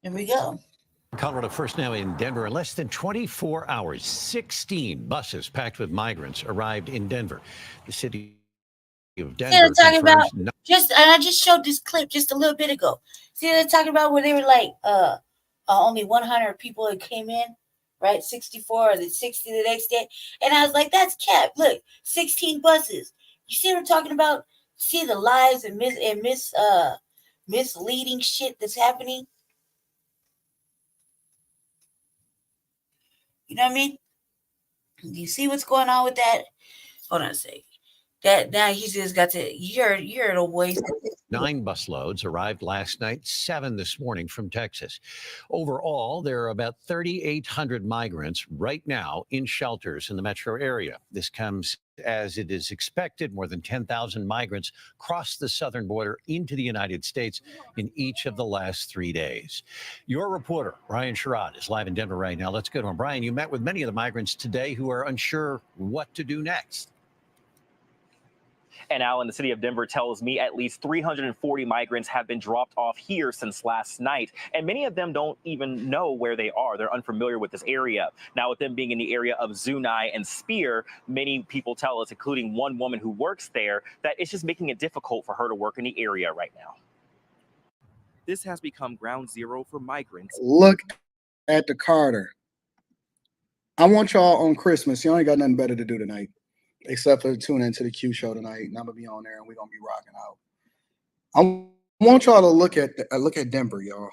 Here we go. Colorado first now in Denver. In less than 24 hours, 16 buses packed with migrants arrived in Denver. The city of Denver. See, they're talking about I just showed this clip just a little bit ago. See, they're talking about where they were like, only 100 people that came in, right? 64 or the 60 the next day, and I was like, that's cap. Look, 16 buses. You see what I'm talking about? See the lies and misleading shit that's happening. You know what I mean? You see what's going on with that? Hold on a second. That now he just got to you're a waste. 9 busloads arrived last night, 7 this morning from Texas. Overall, there are about 3,800 migrants right now in shelters in the metro area. This comes as it is expected. More than 10,000 migrants crossed the southern border into the United States in each of the last 3 days. Your reporter, Brian Sherrod, is live in Denver right now. Let's go to him. Brian, you met with many of the migrants today who are unsure what to do next. And Alan, the city of Denver tells me at least 340 migrants have been dropped off here since last night. And many of them don't even know where they are. They're unfamiliar with this area. Now, with them being in the area of Zuni and Spear, many people tell us, including one woman who works there, that it's just making it difficult for her to work in the area right now. This has become ground zero for migrants. Look at the Carter. I want y'all on Christmas. You ain't got nothing better to do tonight, except for tune into the Q show tonight, and I'm gonna be on there, and we're gonna be rocking out. I want y'all to look at Denver, y'all.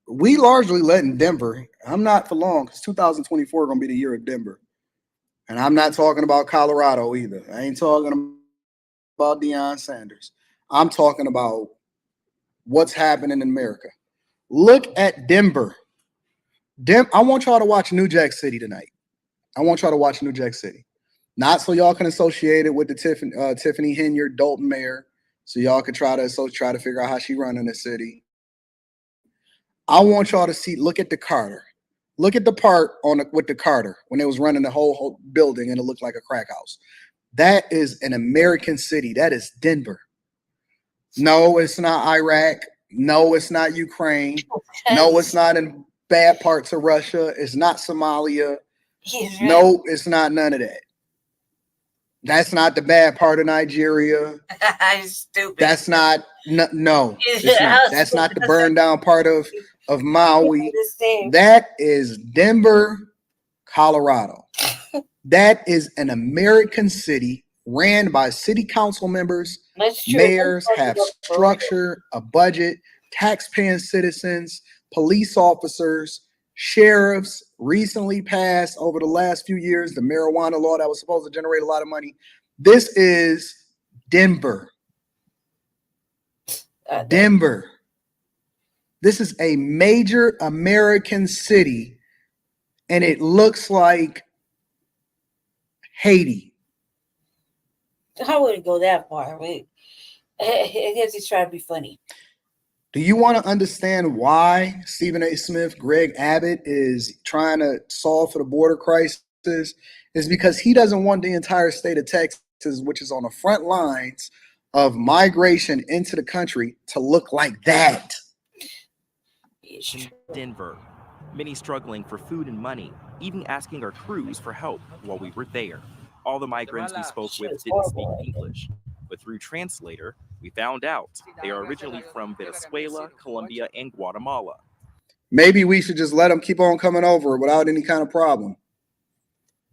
We largely letting Denver. I'm not for long, because 2024 gonna be the year of Denver, and I'm not talking about Colorado either. I ain't talking about Deion Sanders. I'm talking about what's happening in America. Look at Denver. I want y'all to watch New Jack City tonight. I want y'all to watch New Jack City. Not so y'all can associate it with the Tiffany Henyard Dalton mayor, so y'all can try to figure out how she run in the city. I want y'all to look at the Carter. Look at the part with the Carter when they was running the whole building and it looked like a crack house. That is an American city. That is Denver. No, it's not Iraq. No, it's not Ukraine. No, it's not in bad parts of Russia. It's not Somalia. No, it's not none of that. That's not the bad part of Nigeria. Stupid. That's not no. It's not. That's not the burned down part of Maui. That is Denver, Colorado. That is an American city ran by city council members. Mayors have structure, a budget, taxpaying citizens, police officers, sheriffs. Recently passed over the last few years the marijuana law that was supposed to generate a lot of money. This is Denver. Denver. This is a major American city, and it looks like Haiti. I wouldn't go that far. I guess he's trying to be funny. Do you want to understand why Stephen A. Smith, Greg Abbott is trying to solve for the border crisis? Is because he doesn't want the entire state of Texas, which is on the front lines of migration into the country, to look like that. In Denver, many struggling for food and money, even asking our crews for help while we were there. All the migrants we spoke with didn't speak English, but through translator, we found out they are originally from Venezuela, Colombia, and Guatemala. Maybe we should just let them keep on coming over without any kind of problem.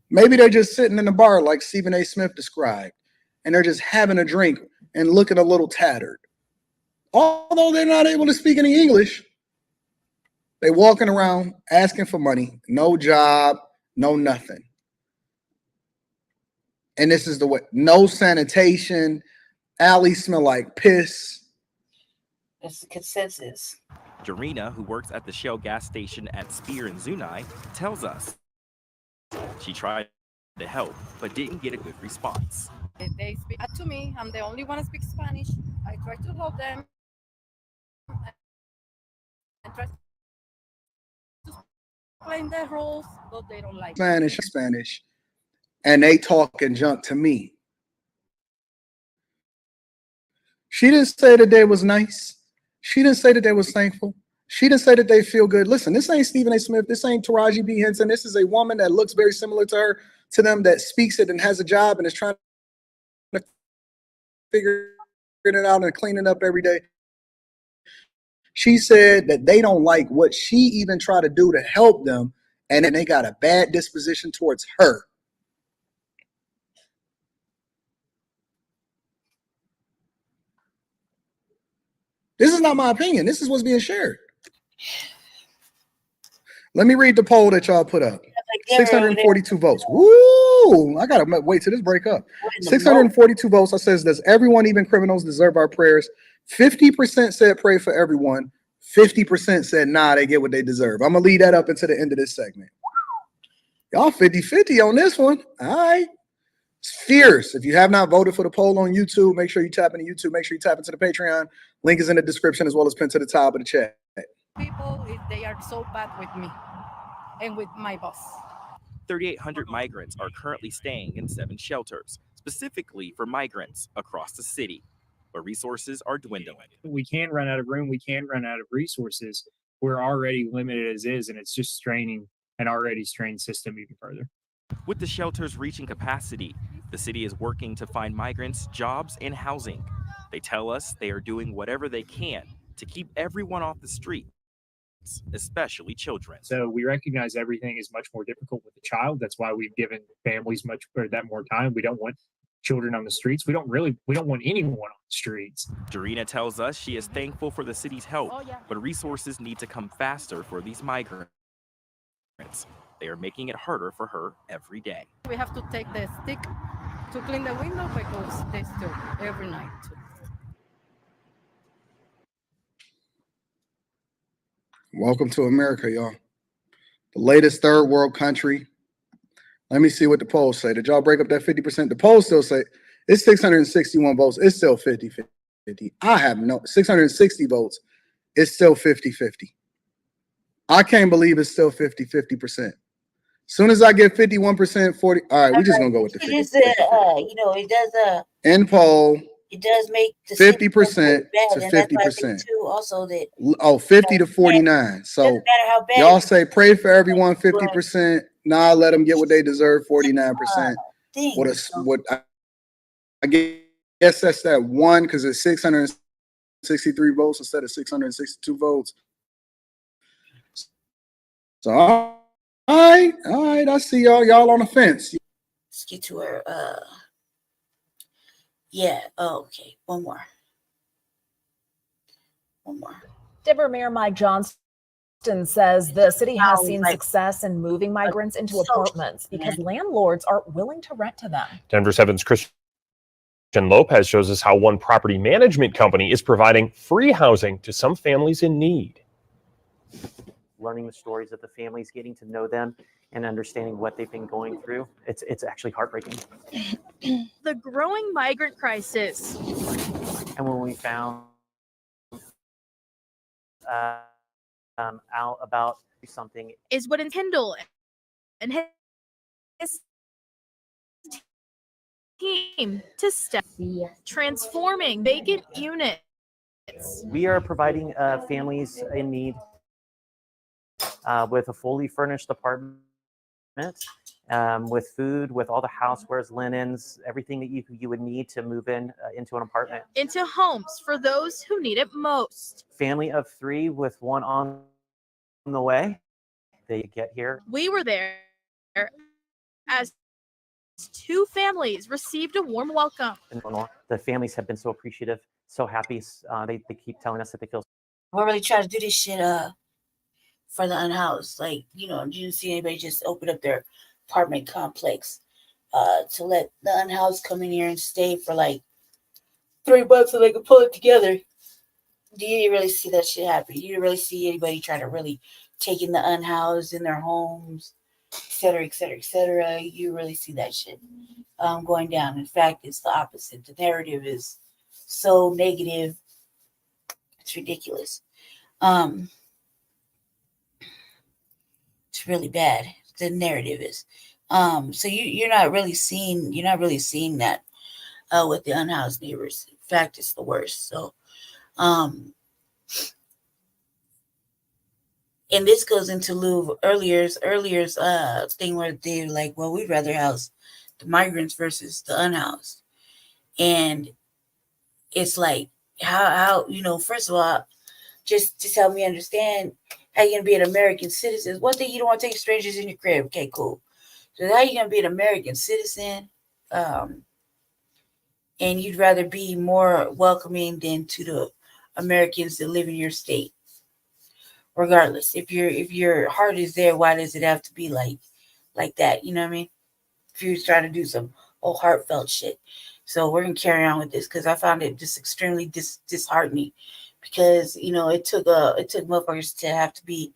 Maybe they're just sitting in the bar like Stephen A. Smith described, and they're just having a drink and looking a little tattered. Although they're not able to speak any English, they walking around asking for money, no job, no nothing. And this is the way, no sanitation, alleys smell like piss. It's the consensus. Jarena, who works at the Shell gas station at Spear in Zunai, tells us she tried to help, but didn't get a good response. They speak to me. I'm the only one who speaks Spanish. I try to help them. I try to explain the rules, but they don't like Spanish. And they talking junk to me. She didn't say that they was nice. She didn't say that they was thankful. She didn't say that they feel good. Listen, this ain't Stephen A. Smith. This ain't Taraji B. Henson. This is a woman that looks very similar to her, to them, that speaks it and has a job and is trying to figure it out and clean it up every day. She said that they don't like what she even tried to do to help them, and then they got a bad disposition towards her. This is not my opinion. This is what's being shared. Let me read the poll that y'all put up. 642 votes. Woo! I gotta wait till this break up. 642 votes. I says, does everyone, even criminals, deserve our prayers? 50% said pray for everyone. 50% said nah, they get what they deserve. I'm gonna leave that up until the end of this segment. Y'all 50-50 on this one. All right. It's fierce. If you have not voted for the poll on YouTube, make sure you tap into YouTube. Make sure you tap into the Patreon. Link is in the description as well as pinned to the top of the chat. people if they are so bad with me and with my boss. 3,800 migrants are currently staying in 7 shelters, specifically for migrants across the city, but resources are dwindling. We can run out of room. We can run out of resources. We're already limited as is, and it's just straining an already strained system even further. With the shelters reaching capacity, the city is working to find migrants jobs and housing. They tell us they are doing whatever they can to keep everyone off the street, especially children. So we recognize everything is much more difficult with a child. That's why we've given families that more time. We don't want children on the streets. We don't want anyone on the streets. Jarena tells us she is thankful for the city's help, but resources need to come faster for these migrants. They are making it harder for her every day. We have to take the stick to clean the window because they still every night. Welcome to America, y'all. The latest third world country. Let me see what the polls say. Did y'all break up that 50%? The polls still say it's 661 votes. It's still 50-50. I have no 660 votes. It's still 50-50. I can't believe it's still 50-50%. Soon as I get 51%, 40. All right, we're just gonna go with the 50. It is, it does end poll. It does make the 50% to 50%. Also, that 50 to 49. So y'all say pray for everyone 50%. nah, let them get what they deserve, 49%. What I guess that's that one, because it's 663 votes instead of 662 votes. So all right, I see y'all on the fence. Let's get to her. Yeah. Oh, okay. One more. Denver Mayor Mike Johnston says the city has seen success in moving migrants into apartments because landlords are willing to rent to them. Denver 7's Christian Lopez shows us how one property management company is providing free housing to some families in need. Learning the stories of the families, getting to know them, and understanding what they've been going through, it's actually heartbreaking. The growing migrant crisis. And when we found out about something, is what Kendall and his team to step transforming vacant units. we are providing families in need with a fully furnished apartment, with food, with all the housewares, linens, everything that you would need to move into an apartment. Into homes for those who need it most. Family of 3 with 1 on the way. They get here. We were there as 2 families received a warm welcome. The families have been so appreciative, so happy. They keep telling us that they feel. We're really trying to do this shit for the unhoused. Like, you didn't see anybody just open up their apartment complex to let the unhoused come in here and stay for like 3 months so they can pull it together. Do you really see that shit happen? You really see anybody trying to really take in the unhoused in their homes, et cetera, et cetera, et cetera. You really see that shit going down. In fact, it's the opposite. The narrative is so negative. It's ridiculous. It's really bad. The narrative is. So you're not really seeing that with the unhoused neighbors. In fact, it's the worst. So and this goes into Lou earlier's thing where they're like, well, we'd rather house the migrants versus the unhoused. And it's like, how first of all, just help me understand how you're gonna be an American citizen. One thing, you don't want to take strangers in your crib. Okay, cool. So how you gonna be an American citizen? And you'd rather be more welcoming than to the Americans that live in your state. Regardless, if your heart is there, why does it have to be like that? You know what I mean? If you're trying to do some old heartfelt shit. So we're gonna carry on with this because I found it just extremely disheartening. Because it took motherfuckers to have to be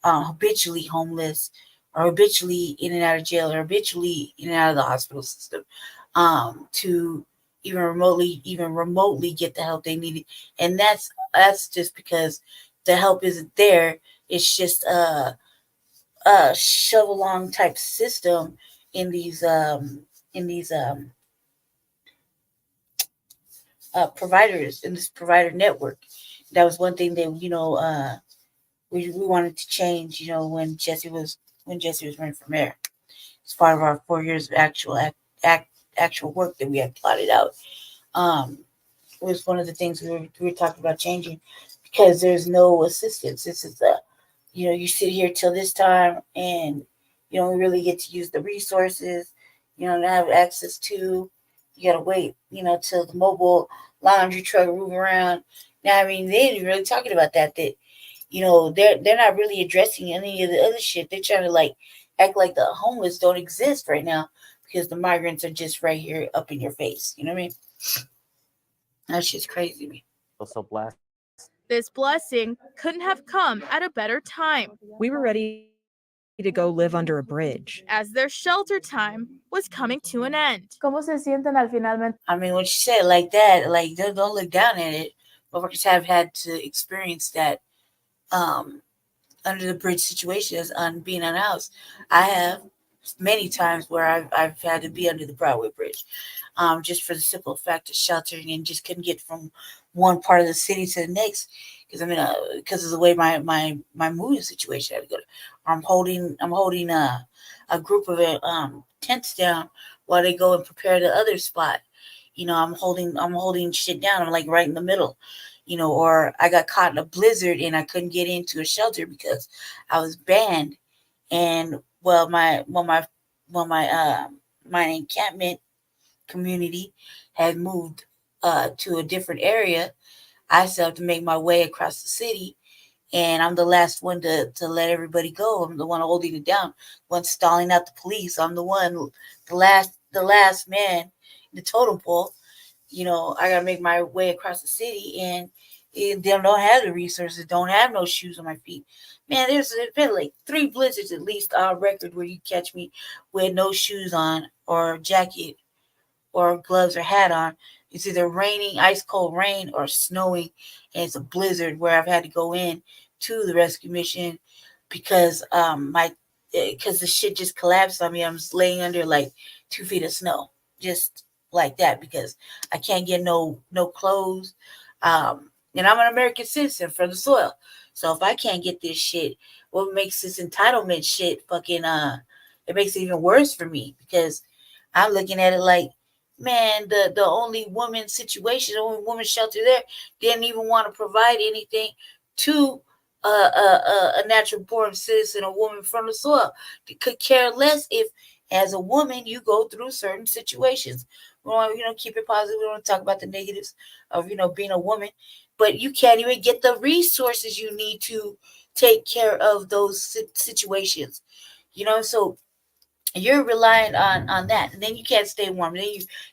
habitually homeless, or habitually in and out of jail, or habitually in and out of the hospital system, to even remotely get the help they needed. And that's just because the help isn't there. It's just a shove along type system in these providers, in this provider network. That was one thing that we wanted to change. When Jesse was running for mayor, it's part of our 4 years of actual work that we had plotted out. It was one of the things we were talking about changing, because there's no assistance. This is you sit here till this time and you don't really get to use the resources. You don't have access to. You gotta wait, till the mobile laundry truck move around. Now, I mean, they ain't really talking about that. That, they're not really addressing any of the other shit. They're trying to act like the homeless don't exist right now because the migrants are just right here up in your face. You know what I mean? That shit's crazy to me. So blessed. This blessing couldn't have come at a better time. We were ready to go live under a bridge. As their shelter time was coming to an end. ¿Cómo se sienten al finalmente? I mean, when you say it like that, don't look down at it. Motherfuckers have had to experience that under the bridge situation as on being unhoused. I have many times where I've had to be under the Broadway Bridge, just for the simple fact of sheltering and just couldn't get from one part of the city to the next because of the way my moving situation had to go. I'm holding a group of tents down while they go and prepare the other spot. You know, I'm holding shit down. I'm like right in the middle, you know, or I got caught in a blizzard and I couldn't get into a shelter because I was banned. And my encampment community had moved to a different area. I still have to make my way across the city, and I'm the last one to let everybody go. I'm the one holding it down, one stalling out the police. I'm the one, the last man in the totem pole. You know, I gotta make my way across the city, and they don't have the resources, don't have no shoes on my feet. Man, there's been like 3 blizzards at least on record where you catch me with no shoes on or jacket or gloves or hat on. It's either raining, ice cold rain, or snowing, and it's a blizzard where I've had to go in to the rescue mission because because the shit just collapsed on me. I'm just laying under like 2 feet of snow, just like that, because I can't get no clothes. And I'm an American citizen from the soil, so if I can't get this shit, what makes this entitlement shit fucking it makes it even worse for me, because I'm looking at it like, man, the only woman situation, the only woman shelter there didn't even want to provide anything to a natural born citizen, a woman from the soil. They could care less if, as a woman, you go through certain situations. We want to, keep it positive. We don't want to talk about the negatives of, being a woman, but you can't even get the resources you need to take care of those situations, so you're relying on that, and then you can't stay warm. Then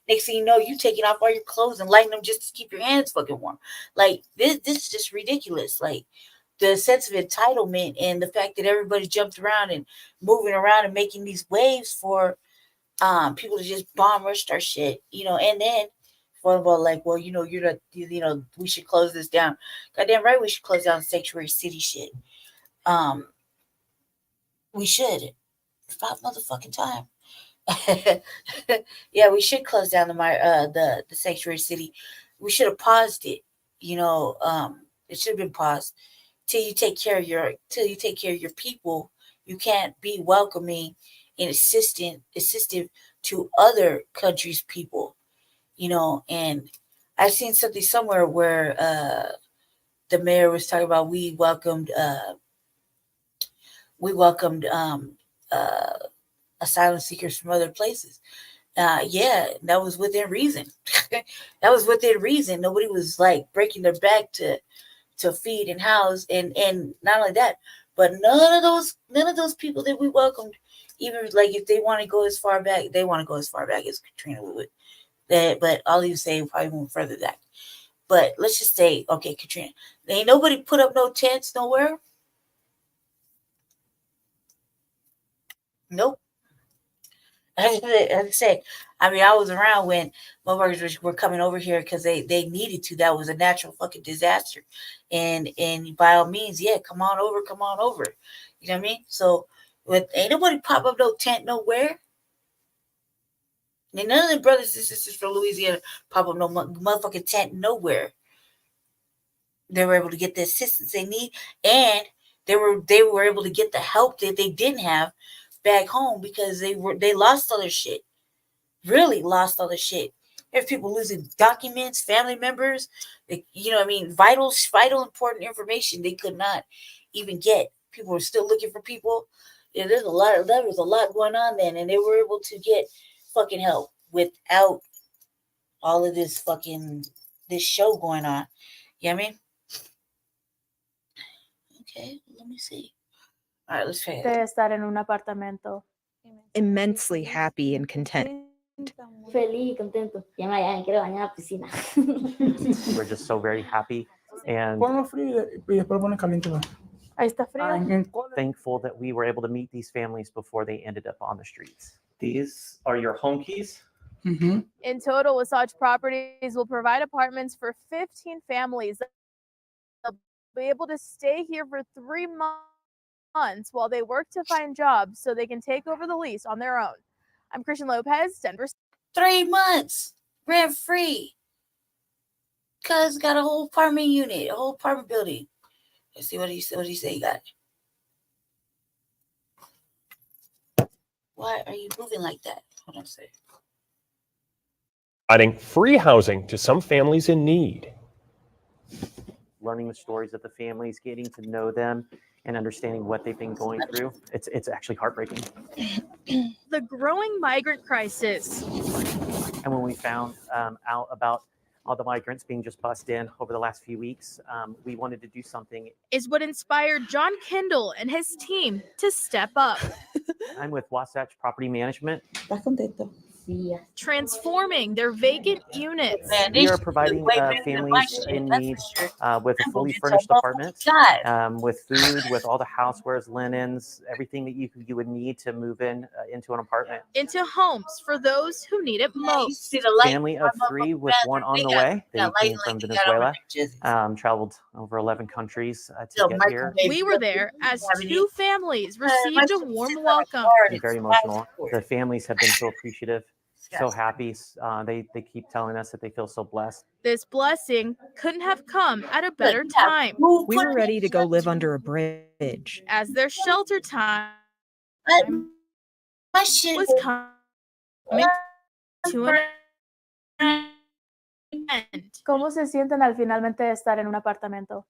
next thing you know, you taking off all your clothes and lighting them just to keep your hands fucking warm. Like this is just ridiculous. Like the sense of entitlement and the fact that everybody jumped around and moving around and making these waves for people to just bomb rush our shit, and then like, well, you're not, we should close this down. Goddamn right, we should close down Sanctuary City shit. We should. 5 motherfucking time. Yeah, we should close down the Sanctuary City. We should have paused it. It should have been paused till you take care of your people. You can't be welcoming and assistive to other countries' people. And I've seen something somewhere where the mayor was talking about we welcomed asylum seekers from other places. Yeah, that was within reason. That was within reason. Nobody was like breaking their back to feed and house, and not only that, but none of those people that we welcomed, even like if they want to go as far back as Katrina would. But I'll even say probably move further back. But let's just say, okay, Katrina, ain't nobody put up no tents nowhere. Nope. As I said, I was around when motherfuckers were coming over here because they needed to. That was a natural fucking disaster. And by all means, yeah, come on over. You know what I mean? So ain't nobody pop up no tent nowhere. And none of the brothers and sisters from Louisiana pop up no motherfucking tent nowhere. They were able to get the assistance they need, and they were able to get the help that they didn't have back home because they lost all their shit. Really lost all their shit. There's people losing documents, family members, vital important information they could not even get. People were still looking for people. Yeah, there was a lot going on then, and they were able to get fucking help without all of this show going on. You know what I mean? Okay, let me see. All right, let's finish. Estar en un apartamento. Immensely happy and content. Feliz y contento. Ya me quiero bañar a la piscina. We're just so very happy and thankful that we were able to meet these families before they ended up on the streets. These are your home keys. In total, Wasatch Properties will provide apartments for 15 families. They'll be able to stay here for 3 months while they work to find jobs so they can take over the lease on their own. I'm Christian Lopez, Denver. 3 months, rent free. Cuz got a whole apartment unit, a whole apartment building. Let's see what he say he got. Why are you moving like that? Hold on a second. Providing free housing to some families in need. Learning the stories of the families, getting to know them, and understanding what they've been going through. It's actually heartbreaking. The growing migrant crisis. And when we found out about all the migrants being just bussed in over the last few weeks, we wanted to do something. Is what inspired John Kendall and his team to step up. I'm with Wasatch Property Management. Transforming their vacant units. We are providing families in need with a fully furnished apartment, with food, with all the housewares, linens, everything that you would need to move into an apartment. Into homes for those who need it most. Family of 3 with 1 on the way. They came from Venezuela, traveled over 11 countries to get here. We were there as 2 families received a warm welcome. Very emotional. The families have been so appreciative. So happy. They keep telling us that they feel so blessed. This blessing couldn't have come at a better time. We were ready to go live under a bridge. As their shelter time was coming to an end. ¿Cómo se sienten al finalmente estar en un apartamento?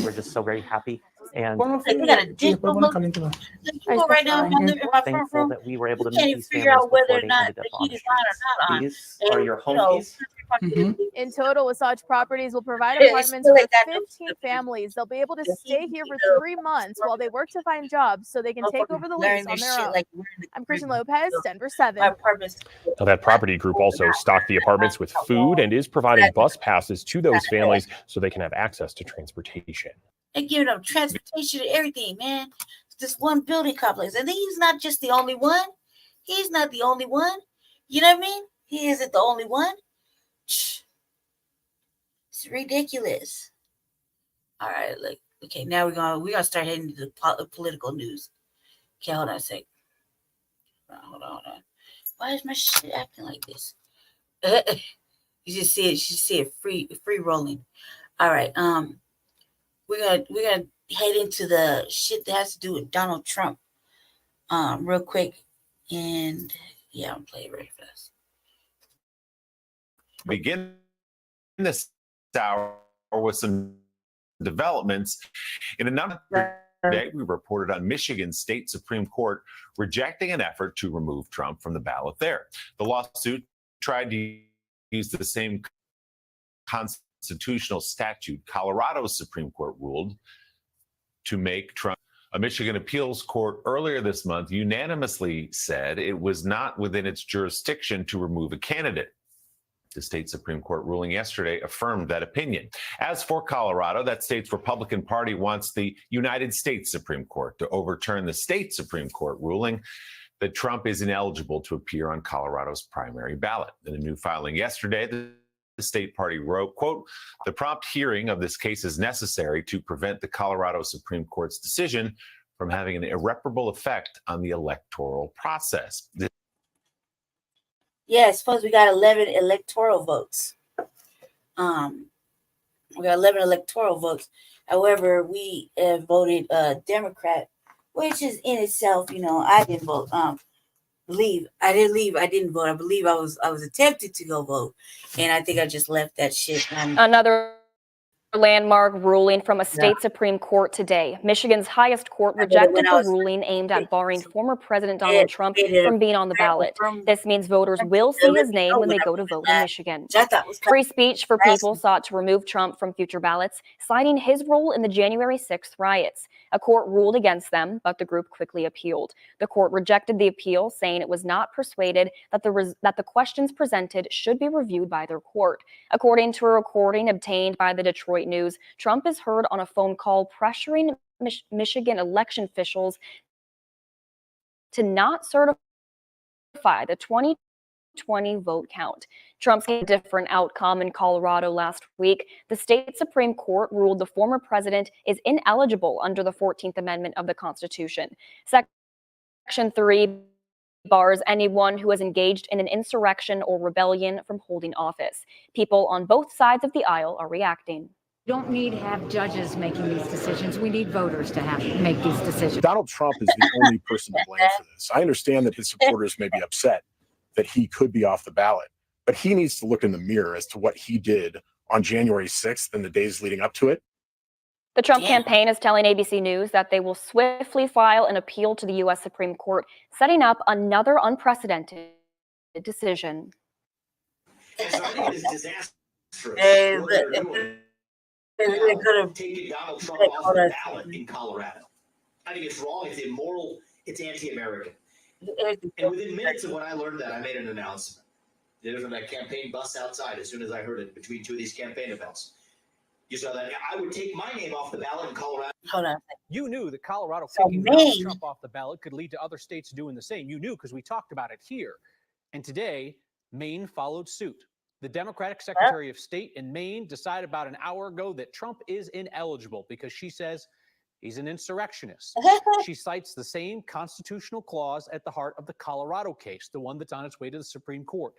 We're just so very happy and we got a digital look. Right now, thankful that we were able to meet these families before they ended up on the streets. These are your home keys. In total, Wasatch Properties will provide apartments for 15 families. They'll be able to stay here for 3 months while they work to find jobs so they can take over the lease on their own. I'm Christian Lopez, Denver 7. Now, that property group also stocked the apartments with food and is providing bus passes to those families so they can have access to transportation. They're giving them transportation and everything, man. It's this one building complex. And he's not just the only one. He's not the only one. You know what I mean? He isn't the only one. It's ridiculous. All right, look. Okay, now we're gonna start heading to the political news. Okay, hold on a sec. Hold on. Why is my shit acting like this? You just see it free rolling. All right. We're gonna head into the shit that has to do with Donald Trump real quick. And yeah, I'm playing very fast. Begin this hour with some developments. In a number today, we reported on Michigan State Supreme Court rejecting an effort to remove Trump from the ballot there. The lawsuit tried to use the same constitutional statute Colorado's Supreme Court ruled to make Trump. A Michigan appeals court earlier this month unanimously said it was not within its jurisdiction to remove a candidate. The state Supreme Court ruling yesterday affirmed that opinion. As for Colorado, that state's Republican Party wants the United States Supreme Court to overturn the state Supreme Court ruling that Trump is ineligible to appear on Colorado's primary ballot. In a new filing yesterday, the state party wrote, quote, "The prompt hearing of this case is necessary to prevent the Colorado Supreme Court's decision from having an irreparable effect on the electoral process." Yeah, I suppose we got 11 electoral votes. We got 11 electoral votes. However, we voted Democrat, which is in itself, I didn't vote. I didn't vote. I believe I was attempted to go vote, and I think I just left that shit. Another landmark ruling from a state Supreme Court today. Michigan's highest court rejected the ruling aimed at barring former President Donald Trump from being on the ballot. This means voters will see his name when they go to vote in Michigan. Free Speech for People sought to remove Trump from future ballots, citing his role in the January 6th riots. A court ruled against them, but the group quickly appealed. The court rejected the appeal, saying it was not persuaded that the questions presented should be reviewed by their court. According to a recording obtained by the Detroit News, Trump is heard on a phone call pressuring Michigan election officials to not certify the 2020 vote count. Trump's had a different outcome in Colorado last week. The state Supreme Court ruled the former president is ineligible under the 14th Amendment of the Constitution. Section 3 bars anyone who has engaged in an insurrection or rebellion from holding office. People on both sides of the aisle are reacting. don't need to have judges making these decisions. We need voters to make these decisions. Donald Trump is the only person to blame for this. I understand that his supporters may be upset that he could be off the ballot, but he needs to look in the mirror as to what he did on January 6th and the days leading up to it. The Trump campaign is telling ABC News that they will swiftly file an appeal to the U.S. Supreme Court, setting up another unprecedented decision. So I think it is disastrous. They could have taken Donald Trump off the ballot in Colorado. I think it's wrong. It's immoral. It's anti-American. And within minutes of when I learned that, I made an announcement. There's that campaign bus outside as soon as I heard it between two of these campaign events. You saw that. I would take my name off the ballot in Colorado. Hold on. You knew that Colorado So taking Donald Maine- Trump off the ballot could lead to other states doing the same. You knew because we talked about it here. And today, Maine followed suit. The Democratic Secretary of State in Maine decided about an hour ago that Trump is ineligible because she says he's an insurrectionist. She cites the same constitutional clause at the heart of the Colorado case, the one that's on its way to the Supreme Court.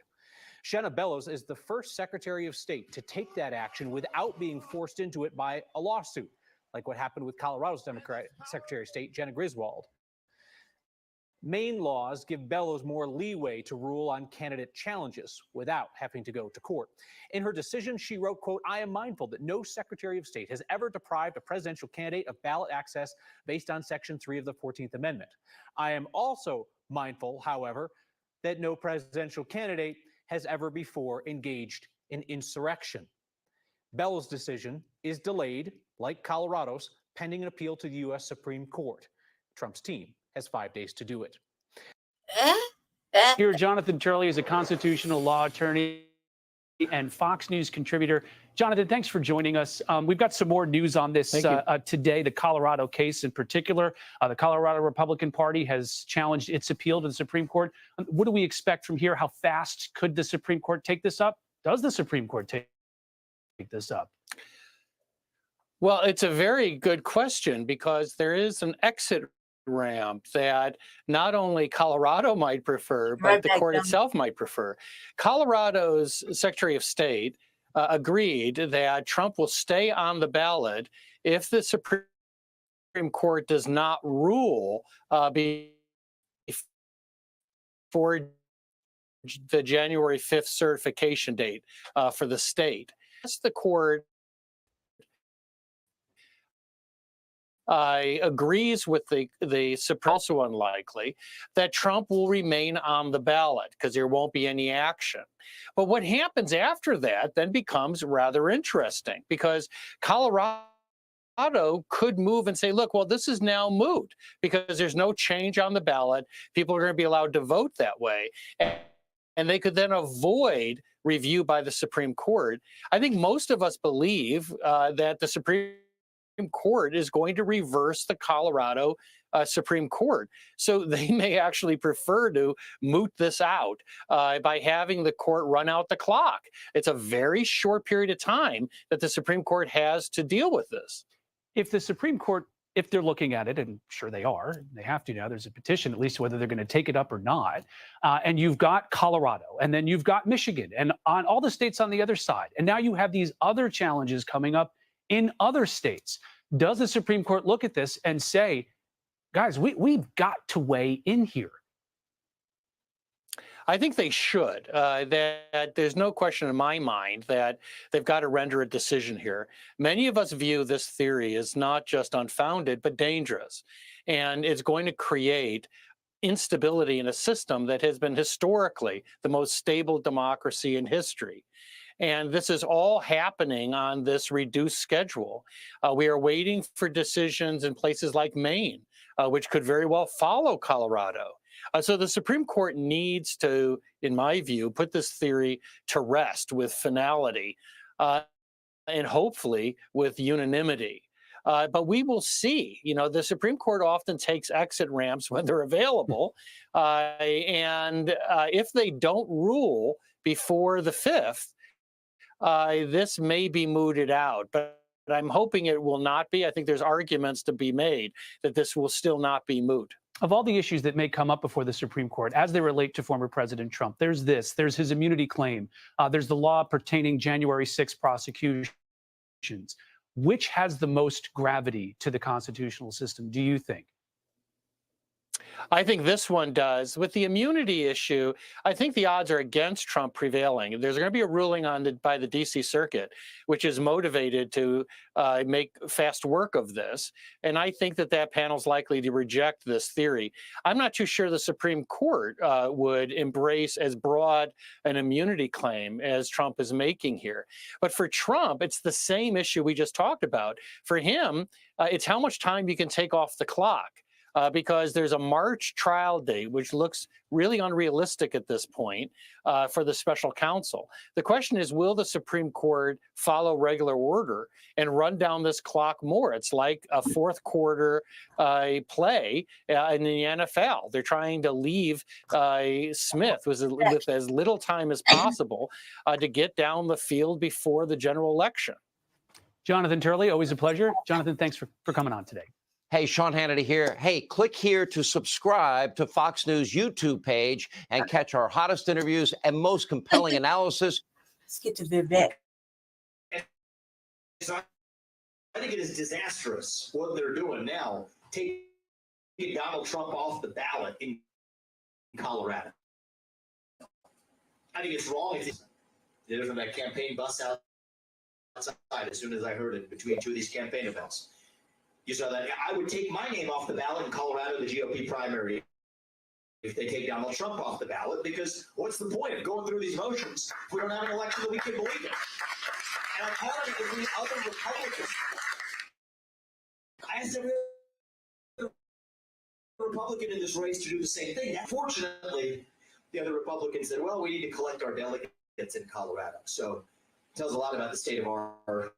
Shenna Bellows is the first Secretary of State to take that action without being forced into it by a lawsuit, like what happened with Colorado's Democratic Secretary of State, Jenna Griswold. Maine laws give Bellows more leeway to rule on candidate challenges without having to go to court. In her decision, she wrote, quote, "I am mindful that no Secretary of State has ever deprived a presidential candidate of ballot access based on Section 3 of the 14th Amendment. I am also mindful, however, that no presidential candidate has ever before engaged in insurrection." Bellows' decision is delayed, like Colorado's, pending an appeal to the U.S. Supreme Court. Trump's team has 5 days to do it. Here, Jonathan Turley is a constitutional law attorney and Fox News contributor. Jonathan, thanks for joining us. We've got some more news on this today, the Colorado case in particular. The Colorado Republican Party has challenged its appeal to the Supreme Court. What do we expect from here? How fast could the Supreme Court take this up? Does the Supreme Court take this up? Well, it's a very good question because there is an exit ramp that not only Colorado might prefer, but the court itself might prefer. Colorado's Secretary of State agreed that Trump will stay on the ballot if the Supreme Court does not rule before the January 5th certification date for the state. That's the court agrees with the Supreme, also unlikely that Trump will remain on the ballot because there won't be any action. But what happens after that then becomes rather interesting because Colorado could move and say, look, well, this is now moot because there's no change on the ballot. People are going to be allowed to vote that way. And they could then avoid review by the Supreme Court. I think most of us believe that the Supreme Court is going to reverse the Colorado Supreme Court. So they may actually prefer to moot this out by having the court run out the clock. It's a very short period of time that the Supreme Court has to deal with this. If the Supreme Court, if they're looking at it, and sure they are, they have to now, there's a petition at least whether they're going to take it up or not. And you've got Colorado, and then you've got Michigan, and on all the states on the other side. And now you have these other challenges coming up in other states. Does the Supreme Court look at this and say, guys, we've got to weigh in here? I think they should. That there's no question in my mind that they've got to render a decision here. Many of us view this theory as not just unfounded, but dangerous. And it's going to create instability in a system that has been historically the most stable democracy in history. And this is all happening on this reduced schedule. We are waiting for decisions in places like Maine, which could very well follow Colorado. So the Supreme Court needs to, in my view, put this theory to rest with finality and hopefully with unanimity. But we will see. You know, the Supreme Court often takes exit ramps when they're available. And if they don't rule before the 5th, this may be mooted out, but I'm hoping it will not be. I think there's arguments to be made that this will still not be moot. Of all the issues that may come up before the Supreme Court as they relate to former President Trump, there's there's his immunity claim, there's the law pertaining January 6 prosecutions. which has the most gravity to the constitutional system, do you think? I think this one does. With the immunity issue, I think the odds are against Trump prevailing. There's going to be a ruling by the D.C. Circuit, which is motivated to make fast work of this. And I think that panel's likely to reject this theory. I'm not too sure the Supreme Court would embrace as broad an immunity claim as Trump is making here. But for Trump, it's the same issue we just talked about. For him, it's how much time you can take off the clock. Because there's a March trial date, which looks really unrealistic at this point for the special counsel. The question is, will the Supreme Court follow regular order and run down this clock more? It's like a fourth quarter play in the NFL. They're trying to leave Smith with as little time as possible to get down the field before the general election. Jonathan Turley, always a pleasure. Jonathan, thanks for coming on today. Hey, Sean Hannity here. Hey, click here to subscribe to Fox News YouTube page and catch our hottest interviews and most compelling analysis. Let's get to Vivek. So I think it is disastrous what they're doing now, taking Donald Trump off the ballot in Colorado. I think it's wrong. There's that campaign bus outside as soon as I heard it between two of these campaign events. You saw that. I would take my name off the ballot in Colorado, the GOP primary, if they take Donald Trump off the ballot, because what's the point of going through these motions if we don't have an election that we can believe in? And I'm calling it between other Republicans. I asked every Republican in this race to do the same thing. Fortunately, the other Republicans said, well, we need to collect our delegates in Colorado. So it tells a lot about the state of our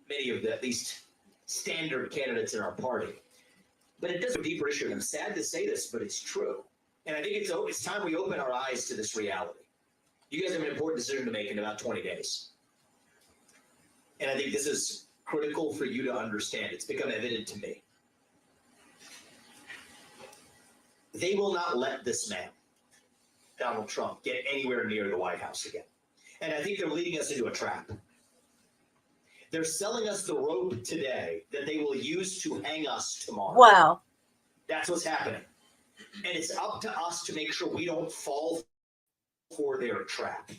many of the at least standard candidates in our party. But it does a deeper issue. I'm sad to say this, but it's true. And I think it's time we open our eyes to this reality. You guys have an important decision to make in about 20 days. And I think this is critical for you to understand. It's become evident to me. They will not let this man, Donald Trump, get anywhere near the White House again. And I think they're leading us into a trap. They're selling us the rope today that they will use to hang us tomorrow. Wow. That's what's happening. And it's up to us to make sure we don't fall for their trap.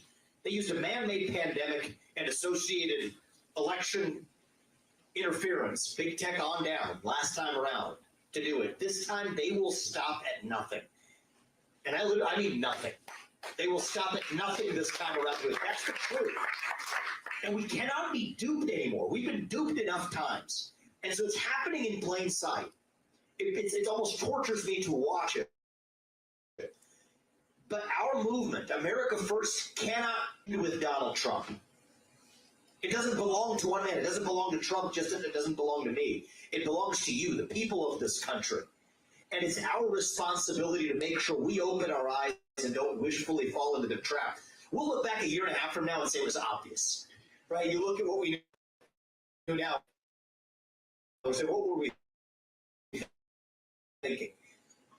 They used a man-made pandemic and associated election interference, big tech on down, last time around to do it. This time they will stop at nothing. And I mean nothing. They will stop at nothing this time around. That's the truth. And we cannot be duped anymore. We've been duped enough times. And so it's happening in plain sight. It almost tortures me to watch it. But our movement, America First, cannot do with Donald Trump. It doesn't belong to one man. It doesn't belong to Trump just as it doesn't belong to me. It belongs to you, the people of this country. And it's our responsibility to make sure we open our eyes and don't wishfully fall into the trap. We'll look back a year and a half from now and say it was obvious. Right? You look at what we do now. We say, what were we thinking?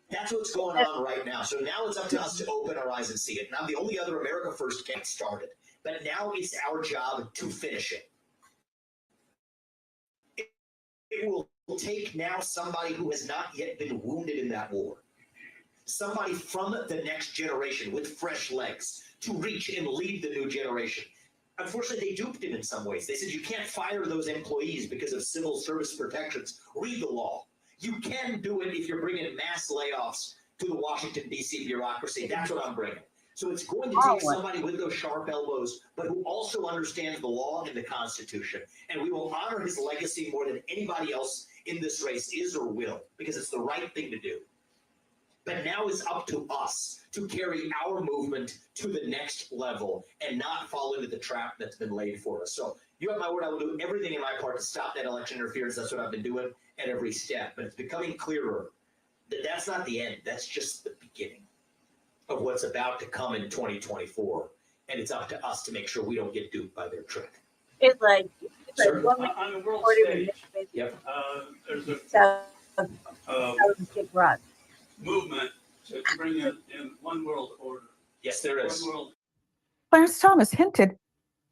That's what's going on right now. So now it's up to us to open our eyes and see it. Now the only other America First can't start it. But now it's our job to finish it. It will take now somebody who has not yet been wounded in that war. Somebody from the next generation with fresh legs to reach and lead the new generation. Unfortunately, they duped him in some ways. They said you can't fire those employees because of civil service protections. Read the law. You can do it if you're bringing mass layoffs to the Washington, D.C. bureaucracy. That's what I'm bringing. So it's going to take somebody with those sharp elbows, but who also understands the law and the Constitution. And we will honor his legacy more than anybody else in this race is or will, because it's the right thing to do. But now it's up to us to carry our movement to the next level and not fall into the trap that's been laid for us. So you have my word, I will do everything in my part to stop that election interference. That's what I've been doing at every step. But it's becoming clearer that that's not the end. That's just the beginning of what's about to come in 2024. And it's up to us to make sure we don't get duped by their trick. It's like on the world stage, yep. There's a movement to bring in one world order. Yes, there is. One world Clarence Thomas hinted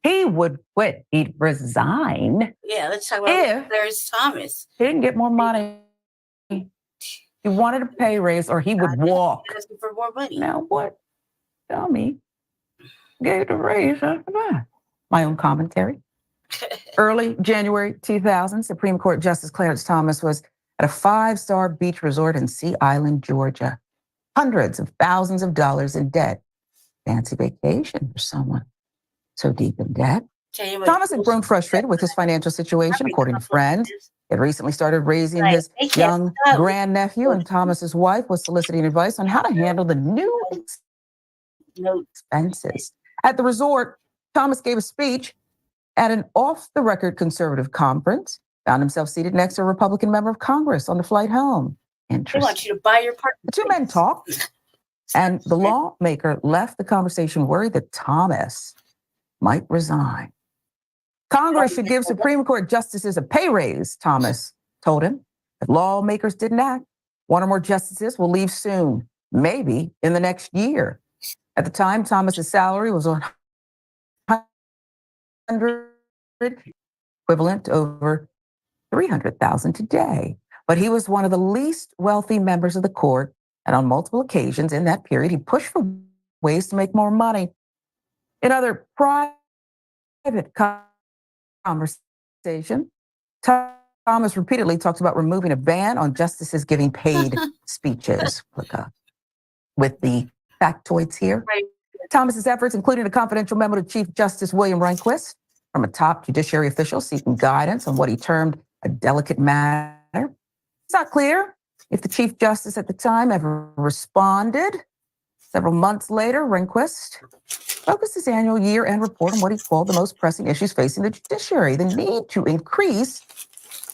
he would quit. He'd resign. Yeah, let's talk about If Clarence Thomas. he didn't get more money. He wanted a pay raise or he would walk. Asking for more money. Now what? Tell me. Gave the raise after that. My own commentary. Early January 2000, Supreme Court Justice Clarence Thomas was at a 5-star beach resort in Sea Island, Georgia. Hundreds of thousands of dollars in debt. Fancy vacation for someone so deep in debt. Thomas had grown frustrated with his financial situation, according to friends. He had recently started raising his young grandnephew, and Thomas's wife was soliciting advice on how to handle the new expenses. At the resort, Thomas gave a speech at an off-the-record conservative conference, found himself seated next to a Republican member of Congress on the flight home. Interesting. They want you to buy your part. The two men talked, and the lawmaker left the conversation worried that Thomas might resign. Congress should give Supreme Court justices a pay raise, Thomas told him. If lawmakers didn't act, one or more justices will leave soon, maybe in the next year. At the time, Thomas's salary was $100, equivalent to over $300,000 today. But he was one of the least wealthy members of the court, and on multiple occasions in that period, he pushed for ways to make more money. In other private conversation, Thomas repeatedly talked about removing a ban on justices giving paid speeches. With the factoids here. Right. Thomas's efforts included a confidential memo to Chief Justice William Rehnquist from a top judiciary official seeking guidance on what he termed a delicate matter. It's not clear if the Chief Justice at the time ever responded. Several months later, Rehnquist focused his annual year-end report on what he called the most pressing issues facing the judiciary, the need to increase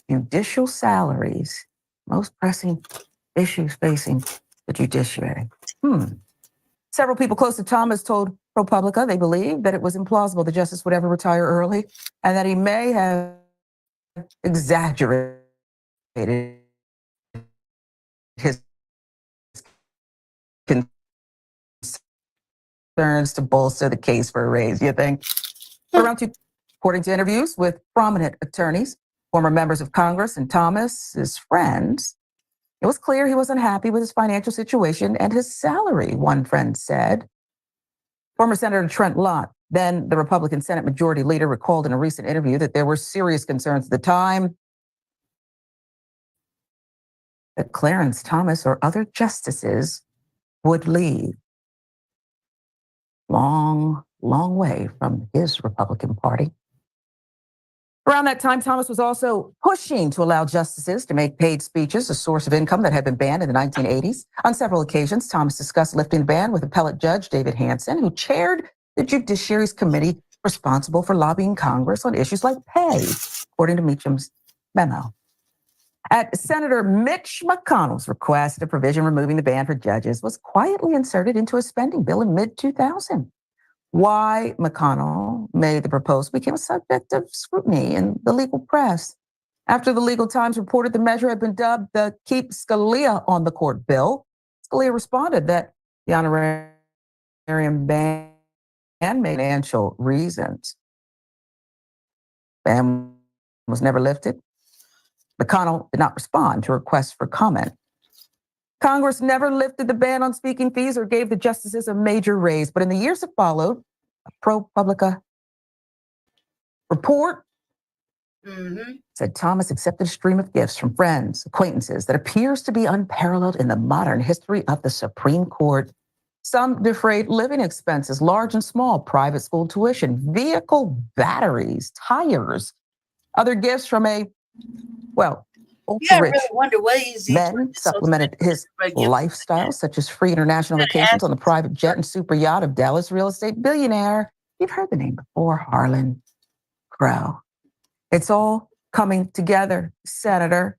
judicial salaries. Most pressing issues facing the judiciary. Several people close to Thomas told ProPublica they believed that it was implausible the justice would ever retire early and that he may have exaggerated his concerns to bolster the case for a raise, you think? According to interviews with prominent attorneys, former members of Congress, and Thomas's friends, it was clear he was unhappy with his financial situation and his salary, one friend said. Former Senator Trent Lott, then the Republican Senate Majority Leader, recalled in a recent interview that there were serious concerns at the time that Clarence Thomas or other justices would leave. Long, long way from his Republican Party. Around that time, Thomas was also pushing to allow justices to make paid speeches, a source of income that had been banned in the 1980s. On several occasions, Thomas discussed lifting the ban with appellate judge David Hansen, who chaired the Judiciary's committee responsible for lobbying Congress on issues like pay, according to Meacham's memo. At Senator Mitch McConnell's request, a provision removing the ban for judges was quietly inserted into a spending bill in mid-2000. Why McConnell made the proposal became a subject of scrutiny in the legal press. After the Legal Times reported the measure had been dubbed the Keep Scalia on the Court bill, Scalia responded that the honorarium ban made financial reasons. Ban was never lifted. McConnell did not respond to requests for comment. Congress never lifted the ban on speaking fees or gave the justices a major raise, but in the years that followed, a ProPublica report said Thomas accepted a stream of gifts from friends, acquaintances that appears to be unparalleled in the modern history of the Supreme Court. Some defrayed living expenses, large and small, private school tuition, vehicle batteries, tires, other gifts from ultra-rich men supplemented his lifestyle, such as free international vacations on the private jet and super yacht of Dallas real estate billionaire. You've heard the name before, Harlan Crow. It's all coming together, Senator.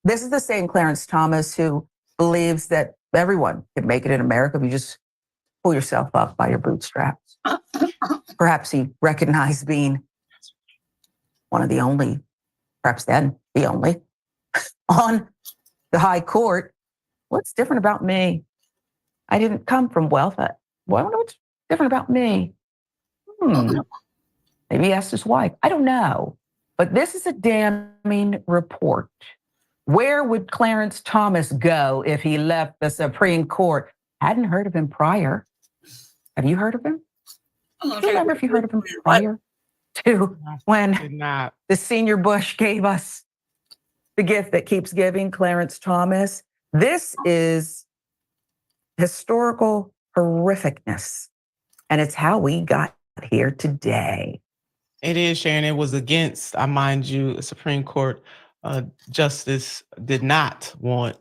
This is the same Clarence Thomas who believes that everyone can make it in America if you just pull yourself up by your bootstraps. Perhaps he recognized being one of the only, perhaps then the only, on the high court. What's different about me? I didn't come from wealth. What's different about me? Maybe he asked his wife. I don't know. But this is a damning report. Where would Clarence Thomas go if he left the Supreme Court? Hadn't heard of him prior. Have you heard of him? Do you remember if you heard of him prior to when the senior Bush gave us the gift that keeps giving, Clarence Thomas? This is historical horrificness, and it's how we got here today. It is, Sharon. It was against, I mind you, a Supreme Court justice did not want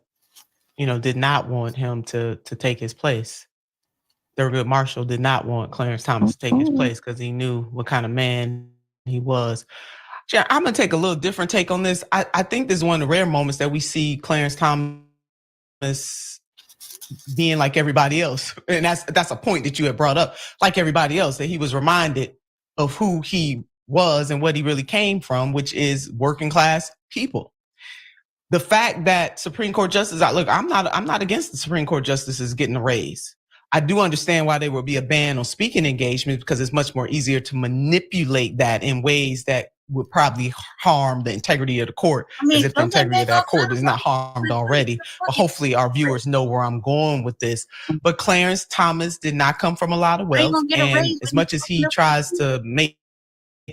him to take his place. Thurgood Marshall did not want Clarence Thomas to take his place because he knew what kind of man he was. Sharon, I'm gonna take a little different take on this. I think this is one of the rare moments that we see Clarence Thomas being like everybody else. And that's a point that you had brought up, like everybody else, that he was reminded of who he was and what he really came from, which is working class people. The fact that Supreme Court justices, look, I'm not against the Supreme Court justices getting a raise. I do understand why there would be a ban on speaking engagements because it's much more easier to manipulate that in ways that would probably harm the integrity of the court, as if the integrity of that court is not harmed already. But hopefully our viewers know where I'm going with this. But Clarence Thomas did not come from a lot of wealth. And as much as he tries to make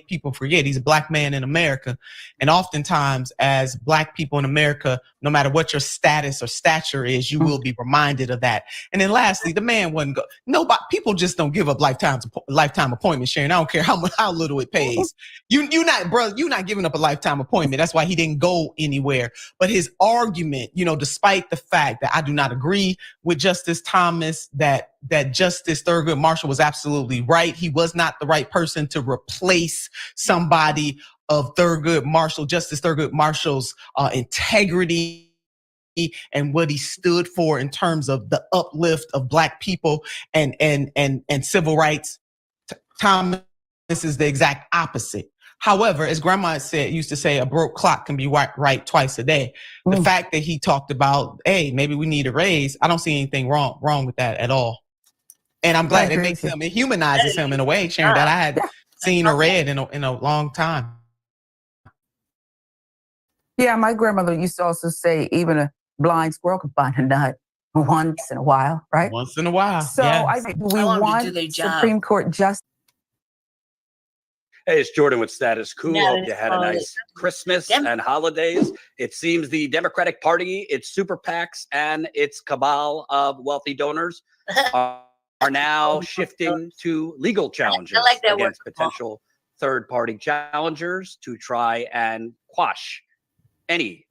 people forget, he's a Black man in America. And oftentimes as Black people in America, no matter what your status or stature is, you will be reminded of that. And then lastly, the man wasn't go. Nobody, people just don't give up lifetime appointments, Sharon. I don't care how little it pays. You're not giving up a lifetime appointment. That's why he didn't go anywhere. But his argument, despite the fact that I do not agree with Justice Thomas, that Justice Thurgood Marshall was absolutely right. He was not the right person to replace somebody of Justice Thurgood Marshall's integrity and what he stood for in terms of the uplift of Black people and civil rights. Thomas is the exact opposite. However, as Grandma used to say, a broke clock can be right twice a day. The fact that he talked about, hey, maybe we need a raise, I don't see anything wrong with that at all. And I'm glad it humanizes him in a way, Sharon, that I had seen or read in a long time. Yeah, my grandmother used to also say even a blind squirrel can find a nut once in a while, right? Once in a while. So yes. I think we want Supreme Court justice. Hey, it's Jordan with Status Quo. Hope you had a nice Christmas and holidays. It seems the Democratic Party, its super PACs, and its cabal of wealthy donors are now shifting to legal challenges against potential third-party challengers to try and quash any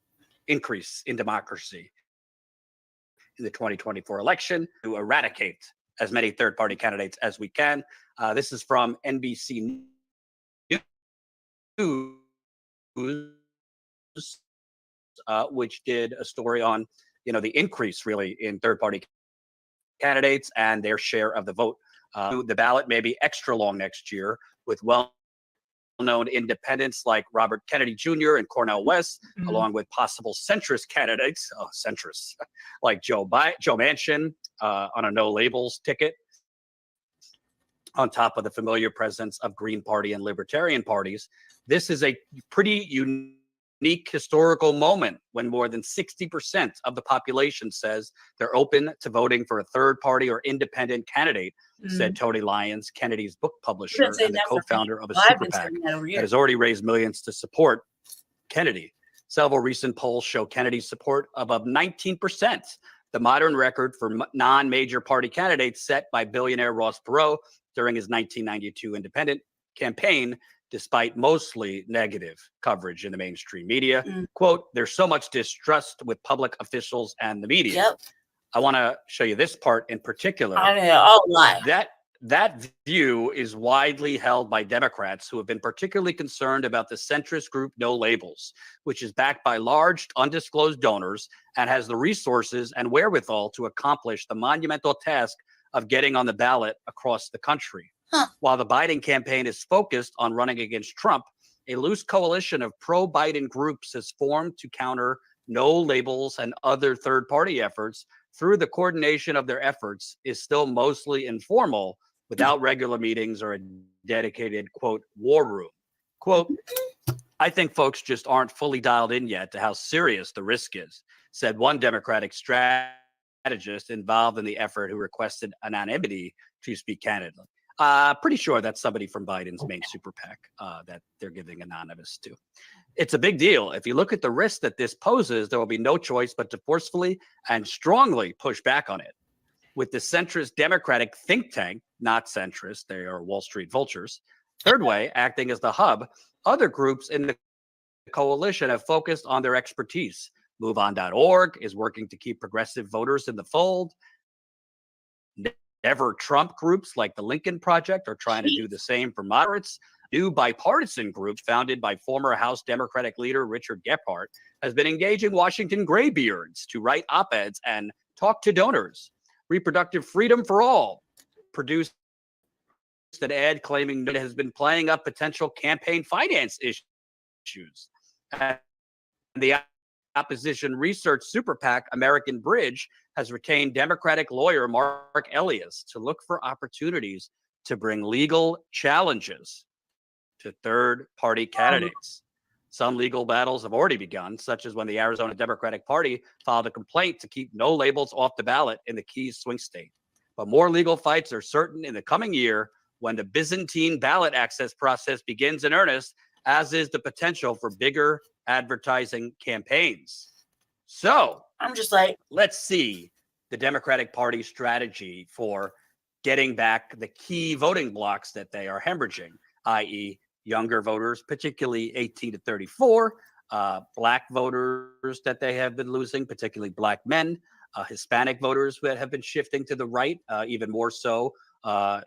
increase in democracy in the 2024 election, to eradicate as many third-party candidates as we can. This is from NBC News, which did a story on, the increase really in third-party candidates and their share of the vote. The ballot may be extra long next year with well-known independents like Robert Kennedy Jr. and Cornel West, along with possible centrist candidates, centrists like Joe Manchin on a no labels ticket, on top of the familiar presence of Green Party and Libertarian parties. This is a pretty unique historical moment when more than 60% of the population says they're open to voting for a third party or independent candidate, said Tony Lyons, Kennedy's book publisher and the co-founder of a super PAC that has already raised millions to support Kennedy. Several recent polls show Kennedy's support above 19%, the modern record for non-major party candidates set by billionaire Ross Perot during his 1992 independent campaign, despite mostly negative coverage in the mainstream media. Quote, there's so much distrust with public officials and the media. I want to show you this part in particular. That view is widely held by Democrats who have been particularly concerned about the centrist group No Labels, which is backed by large undisclosed donors and has the resources and wherewithal to accomplish the monumental task of getting on the ballot across the country. While the Biden campaign is focused on running against Trump, a loose coalition of pro-Biden groups has formed to counter No Labels and other third-party efforts. Through the coordination of their efforts is still mostly informal, without regular meetings or a dedicated, quote, war room. Quote, I think folks just aren't fully dialed in yet to how serious the risk is, said one Democratic strategist involved in the effort who requested anonymity to speak candidly. Pretty sure that's somebody from Biden's main super PAC that they're giving anonymous to. It's a big deal. If you look at the risk that this poses, there will be no choice but to forcefully and strongly push back on it. With the centrist Democratic think tank, not centrist, they are Wall Street vultures, Third Way acting as the hub, other groups in the coalition have focused on their expertise. MoveOn.org is working to keep progressive voters in the fold. Never Trump groups like the Lincoln Project are trying to do the same for moderates. New bipartisan group founded by former House Democratic leader Richard Gephardt has been engaging Washington graybeards to write op-eds and talk to donors. Reproductive Freedom for All produced an ad claiming that it has been playing up potential campaign finance issues. And the opposition research super PAC American Bridge has retained Democratic lawyer Mark Elias to look for opportunities to bring legal challenges to third-party candidates. Some legal battles have already begun, such as when the Arizona Democratic Party filed a complaint to keep no labels off the ballot in the key swing state. But more legal fights are certain in the coming year when the Byzantine ballot access process begins in earnest, as is the potential for bigger advertising campaigns. So I'm just like, let's see the Democratic Party strategy for getting back the key voting blocks that they are hemorrhaging, i.e. younger voters, particularly 18 to 34, Black voters that they have been losing, particularly Black men, Hispanic voters that have been shifting to the right, even more so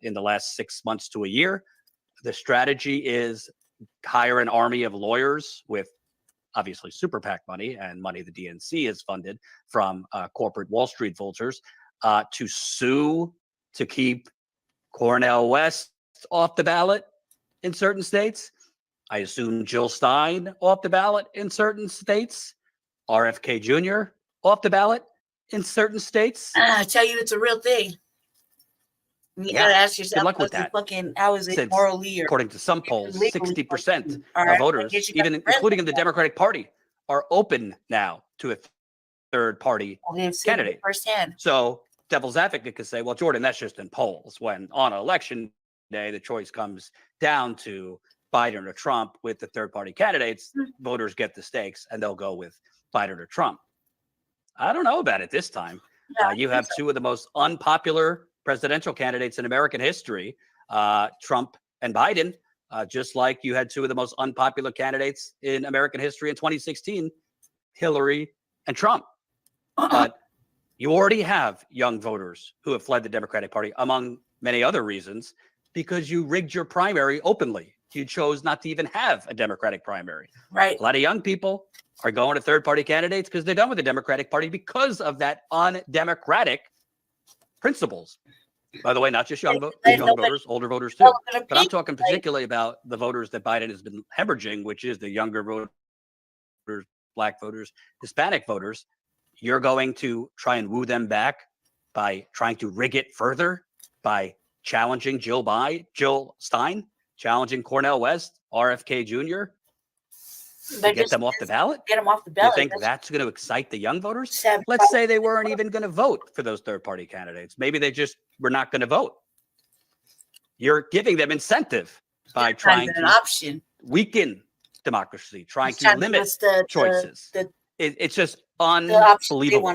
in the last 6 months to a year. The strategy is hire an army of lawyers with obviously super PAC money and money the DNC has funded from corporate Wall Street vultures to sue to keep Cornel West off the ballot in certain states. I assume Jill Stein off the ballot in certain states. RFK Jr. off the ballot in certain states. I tell you, it's a real thing. You gotta ask yourself, good luck with that. How is it Since, morally or according to some polls, legally 60% of All right, voters, I guess you even got including in the Democratic Party, are open now to a third-party candidate. firsthand. So devil's advocate could say, well, Jordan, that's just in polls. When on election day, the choice comes down to Biden or Trump with the third-party candidates, voters get the stakes and they'll go with Biden or Trump. I don't know about it this time. You have two of the most unpopular presidential candidates in American history, Trump and Biden, just like you had two of the most unpopular candidates in American history in 2016, Hillary and Trump. But you already have young voters who have fled the Democratic Party, among many other reasons, because you rigged your primary openly. You chose not to even have a Democratic primary. Right. A lot of young people are going to third-party candidates because they're done with the Democratic Party because of that undemocratic principles. By the way, not just young voters, older voters too. But I'm talking particularly about the voters that Biden has been hemorrhaging, which is the younger voters, Black voters, Hispanic voters. You're going to try and woo them back by trying to rig it further, by challenging Jill Stein, challenging Cornel West, RFK Jr., to get them off the ballot? Get them off the ballot. You think that's going to excite the young voters? Let's say they weren't even going to vote for those third-party candidates. Maybe they just were not going to vote. You're giving them incentive by trying to weaken democracy, trying to limit choices. It's just unbelievable.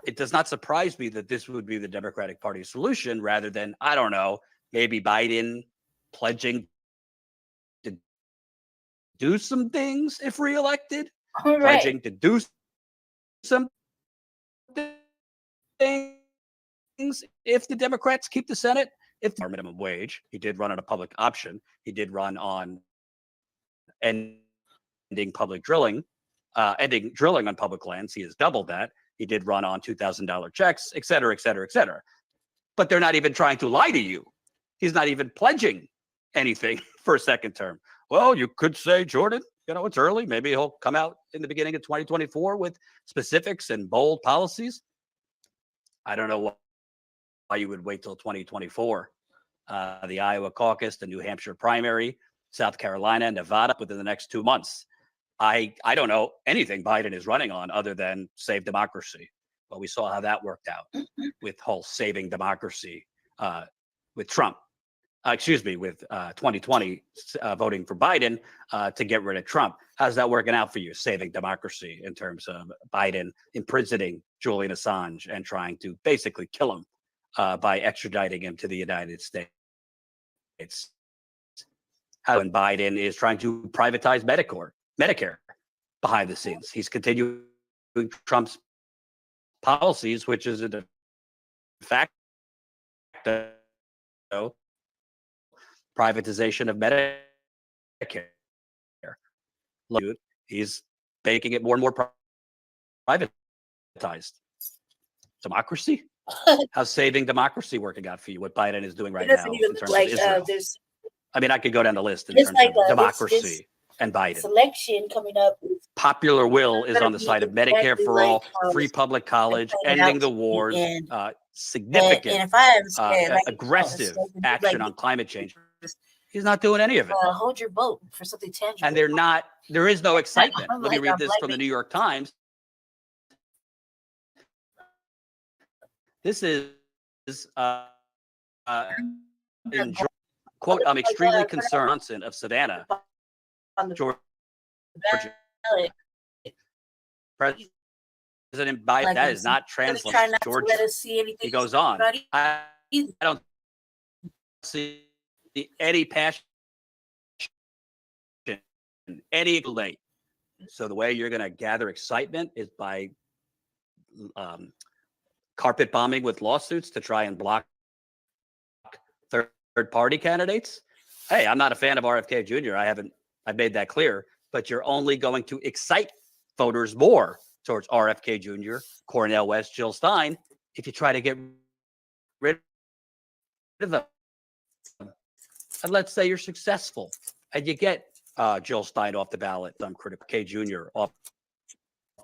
It does not surprise me that this would be the Democratic Party solution rather than, I don't know, maybe Biden pledging to do some things if reelected, pledging to do some things if the Democrats keep the Senate, if the minimum wage. He did run on a public option. He did run on ending public drilling, ending drilling on public lands. He has doubled that. He did run on $2,000 checks, et cetera, et cetera, et cetera. But they're not even trying to lie to you. He's not even pledging anything for a second term. Well, you could say, Jordan, it's early. Maybe he'll come out in the beginning of 2024 with specifics and bold policies. I don't know why you would wait till 2024 the Iowa caucus, the New Hampshire primary, South Carolina, Nevada within the next 2 months. I don't know anything Biden is running on other than save democracy. But we saw how that worked out with whole saving democracy with Trump. With 2020 voting for Biden to get rid of Trump. How's that working out for you, saving democracy in terms of Biden imprisoning Julian Assange and trying to basically kill him by extraditing him to the United States? When Biden is trying to privatize Medicare behind the scenes. He's continuing Trump's policies, which is a de facto privatization of Medicare. He's making it more and more privatized. Democracy? How's saving democracy working out for you? What Biden is doing right now in terms of Israel? I mean, I could go down the list in terms of democracy and Biden. Selection coming up. Popular will is on the side of Medicare for all, free public college, ending the wars, significant, aggressive action on climate change. He's not doing any of it. Hold your vote for something tangible. And there is no excitement. Let me read this from the New York Times. This is, quote, I'm extremely concerned of Savannah, Georgia. President Biden, that is not translated to Georgia. He goes on. I don't see any passion, any late. So the way you're going to gather excitement is by carpet bombing with lawsuits to try and block third-party candidates. Hey, I'm not a fan of RFK Jr. I've made that clear, but you're only going to excite voters more towards RFK Jr., Cornel West, Jill Stein, if you try to get rid of them. And let's say you're successful and you get Jill Stein off the ballot, some critical K Jr. off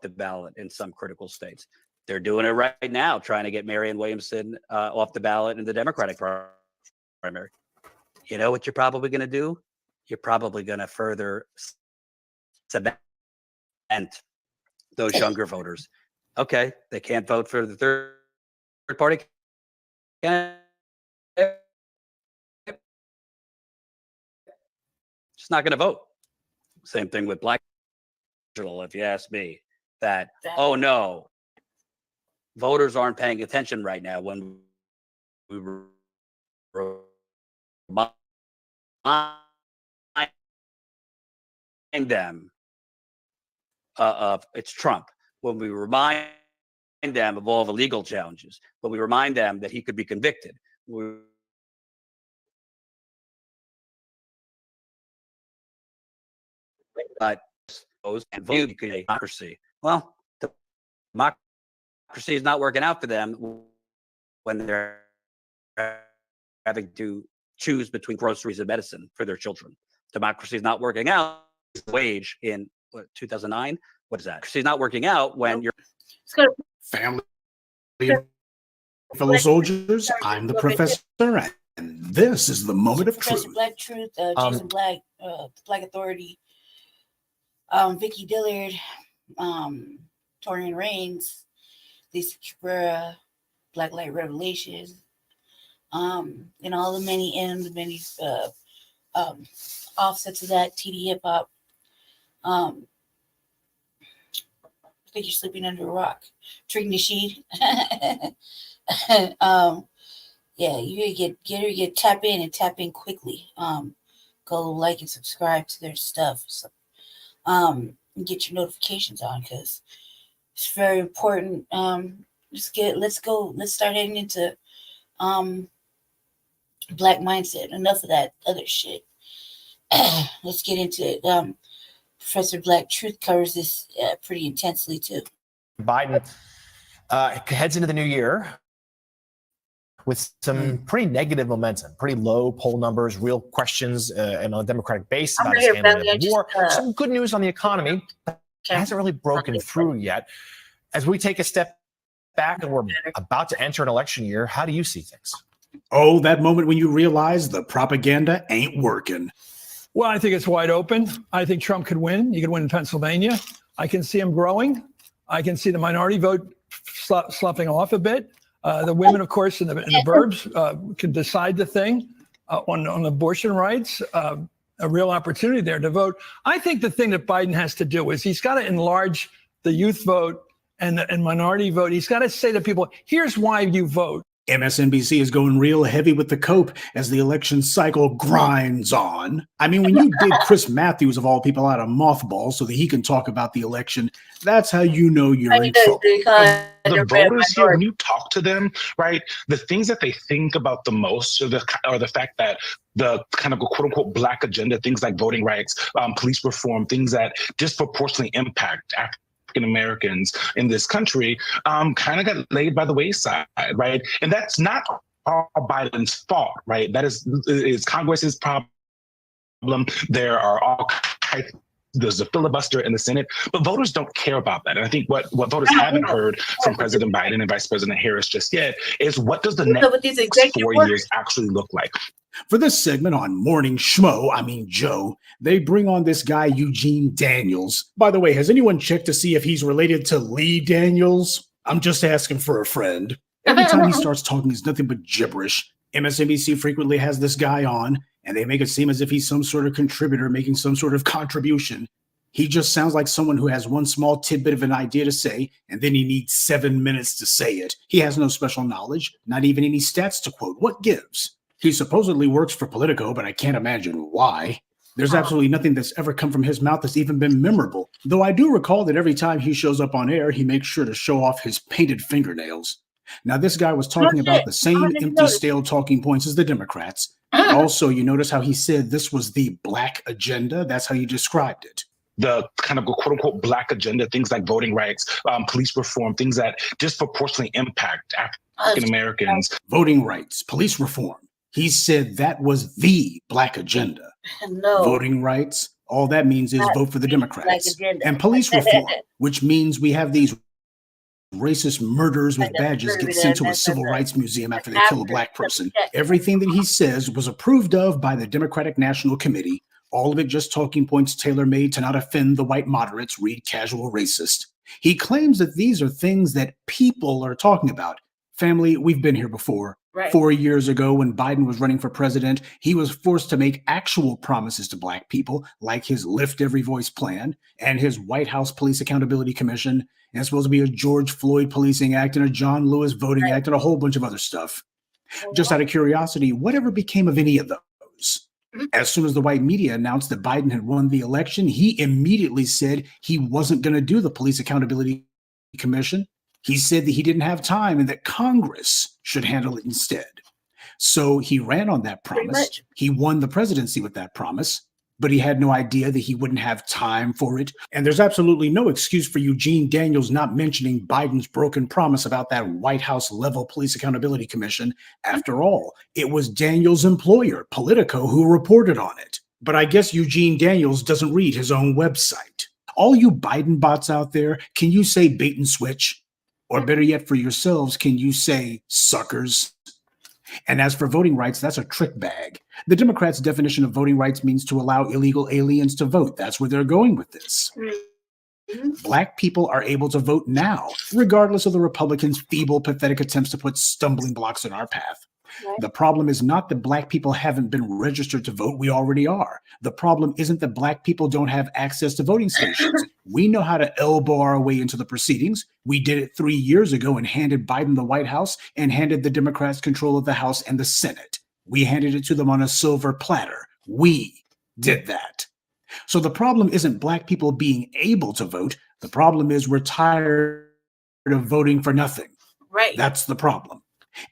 the ballot in some critical states. They're doing it right now, trying to get Marianne Williamson off the ballot in the Democratic primary. You know what you're probably going to do? You're probably going to further cement those younger voters. Okay, they can't vote for the third party candidate. Just not going to vote. Same thing with BLACC, if you ask me. That, oh no, voters aren't paying attention right now when we remind them of it's Trump, when we remind them of all the legal challenges, when we remind them that he could be convicted. But and view democracy. Well, democracy is not working out for them when they're having to choose between groceries and medicine for their children. Democracy is not working out. Wage in 2009. What is that? Democracy is not working out when you're family, fellow soldiers. I'm the professor, and this is the moment of truth. Black Truth, Jason Black, Black Authority, Vicky Dillard, Torian Reigns, Lisa Cabrera, Black Light Revelation, and all the many offsets of that, TD Hip Hop. I think you're sleeping under a rock. Trig Nasheed. Yeah, you get tap in and tap in quickly. Go like and subscribe to their stuff. So, and get your notifications on because it's very important. Let's start heading into Black mindset. Enough of that other shit. Let's get into it. Professor Black Truth covers this pretty intensely too. Biden heads into the new year with some pretty negative momentum, pretty low poll numbers, real questions, and on the Democratic base about his handling of the war. Some good news on the economy. It hasn't really broken through yet. As we take a step back and we're about to enter an election year, how do you see things? Oh, that moment when you realize the propaganda ain't working. Well, I think it's wide open. I think Trump could win. You could win in Pennsylvania. I can see him growing. I can see the minority vote sloughing off a bit. The women, of course, in the burbs can decide the thing on abortion rights. A real opportunity there to vote. I think the thing that Biden has to do is he's got to enlarge the youth vote and minority vote. He's got to say to people, here's why you vote. MSNBC is going real heavy with the cope as the election cycle grinds on. I mean, when you dig Chris Matthews, of all people, out of mothballs so that he can talk about the election, that's how you know you're in trouble. The voters here, when you talk to them, right, the things that they think about the most are the fact that the kind of quote unquote black agenda, things like voting rights, police reform, things that disproportionately impact African Americans in this country kind of got laid by the wayside, right? And that's not all Biden's fault, right? That is Congress's problem. There are all types. There's a filibuster in the Senate, but voters don't care about that. And I think what voters haven't heard from President Biden and Vice President Harris just yet is what does the next 4 years actually look like? For this segment on Morning Joe, they bring on this guy, Eugene Daniels. By the way, has anyone checked to see if he's related to Lee Daniels? I'm just asking for a friend. Every time he starts talking, it's nothing but gibberish. MSNBC frequently has this guy on, and they make it seem as if he's some sort of contributor making some sort of contribution. He just sounds like someone who has one small tidbit of an idea to say, and then he needs 7 minutes to say it. He has no special knowledge, not even any stats to quote. What gives? He supposedly works for Politico, but I can't imagine why. There's absolutely nothing that's ever come from his mouth that's even been memorable. Though I do recall that every time he shows up on air, he makes sure to show off his painted fingernails. Now, this guy was talking about the same empty, stale talking points as the Democrats. Also, you notice how he said this was the black agenda? That's how you described it. The kind of quote unquote black agenda, things like voting rights, police reform, things that disproportionately impact African Americans. Voting rights, police reform. He said that was the black agenda. No. Voting rights, all that means is vote for the Democrats. And police reform, which means we have these racist murderers with badges get sent to a civil rights museum after they kill a black person. Everything that he says was approved of by the Democratic National Committee. All of it just talking points tailor-made to not offend the white moderates, read casual racist. He claims that these are things that people are talking about. Family, we've been here before. Right. 4 years ago, when Biden was running for president, he was forced to make actual promises to black people, like his Lift Every Voice plan and his White House Police Accountability Commission, and it's supposed to be a George Floyd Policing Act and a John Lewis Voting Act and a whole bunch of other stuff. Just out of curiosity, whatever became of any of those? As soon as the white media announced that Biden had won the election, he immediately said he wasn't going to do the Police Accountability Commission. He said that he didn't have time and that Congress should handle it instead. So he ran on that promise. He won the presidency with that promise, but he had no idea that he wouldn't have time for it. And there's absolutely no excuse for Eugene Daniels not mentioning Biden's broken promise about that White House level Police Accountability Commission. After all, it was Daniels' employer, Politico, who reported on it. But I guess Eugene Daniels doesn't read his own website. All you Biden bots out there, can you say bait and switch? Or better yet for yourselves, can you say suckers? And as for voting rights, that's a trick bag. The Democrats' definition of voting rights means to allow illegal aliens to vote. That's where they're going with this. Black people are able to vote now, regardless of the Republicans' feeble, pathetic attempts to put stumbling blocks in our path. The problem is not that black people haven't been registered to vote. We already are. The problem isn't that black people don't have access to voting stations. We know how to elbow our way into the proceedings. We did it 3 years ago and handed Biden the White House and handed the Democrats control of the House and the Senate. We handed it to them on a silver platter. We did that. So the problem isn't black people being able to vote. The problem is we're tired of voting for nothing. Right. That's the problem.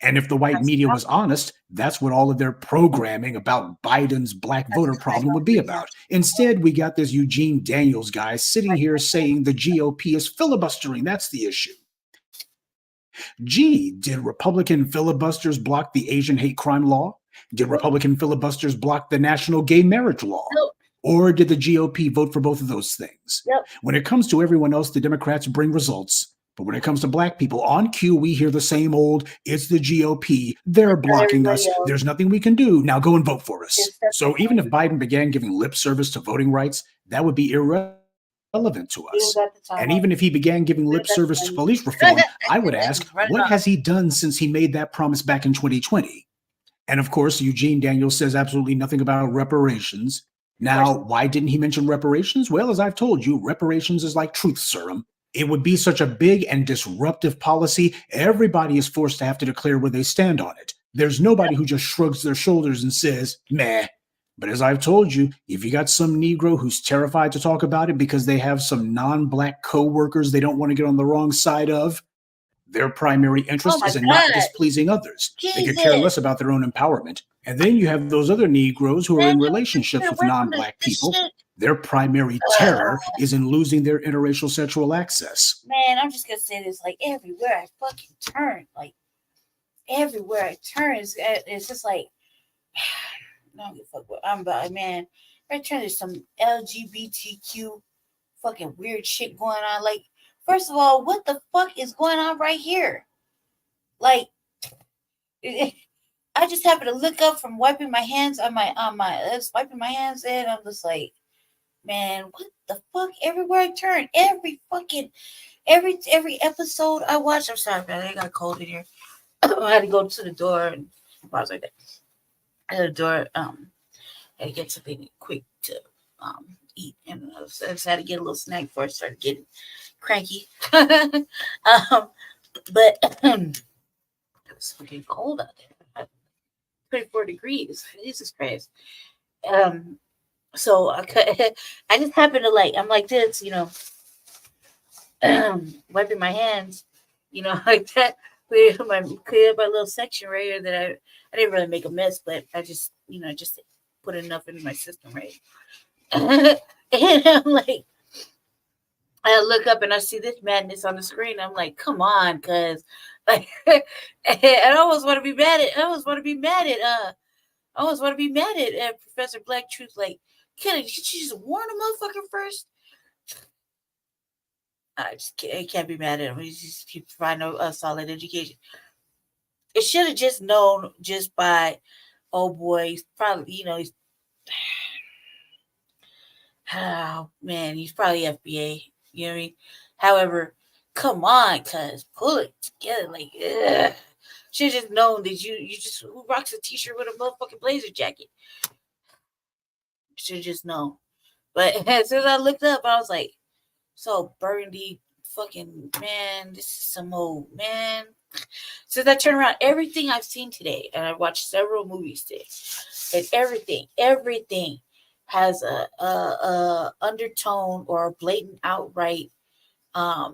And if the white media was honest, that's what all of their programming about Biden's black voter problem would be about. Instead, we got this Eugene Daniels guy sitting here saying the GOP is filibustering. That's the issue. Gee, did Republican filibusters block the Asian hate crime law? Did Republican filibusters block the national gay marriage law? Nope. Or did the GOP vote for both of those things? Yep. When it comes to everyone else, the Democrats bring results. But when it comes to black people, on cue, we hear the same old, it's the GOP, they're blocking us, there's nothing we can do, now go and vote for us. So even if Biden began giving lip service to voting rights, that would be irrelevant to us. And even if he began giving lip service to police reform, I would ask, what has he done since he made that promise back in 2020? And of course, Eugene Daniels says absolutely nothing about reparations. Now, why didn't he mention reparations? Well, as I've told you, reparations is like truth serum. It would be such a big and disruptive policy, everybody is forced to have to declare where they stand on it. There's nobody who just shrugs their shoulders and says, meh. But as I've told you, if you got some Negro who's terrified to talk about it because they have some non-black co-workers they don't want to get on the wrong side of, their primary interest is in not displeasing others. They could care less about their own empowerment. And then you have those other Negroes who are in relationships with non-black people. Their primary terror is in losing their interracial sexual access. Man, I'm just gonna say this, like everywhere I fucking turn, like everywhere I turn, it's just like, I don't give a fuck what I'm about, man. I turn, there's some LGBTQ fucking weird shit going on. Like, first of all, what the fuck is going on right here? Like, I just happened to look up from wiping my hands wiping my hands and I'm just like, man, what the fuck? Everywhere I turn, every episode I watch. I'm sorry, man, I got a cold in here. I had to go to the door and I was like that. At the door, I had to get something quick to eat, and I just had to get a little snack before I started getting cranky. But it was fucking cold out there. 24 degrees. Jesus Christ. So I just happened to I'm like this, wiping my hands, like that. Clear up my little section right here that I didn't really make a mess, but I just, just put enough in my system, right? And I'm like, I look up and I see this madness on the screen. I'm like, come on, cuz like I almost want to be mad at Professor Black Truth. Like, could she just warn a motherfucker first? I can't be mad at him. He's just keep providing a solid education. It should have just known just by, oh boy, he's probably, he's, oh man, he's probably FBA. You know what I mean? However, come on, cuz pull it together. Like, ugh. Should have just known that you just, who rocks a t-shirt with a motherfucking blazer jacket? Should have just known. But as soon as I looked up, I was like, so burgundy, fucking man, this is some old man. So I turn around, everything I've seen today, and I watched several movies today, and everything has a undertone or a blatant outright, either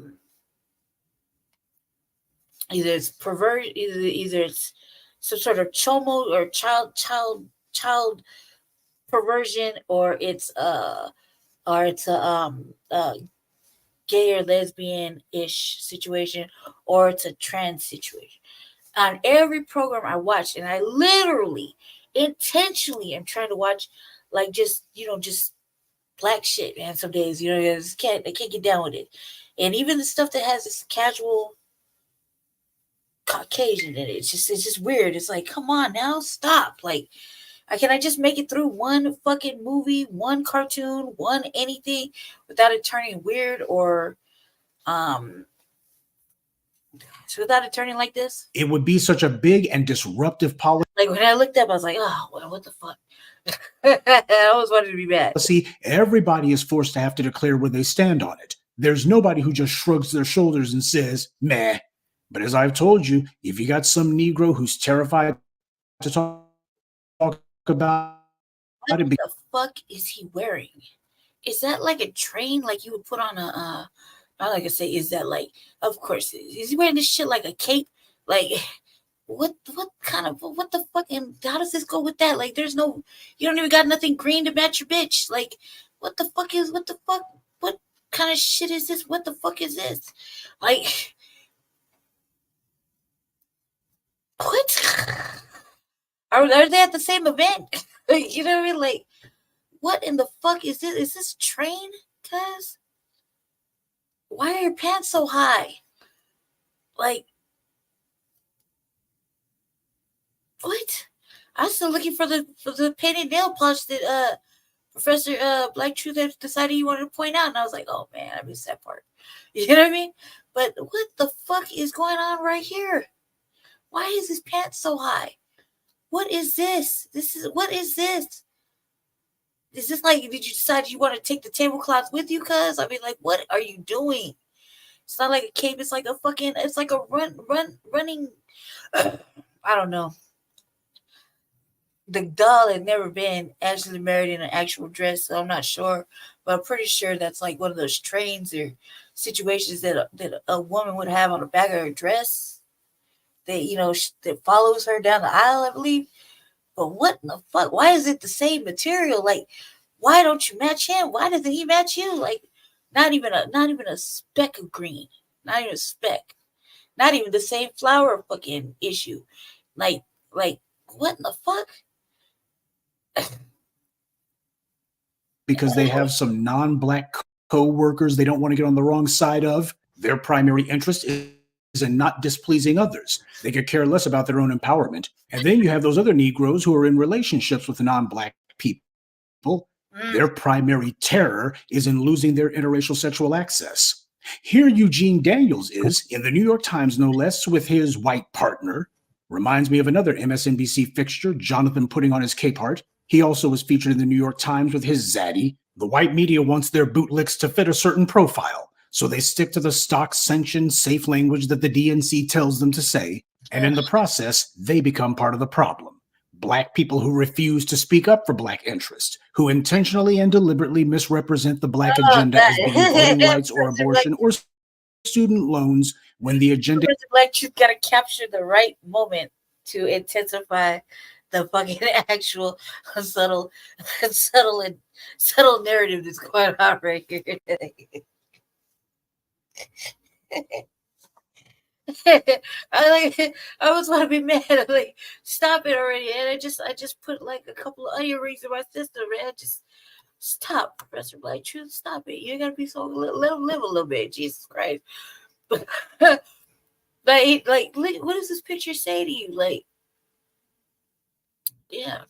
it's pervert, either it's some sort of chomo or child perversion, or it's a gay or lesbian-ish situation, or it's a trans situation. On every program I watch, and I literally, intentionally am trying to watch, like, just black shit, man. Some days, I can't get down with it. And even the stuff that has this casual Caucasian in it, it's just weird. It's like, come on now, stop. Like, can I just make it through one fucking movie, one cartoon, one anything without it turning weird or without it turning like this? It would be such a big and disruptive policy. Like when I looked up, I was like, oh, well, what the fuck? I always wanted to be bad. See, everybody is forced to have to declare where they stand on it. There's nobody who just shrugs their shoulders and says, meh. But as I've told you, if you got some Negro who's terrified to talk about what the fuck is he wearing? Is that like a train like you would put on a not like I say, is that like, of course, is he wearing this shit like a cape? Like what the fuck, and how does this go with that? Like there's no, you don't even got nothing green to match your bitch. Like what kind of shit is this? What the fuck is this? Like what? Are they at the same event? You know what I mean? Like, what in the fuck is this? Is this train, cuz? Why are your pants so high? Like, what? I was still looking for the painted nail polish that Professor Black Truth had decided he wanted to point out, and I was like, oh man, I missed that part. You know what I mean? But what the fuck is going on right here? Why is his pants so high? What is this? What is this? Is this like, did you decide you want to take the tablecloth with you? Cuz I mean, like, what are you doing? It's not like a cape. It's like a fucking. It's like a running. I don't know. The doll had never been actually married in an actual dress, so I'm not sure. But I'm pretty sure that's like one of those trains or situations that a woman would have on the back of her dress. That, you know, that follows her down the aisle, I believe. But what in the fuck? Why is it the same material? Like, why don't you match him? Why doesn't he match you? Like, not even a speck of green. Not even a speck. Not even the same flower fucking issue. Like, what in the fuck? Because they have some non-black co-workers they don't want to get on the wrong side of. Their primary interest is in not displeasing others. They could care less about their own empowerment. And then you have those other Negroes who are in relationships with non-black people. Their primary terror is in losing their interracial sexual access. Here Eugene Daniels is, in the New York Times no less, with his white partner. Reminds me of another MSNBC fixture, Jonathan putting on his Capehart. He also was featured in the New York Times with his zaddy. The white media wants their bootlicks to fit a certain profile, so they stick to the stock sanctioned safe language that the DNC tells them to say, and in the process, they become part of the problem. Black people who refuse to speak up for black interest, who intentionally and deliberately misrepresent the black agenda as being voting rights or abortion or student loans when the agenda. Like, you gotta capture the right moment to intensify the fucking actual subtle narrative that's going on right here. I always want to be mad. I'm like, stop it already. And I just put like a couple of onion rings in my system, man. Just stop, Professor Black Truth. Stop it. You gotta be so let him live a little bit. Jesus Christ. like, what does this picture say to you? Like, yeah.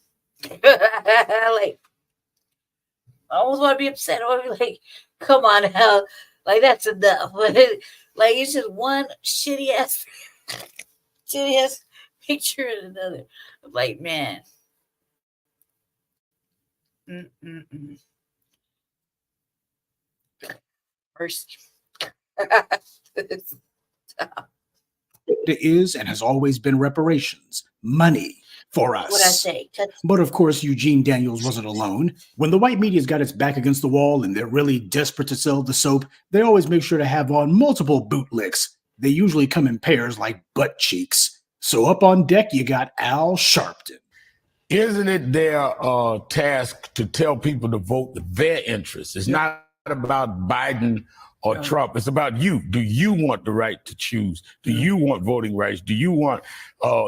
Like, I almost want to be upset. I want to be like, come on now. Like, that's enough. Like, it's just one shitty ass picture and another. I'm like, man. Mercy. is and has always been reparations, money for us. What I say. But of course, Eugene Daniels wasn't alone. When the white media's got its back against the wall and they're really desperate to sell the soap, they always make sure to have on multiple bootlicks. They usually come in pairs like butt cheeks. So up on deck, you got Al Sharpton. Isn't it their task to tell people to vote with their interests? It's not about Biden or Trump. It's about you. Do you want the right to choose? Do you want voting rights? Do you want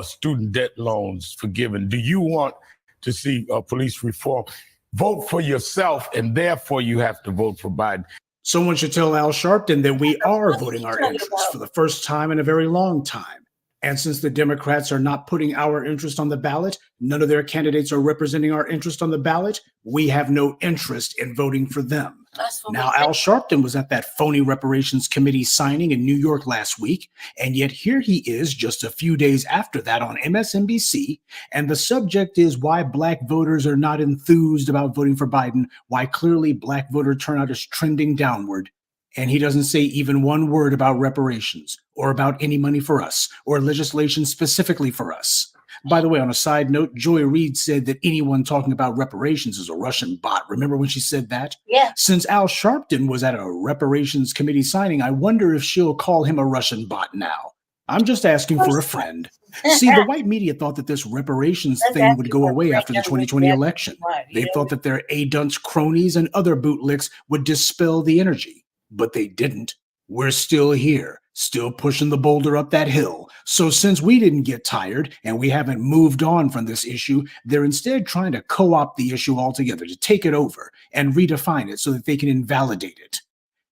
student debt loans forgiven? Do you want to see police reform? Vote for yourself, and therefore you have to vote for Biden. Someone should tell Al Sharpton that we are voting our interests for the first time in a very long time. And since the Democrats are not putting our interest on the ballot, none of their candidates are representing our interest on the ballot, we have no interest in voting for them. Now, Al Sharpton was at that phony reparations committee signing in New York last week, and yet here he is just a few days after that on MSNBC, and the subject is why black voters are not enthused about voting for Biden, why clearly black voter turnout is trending downward. And he doesn't say even one word about reparations or about any money for us or legislation specifically for us. By the way, on a side note, Joy Reid said that anyone talking about reparations is a Russian bot. Remember when she said that? Yeah. Since Al Sharpton was at a reparations committee signing, I wonder if she'll call him a Russian bot now. I'm just asking for a friend. See, the white media thought that this reparations thing would go away after the 2020 election. They thought that their A-dunce cronies and other bootlicks would dispel the energy. But they didn't. We're still here, still pushing the boulder up that hill. So since we didn't get tired and we haven't moved on from this issue, they're instead trying to co-opt the issue altogether, to take it over and redefine it so that they can invalidate it.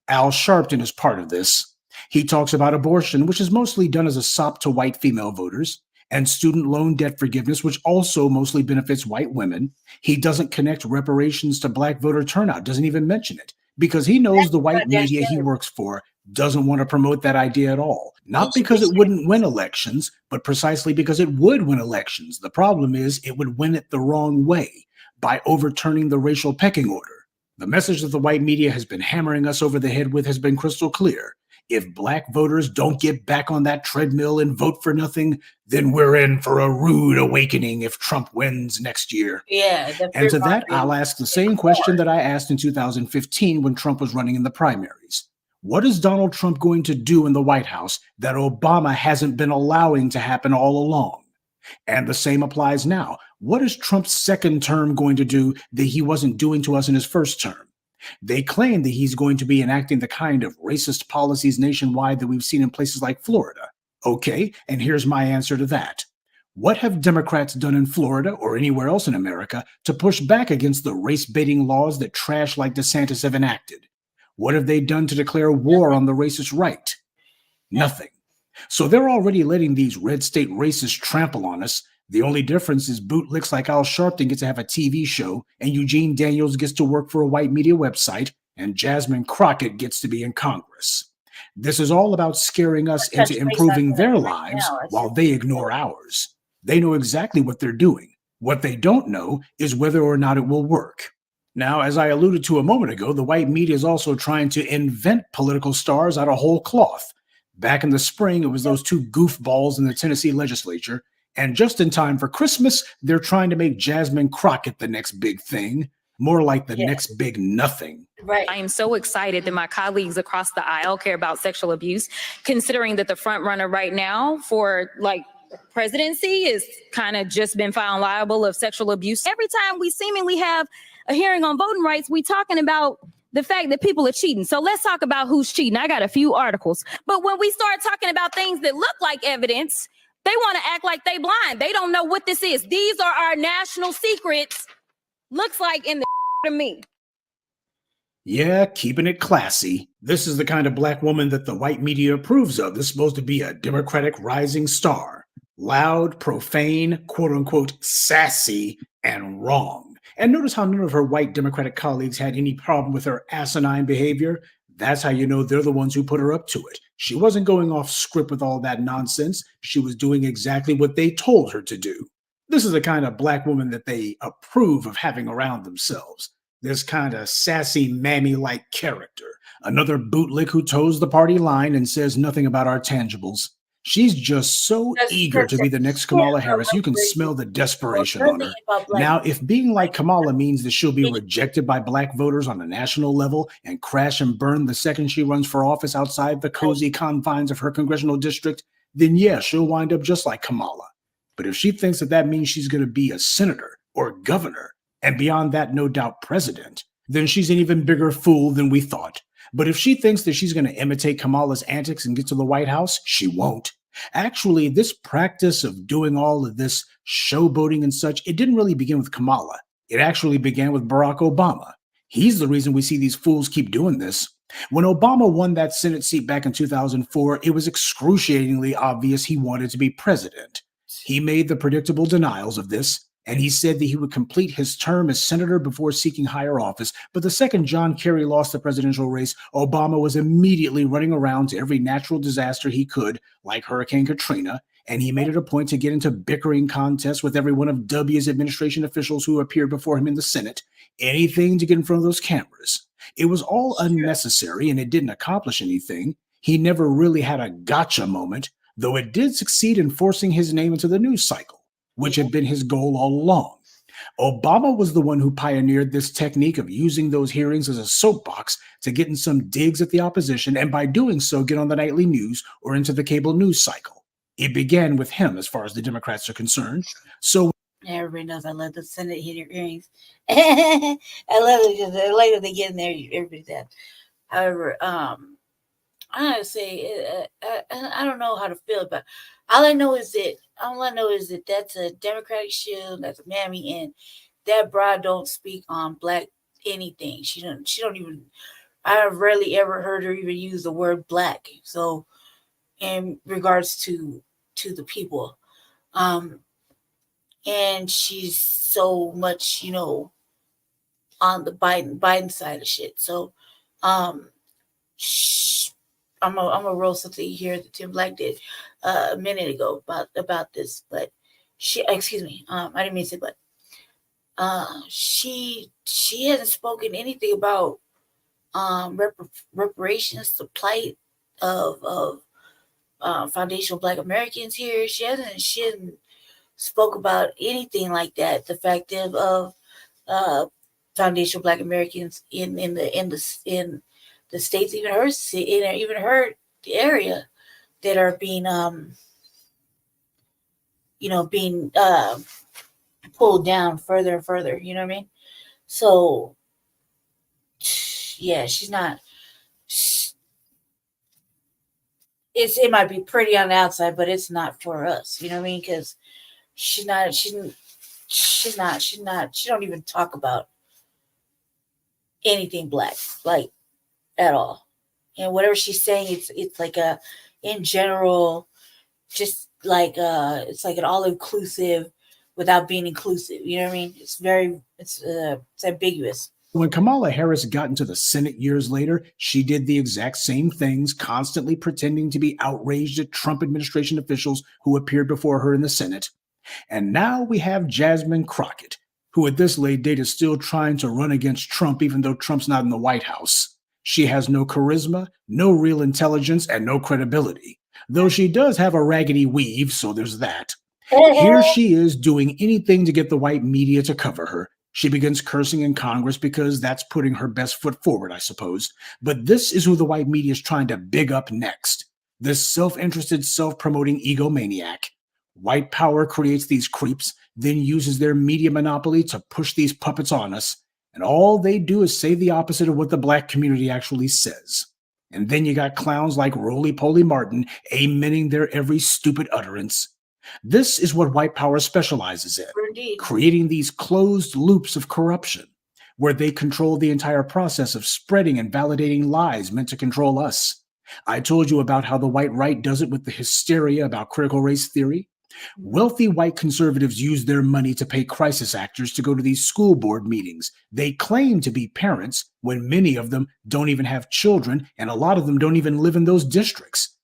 Al Sharpton is part of this. He talks about abortion, which is mostly done as a sop to white female voters, and student loan debt forgiveness, which also mostly benefits white women. He doesn't connect reparations to black voter turnout, doesn't even mention it, because he knows the white media he works for doesn't want to promote that idea at all. Not because it wouldn't win elections, but precisely because it would win elections. The problem is it would win it the wrong way, by overturning the racial pecking order. The message that the white media has been hammering us over the head with has been crystal clear. If black voters don't get back on that treadmill and vote for nothing, then we're in for a rude awakening if Trump wins next year. Yeah. And to that, I'll ask the same question that I asked in 2015 when Trump was running in the primaries. What is Donald Trump going to do in the White House that Obama hasn't been allowing to happen all along? And the same applies now. What is Trump's second term going to do that he wasn't doing to us in his first term? They claim that he's going to be enacting the kind of racist policies nationwide that we've seen in places like Florida. Okay, and here's my answer to that. What have Democrats done in Florida or anywhere else in America to push back against the race-baiting laws that trash like DeSantis have enacted? What have they done to declare war on the racist right? Nothing. So they're already letting these red state racists trample on us. The only difference is bootlicks like Al Sharpton get to have a TV show, and Eugene Daniels gets to work for a white media website, and Jasmine Crockett gets to be in Congress. This is all about scaring us into improving their lives while they ignore ours. They know exactly what they're doing. What they don't know is whether or not it will work. Now, as I alluded to a moment ago, the white media is also trying to invent political stars out of whole cloth. Back in the spring, it was those two goofballs in the Tennessee legislature. And just in time for Christmas, they're trying to make Jasmine Crockett the next big thing, more like the next big nothing. Right. I am so excited that my colleagues across the aisle care about sexual abuse, considering that the front runner right now for presidency is kind of just been found liable of sexual abuse. Every time we seemingly have a hearing on voting rights, we talking about the fact that people are cheating. So let's talk about who's cheating. I got a few articles. But when we start talking about things that look like evidence, they want to act like they blind. They don't know what this is. These are our national secrets. Looks like in the to me. Yeah, keeping it classy. This is the kind of black woman that the white media approves of. This is supposed to be a Democratic rising star. Loud, profane, quote unquote, sassy, and wrong. And notice how none of her white Democratic colleagues had any problem with her asinine behavior. That's how you know they're the ones who put her up to it. She wasn't going off script with all that nonsense. She was doing exactly what they told her to do. This is the kind of black woman that they approve of having around themselves. This kind of sassy, mammy-like character. Another bootlick who toes the party line and says nothing about our tangibles. She's just so eager to be the next Kamala Harris. You can smell the desperation on her. Now, if being like Kamala means that she'll be rejected by black voters on a national level and crash and burn the second she runs for office outside the cozy confines of her congressional district, then yeah, she'll wind up just like Kamala. But if she thinks that that means she's going to be a senator or governor, and beyond that, no doubt president, then she's an even bigger fool than we thought. But if she thinks that she's going to imitate Kamala's antics and get to the White House, she won't. Actually, this practice of doing all of this showboating and such, it didn't really begin with Kamala. It actually began with Barack Obama. He's the reason we see these fools keep doing this. When Obama won that Senate seat back in 2004, it was excruciatingly obvious he wanted to be president. He made the predictable denials of this, and he said that he would complete his term as senator before seeking higher office. But the second John Kerry lost the presidential race, Obama was immediately running around to every natural disaster he could, like Hurricane Katrina, and he made it a point to get into bickering contests with every one of W's administration officials who appeared before him in the Senate. Anything to get in front of those cameras. It was all unnecessary, and it didn't accomplish anything. He never really had a gotcha moment, though it did succeed in forcing his name into the news cycle, which had been his goal all along. Obama was the one who pioneered this technique of using those hearings as a soapbox to get in some digs at the opposition, and by doing so, get on the nightly news or into the cable news cycle. It began with him as far as the Democrats are concerned. So everybody knows I love the Senate hearings. I love it because later they get in there, everybody's that. However, I gotta say, I don't know how to feel about it. All I know is that that's a Democratic shield, that's a mammy, and that broad don't speak on black anything. She don't even I've rarely ever heard her even use the word black. So in regards to the people. And she's so much, on the Biden side of shit. So I'm gonna roll something here that Tim Black did a minute ago about this, but excuse me, I didn't mean to say, but she hasn't spoken anything about reparations, the plight of foundational Black Americans here. She hasn't spoke about anything like that. The fact of foundational Black Americans in the states, even her area, that are being being pulled down further and further. You know what I mean? So yeah, she's not. It might be pretty on the outside, but it's not for us. You know what I mean? Because she don't even talk about anything Black, like, at all. And whatever she's saying, it's like in general, just like it's like an all inclusive without being inclusive. You know what I mean? It's ambiguous. When Kamala Harris got into the Senate years later, she did the exact same things, constantly pretending to be outraged at Trump administration officials who appeared before her in the Senate. And now we have Jasmine Crockett, who at this late date is still trying to run against Trump, even though Trump's not in the White House. She has no charisma, no real intelligence, and no credibility, though she does have a raggedy weave, so there's that. Here she is doing anything to get the white media to cover her. She begins cursing in Congress because that's putting her best foot forward, I suppose. But this is who the white media is trying to big up next. This self-interested, self-promoting egomaniac. White power creates these creeps, then uses their media monopoly to push these puppets on us. And all they do is say the opposite of what the Black community actually says. And then you got clowns like Roly-Poly Martin amening their every stupid utterance. This is what white power specializes in, creating these closed loops of corruption, where they control the entire process of spreading and validating lies meant to control us. I told you about how the white right does it with the hysteria about critical race theory. Wealthy white conservatives use their money to pay crisis actors to go to these school board meetings. They claim to be parents when many of them don't even have children, and a lot of them don't even live in those districts.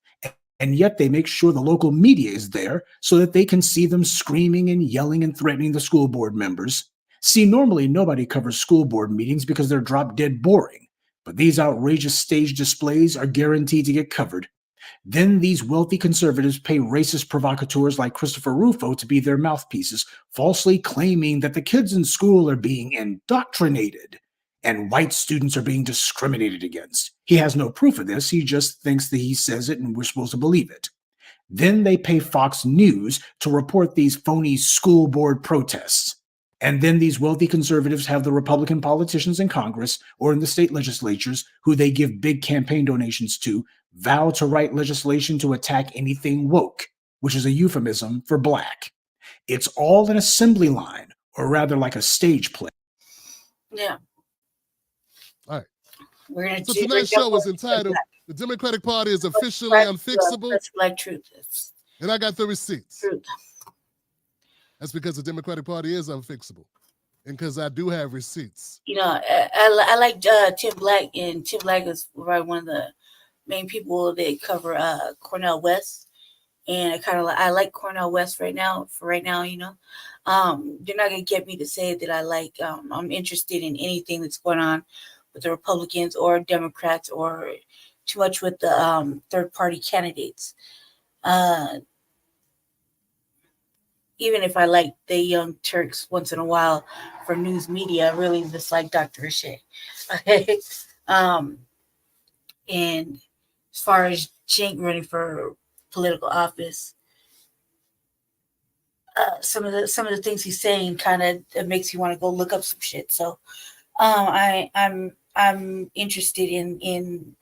And yet they make sure the local media is there so that they can see them screaming and yelling and threatening the school board members. See, normally nobody covers school board meetings because they're drop dead boring, but these outrageous stage displays are guaranteed to get covered. Then these wealthy conservatives pay racist provocateurs like Christopher Rufo to be their mouthpieces, falsely claiming that the kids in school are being indoctrinated and white students are being discriminated against. He has no proof of this. He just thinks that he says it and we're supposed to believe it. Then they pay Fox News to report these phony school board protests. And then these wealthy conservatives have the Republican politicians in Congress or in the state legislatures who they give big campaign donations to vow to write legislation to attack anything woke, which is a euphemism for Black. It's all an assembly line, or rather like a stage play. Yeah. All right. We're gonna So tonight's show was entitled "The Democratic Party is Officially Unfixable." That's Black truth. And I got the receipts. Truth. That's because the Democratic Party is unfixable, and because I do have receipts. I like Tim Black, and Tim Black is probably one of the main people that cover Cornel West, and I like Cornel West right now. They're not gonna get me to say that I'm interested in anything that's going on with the Republicans or Democrats or too much with the third party candidates. Even if I like the Young Turks once in a while for news media, I really dislike Dr. Riche. Okay. And as far as Cenk running for political office, some of the things he's saying kind of makes you want to go look up some shit. So I'm interested in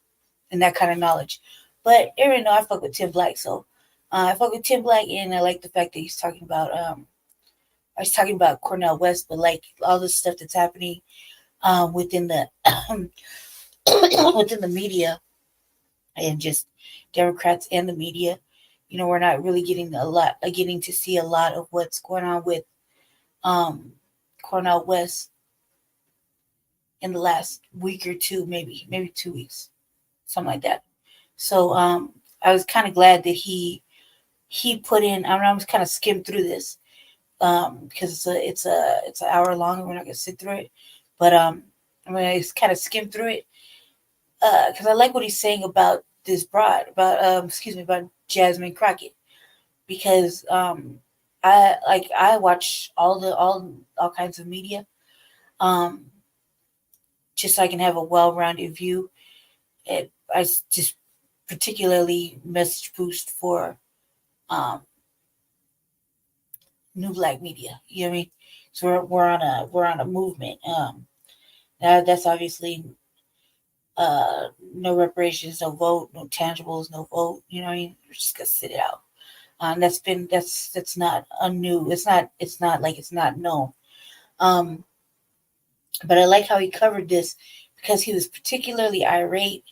that kind of knowledge. But everyone know I fuck with Tim Black, so I fuck with Tim Black, and I like the fact that he's talking about I was talking about Cornel West, but like all the stuff that's happening within the within the media and just Democrats and the media, we're not really getting to see a lot of what's going on with Cornel West in the last week or two, maybe 2 weeks, something like that. So I was kind of glad that he put in. I was kind of skimmed through this because it's an hour long and we're not gonna sit through it, but I just kind of skimmed through it because I like what he's saying about this broad, about Jasmine Crockett, because I watch all kinds of media, just so I can have a well-rounded view. I just particularly message boost for New Black Media. You know what I mean? So we're on a movement. That's obviously no reparations, no vote, no tangibles, no vote. You know what I mean? We're just gonna sit it out. That's not new. It's not like it's not known. But I like how he covered this because he was particularly irate,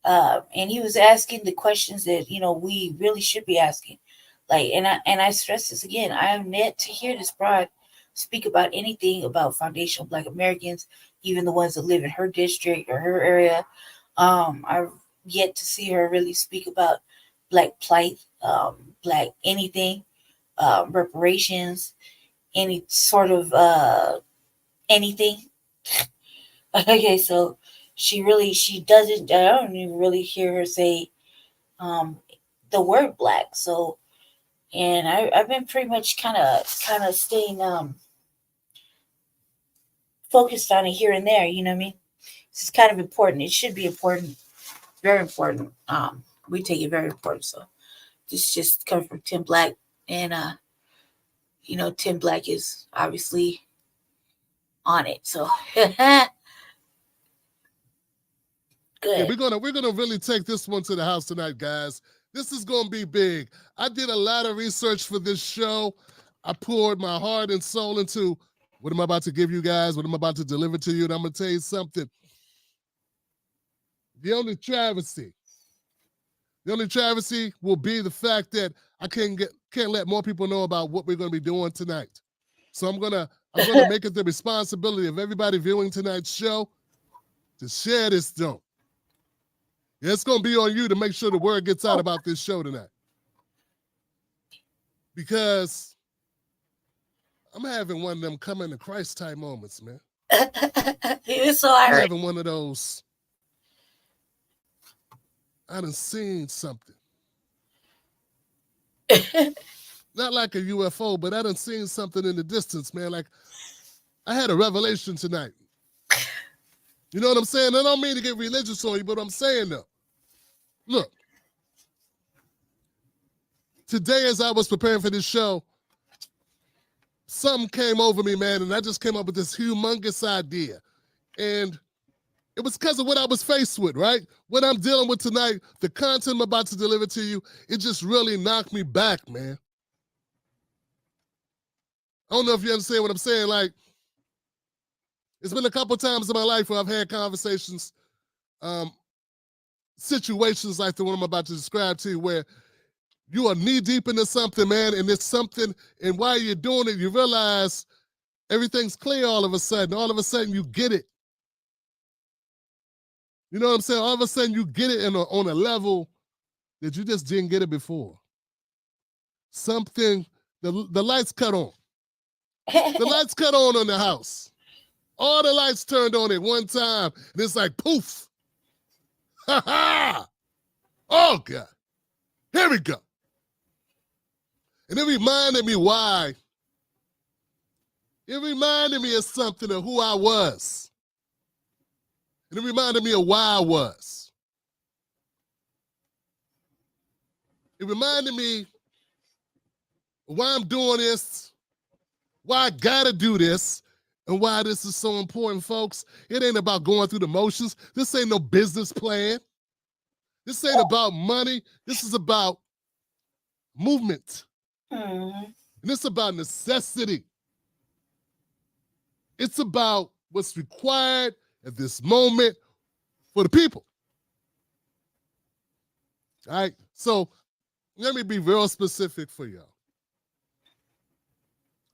and he was asking the questions that we really should be asking. And I stress this again. I am yet to hear this broad speak about anything about foundational Black Americans, even the ones that live in her district or her area. I've yet to see her really speak about Black plight, Black anything, reparations, any sort of anything. Okay, so she doesn't. I don't even really hear her say the word Black. So, and I've been pretty much kind of staying focused on it here and there. You know what I mean? This is kind of important. It should be important, very important. We take it very important. So this just comes from Tim Black, and Tim Black is obviously on it. So good. Yeah, we're gonna really take this one to the house tonight, guys. This is gonna be big. I did a lot of research for this show. I poured my heart and soul into what I'm about to give you guys, what I'm about to deliver to you, and I'm gonna tell you something. The only travesty will be the fact that I can't let more people know about what we're gonna be doing tonight. So I'm gonna make it the responsibility of everybody viewing tonight's show to share this joke. Yeah, it's gonna be on you to make sure the word gets out about this show tonight. Because I'm having one of them coming to Christ type moments, man. You're so I'm irate. having one of those. I done seen something. Not like a UFO, but I done seen something in the distance, man. Like, I had a revelation tonight. You know what I'm saying? I don't mean to get religious on you, but I'm saying though. Look, today as I was preparing for this show, something came over me, man, and I just came up with this humongous idea. And it was because of what I was faced with, right? What I'm dealing with tonight, the content I'm about to deliver to you, it just really knocked me back, man. I don't know if you understand what I'm saying. Like, it's been a couple times in my life where I've had conversations, situations like the one I'm about to describe to you, where you are knee deep into something, man, and it's something, and while you're doing it, you realize everything's clear all of a sudden. All of a sudden, you get it. You know what I'm saying? All of a sudden, you get it on a level that you just didn't get it before. Something, the lights cut on. The lights cut on the house. All the lights turned on at one time, and it's like, poof. Ha ha! Oh, God. Here we go. And it reminded me why. It reminded me of something of who I was. And it reminded me of why I was. It reminded me why I'm doing this, why I gotta do this, and why this is so important, folks. It ain't about going through the motions. This ain't no business plan. This ain't about money. This is about movement. And it's about necessity. It's about what's required at this moment for the people. All right, so let me be real specific for y'all.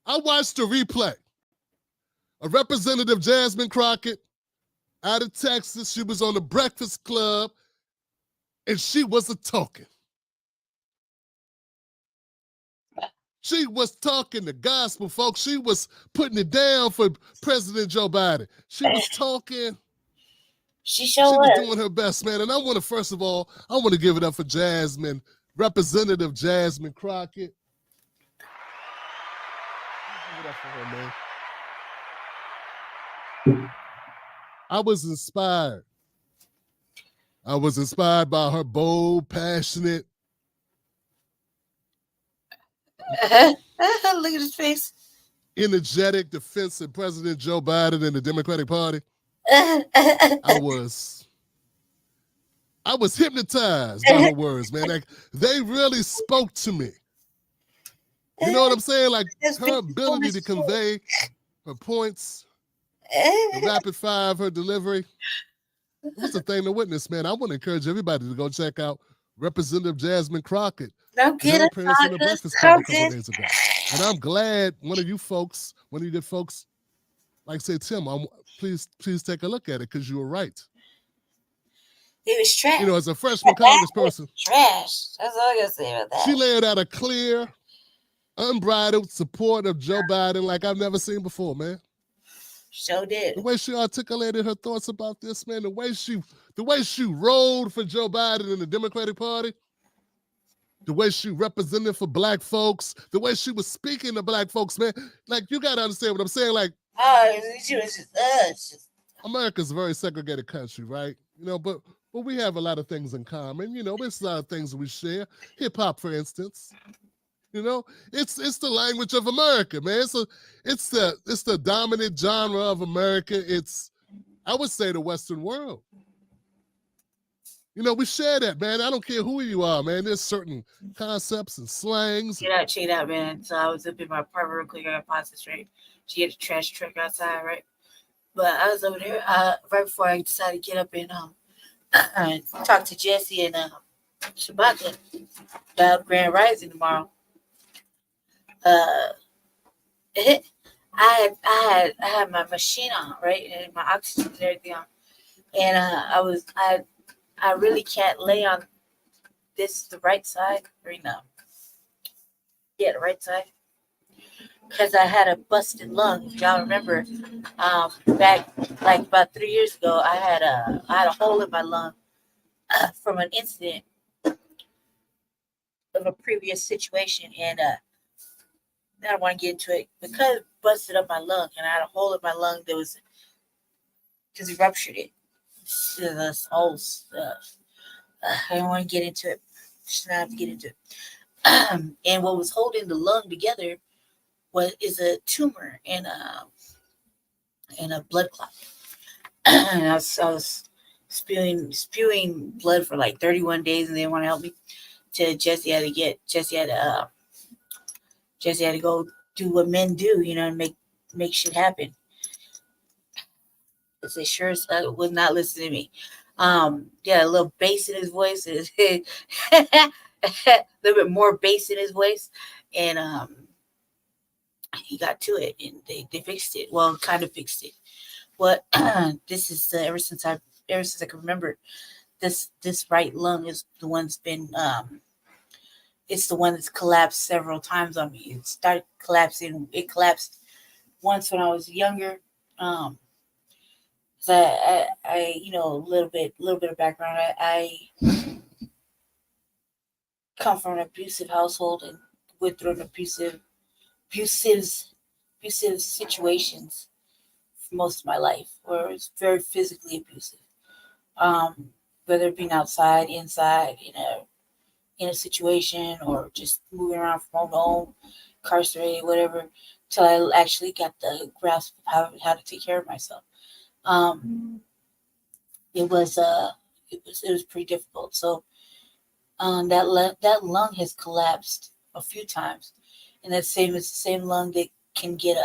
I watched a replay of Representative Jasmine Crockett out of Texas. She was on the Breakfast Club, and she was a talking. She was talking the gospel, folks. She was putting it down for President Joe Biden. She was talking. She was doing her best, man. And I want to, first of all, I want to give it up for Jasmine, Representative Jasmine Crockett. Give it up for her, man. I was inspired. I was inspired by her bold, passionate. Look at his face. Energetic defense of President Joe Biden and the Democratic Party. I was hypnotized by her words, man. Like, they really spoke to me. You know what I'm saying? Like, her ability to convey her points, the rapid fire of her delivery. It was a thing to witness, man. I want to encourage everybody to go check out Representative Jasmine Crockett. No kidding. Appearance in the Breakfast Club a couple days ago. And I'm glad one of you good folks, like say, Tim, please take a look at it, because you were right. It was trash. You know, as a freshman congressperson. Trash. That's all I gotta say about that. She laid out a clear, unbridled support of Joe Biden like I've never seen before, man. So did. The way she articulated her thoughts about this, man, the way she rolled for Joe Biden and the Democratic Party, the way she represented for black folks, the way she was speaking to black folks, man. Like, you gotta understand what I'm saying. Like, she was just America's a very segregated country, right? You know, but we have a lot of things in common. You know, there's a lot of things we share. Hip hop, for instance. You know, it's the language of America, man. It's the dominant genre of America. It's, I would say, the Western world. You know, we share that, man. I don't care who you are, man. There's certain concepts and slangs. check it out, man. So I was up in my apartment real quick. I got pasta straight. She had a trash truck outside, right? But I was over there right before I decided to get up and talk to Jesse and Shabaka about Grand Rising tomorrow. I had my machine on, right, and my oxygen and everything on, and I really can't lay on the right side right now. Yeah, the right side, because I had a busted lung. If y'all remember, back like about 3 years ago, I had a hole in my lung from an incident of a previous situation, and I don't want to get into it because it busted up my lung, and I had a hole in my lung that was because he ruptured it. This whole stuff. I don't want to get into it. Just not have to get into it. And what was holding the lung together is a tumor and a blood clot. And I was spewing blood for like 31 days, and they didn't want to help me. Jesse had to go do what men do, you know, and make shit happen. Because they sure would not listen to me. Yeah, a little bass in his voice, a little bit more bass in his voice, and he got to it, and they fixed it. Well, kind of fixed it. What this is ever since I can remember, this right lung is the one that's been it's the one that's collapsed several times on me. It started collapsing. It collapsed once when I was younger. So I you know, a little bit of background. I come from an abusive household and went through an abusive situations for most of my life, where it's very physically abusive. Whether it being outside, inside, in a situation, or just moving around from home to home, incarcerated, whatever, till I actually got the grasp of how to take care of myself. It was pretty difficult. So that lung has collapsed a few times, and it's the same lung that can get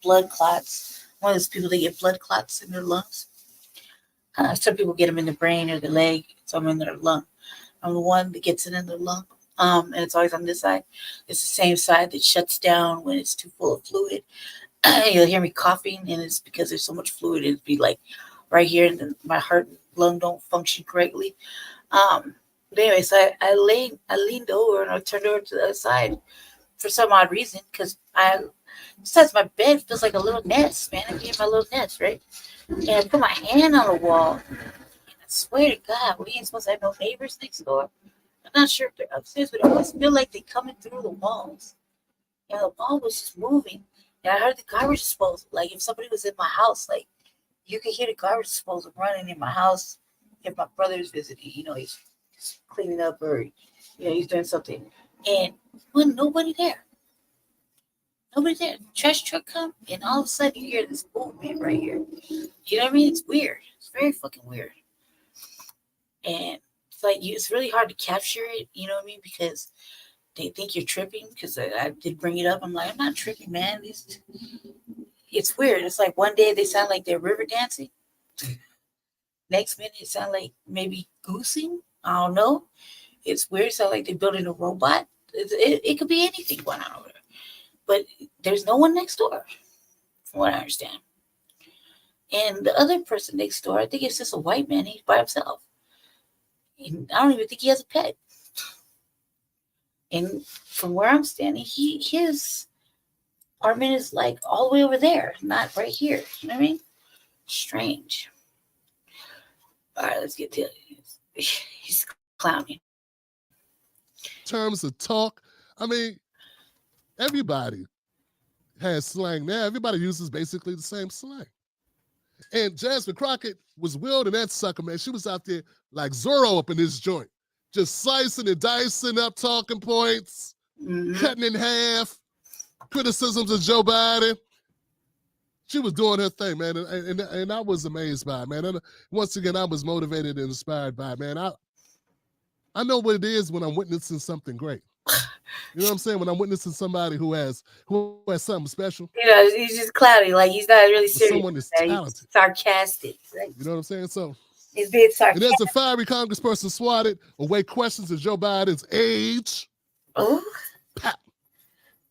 blood clots. One of those people that get blood clots in their lungs. Some people get them in the brain or the leg, some in their lung. I'm the one that gets it in the lung. And it's always on this side. It's the same side that shuts down when it's too full of fluid. You'll hear me coughing, and it's because there's so much fluid. It'd be like right here, and my heart and lung don't function correctly. But anyway, so I leaned over and I turned over to the other side for some odd reason, because besides my bed feels like a little nest, man. I gave my little nest, right? And I put my hand on the wall. And I swear to God, we ain't supposed to have no neighbors next door. I'm not sure if they're upstairs, but I always feel like they're coming through the walls. And the wall was just moving. And I heard the garbage disposal. Like if somebody was in my house, like you could hear the garbage disposal running in my house. If my brother is visiting, he's cleaning up or, he's doing something. And wasn't nobody there. Nobody there. Trash truck come, and all of a sudden you hear this movement right here. You know what I mean? It's weird. It's very fucking weird. And it's like it's really hard to capture it, you know what I mean? Because they think you're tripping, because I did bring it up. I'm like, I'm not tripping, man. It's weird. It's like one day they sound like they're river dancing. Next minute it sounds like maybe goosing. I don't know. It's weird. It sounds like they're building a robot. It could be anything going on over there. But there's no one next door, from what I understand. And the other person next door, I think it's just a white man. He's by himself. And I don't even think he has a pet. And from where I'm standing, his apartment is like all the way over there, not right here. You know what I mean? Strange. All right, let's get to it. He's clowning. In terms of talk, I mean, everybody has slang now. Everybody uses basically the same slang. And Jasmine Crockett was wielding that sucker, man. She was out there like Zorro up in this joint, just slicing and dicing up talking points, cutting in half, criticisms of Joe Biden. She was doing her thing, man, and I was amazed by it, man. And once again, I was motivated and inspired by it, man. I know what it is when I'm witnessing something great. You know what I'm saying? When I'm witnessing somebody who has something special. He's just cloudy. Like he's not really serious. Someone that's talented. He's sarcastic. Like, you know what I'm saying? So he's being sarcastic. And as a fiery congressperson swatted away questions of Joe Biden's age. Oh. Pap.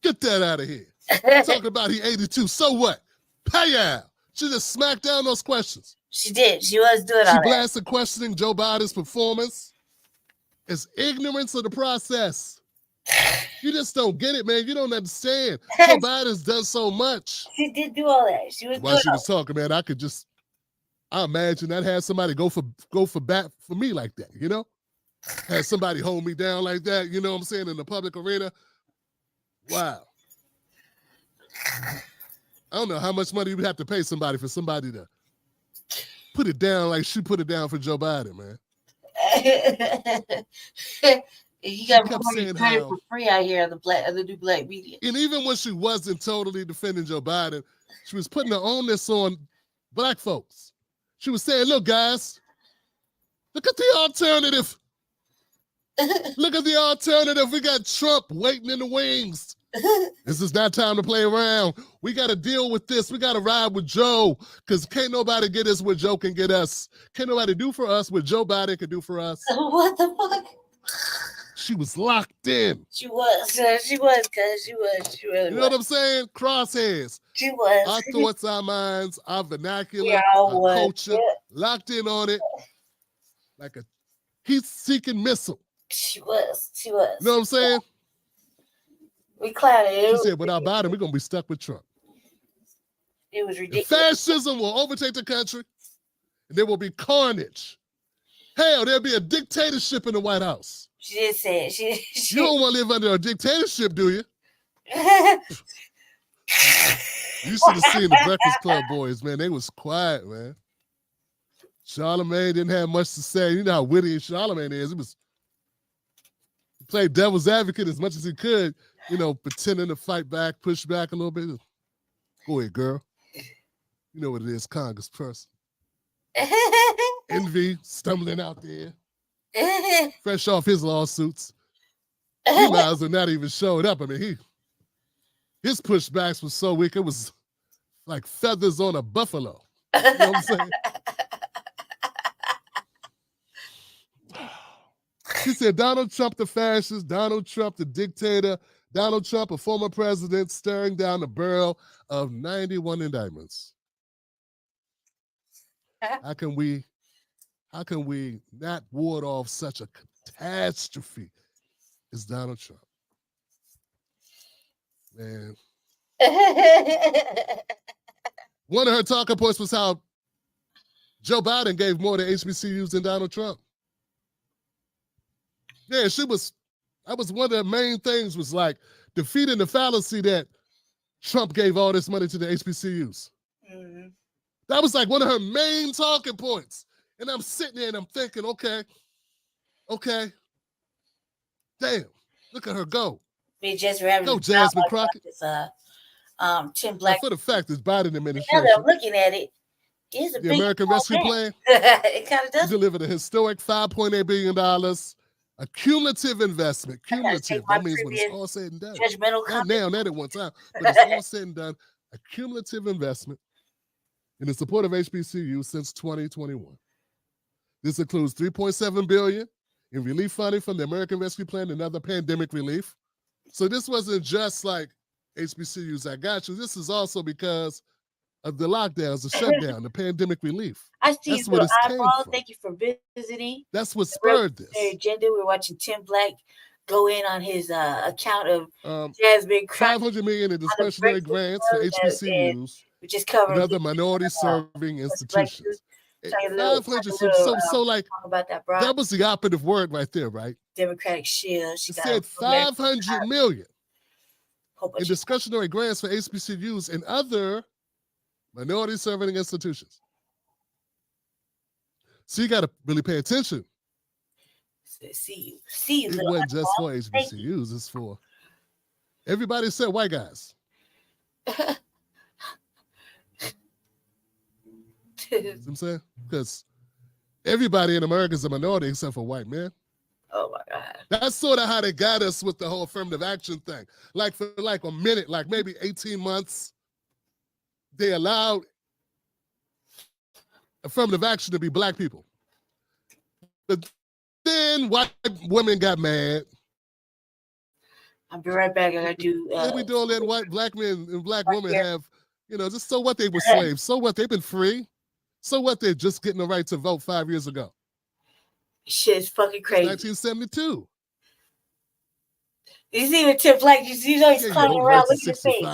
Get that out of here. Talking about he 82. So what? Pay out. She just smacked down those questions. She did. She was doing all that. She blasted questioning Joe Biden's performance as ignorance of the process. You just don't get it, man. You don't understand. Joe Biden's done so much. She did do all that. She was While she was talking, man, I imagine that had somebody go for bat for me like that, you know? Had somebody hold me down like that, you know what I'm saying, in the public arena. Wow. I don't know how much money you would have to pay somebody for somebody to put it down like she put it down for Joe Biden, man. You got credit for free out here on the new black media. And even when she wasn't totally defending Joe Biden, she was putting the onus on black folks. She was saying, look, guys, look at the alternative. Look at the alternative. We got Trump waiting in the wings. This is not time to play around. We got to deal with this. We got to ride with Joe, because can't nobody get us what Joe can get us. Can't nobody do for us what Joe Biden can do for us. What the fuck? She was locked in. She was, cuz she really You know what I'm saying? Crosshairs. She was. Our thoughts, our minds, our vernacular, Yeah, our was. culture, Yeah. locked in on it like a heat-seeking missile. She was. You know what I'm saying? We clouded it. She said, without Biden, we're going to be stuck with Trump. It was And ridiculous. fascism will overtake the country, and there will be carnage. Hell, there'll be a dictatorship in the White House. She did say it. You don't want to live under a dictatorship, do you? You should have seen the Breakfast Club boys, man. They was quiet, man. Charlamagne didn't have much to say. You know how witty Charlamagne is. He played devil's advocate as much as he could, you know, pretending to fight back, push back a little bit. Go ahead, girl. You know what it is, congressperson. Envy stumbling out there. Fresh off his lawsuits. He might as well not even showed up. I mean, his pushbacks was so weak, it was like feathers on a buffalo. You know what I'm saying? She said, Donald Trump the fascist, Donald Trump the dictator, Donald Trump a former president staring down the barrel of 91 indictments. How can we not ward off such a catastrophe as Donald Trump? Man. One of her talking points was how Joe Biden gave more to HBCUs than Donald Trump. Yeah, that was one of the main things, was like defeating the fallacy that Trump gave all this money to the HBCUs. Mm-hmm. That was like one of her main talking points. And I'm sitting there and I'm thinking, okay, damn, look at her go. We just were having go, Jasmine Crockett. Tim Black. For the fact it's Biden administration. Now that I'm looking at it, it's a the big American Rescue Plan. It kind of does. Delivered a historic $5.8 billion, a cumulative investment. Cumulative. That means when it's all said and done. Not now, not at one time, but it's all said and done. A cumulative investment in the support of HBCU since 2021. This includes $3.7 billion in relief funding from the American Rescue Plan and other pandemic relief. So this wasn't just like HBCUs, I got you. This is also because of the lockdowns, the shutdown, the pandemic relief. I see That's you, what little it's came eyeball. from. Thank you for visiting. That's what spurred this. Agenda. We're watching Tim Black go in on his account of Jasmine Crockett. $500 million in discretionary grants for HBCUs, which is covering and other minority-serving institutions. 500. So like about that, bro. That was the operative word right there, right? Democratic shield. It said $500 million in discretionary grants for HBCUs and other minority-serving institutions. So you got to really pay attention. See you. It wasn't just for HBCUs. It's for everybody except white guys. You know what I'm saying? Because everybody in America is a minority except for white men. Oh my God. That's sort of how they got us with the whole affirmative action thing. Like for like a minute, like maybe 18 months, they allowed affirmative action to be black people. But then white women got mad. I'll be right back. I gotta do. We do all that. Black men and black women have, just so what, they were slaves. So what, they've been free. So what, they're just getting the right to vote 5 years ago. Shit's fucking crazy. 1972. You see what Tim Black, he's climbing around looking at his face.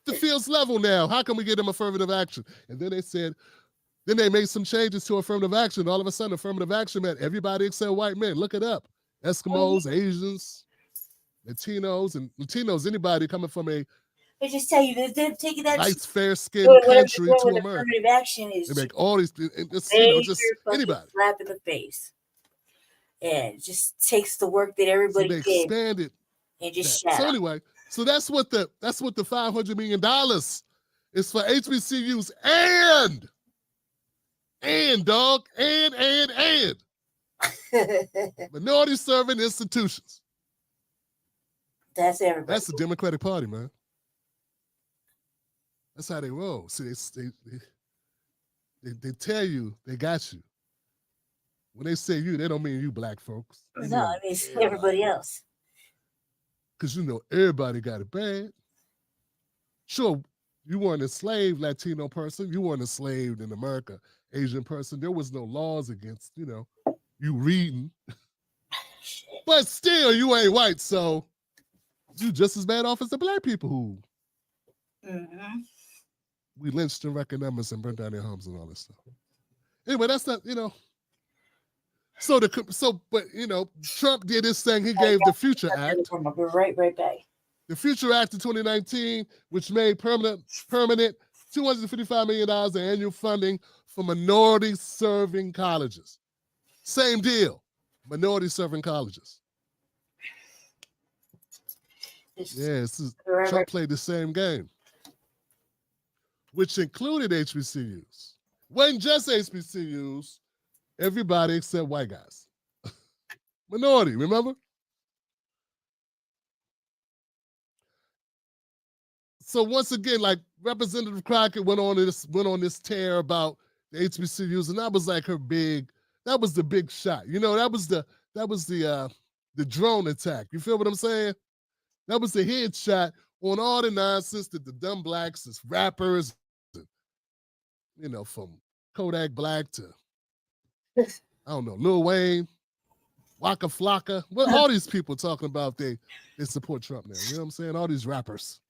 The field's level now. How can we get them affirmative action? And then they made some changes to affirmative action. All of a sudden, affirmative action meant everybody except white men. Look it up. Eskimos, Asians, Latinos, anybody coming from a They just tell you they're taking that nice, fair-skinned country to America. Affirmative action is they make all these, just anybody. Slap in the face. And it just takes the work that everybody did. Expanded and just shut So anyway, so that's what the $500 million is for HBCUs and minority serving institutions. That's everybody. That's the Democratic Party, man. That's how they roll. See, they tell you they got you. When they say you, they don't mean you black folks. No, it means everybody else. Because everybody got it bad. Sure, you weren't a enslaved Latino person. You weren't enslaved in America, Asian person. There was no laws against, you reading. But still, you ain't white, so you just as bad off as the black people who we lynched and wrecked numbers and burned down their homes and all this stuff. Anyway, that's not, But Trump did this thing. He gave the Future Act. I'll be right back. The Future Act in 2019, which made permanent $255 million in annual funding for minority-serving colleges. Same deal, minority-serving colleges. Trump played the same game, which included HBCUs. Wasn't just HBCUs, everybody except white guys. Minority, remember? So once again, like Representative Crockett went on this tear about the HBCUs, and that was like that was the big shot. That the drone attack. You feel what I'm saying? That was the headshot on all the nonsense that the dumb blacks, as rappers, you know, from Kodak Black to, I don't know, Lil Wayne, Waka Flocka. Well, all these people talking about they support Trump now. You know what I'm saying? All these rappers.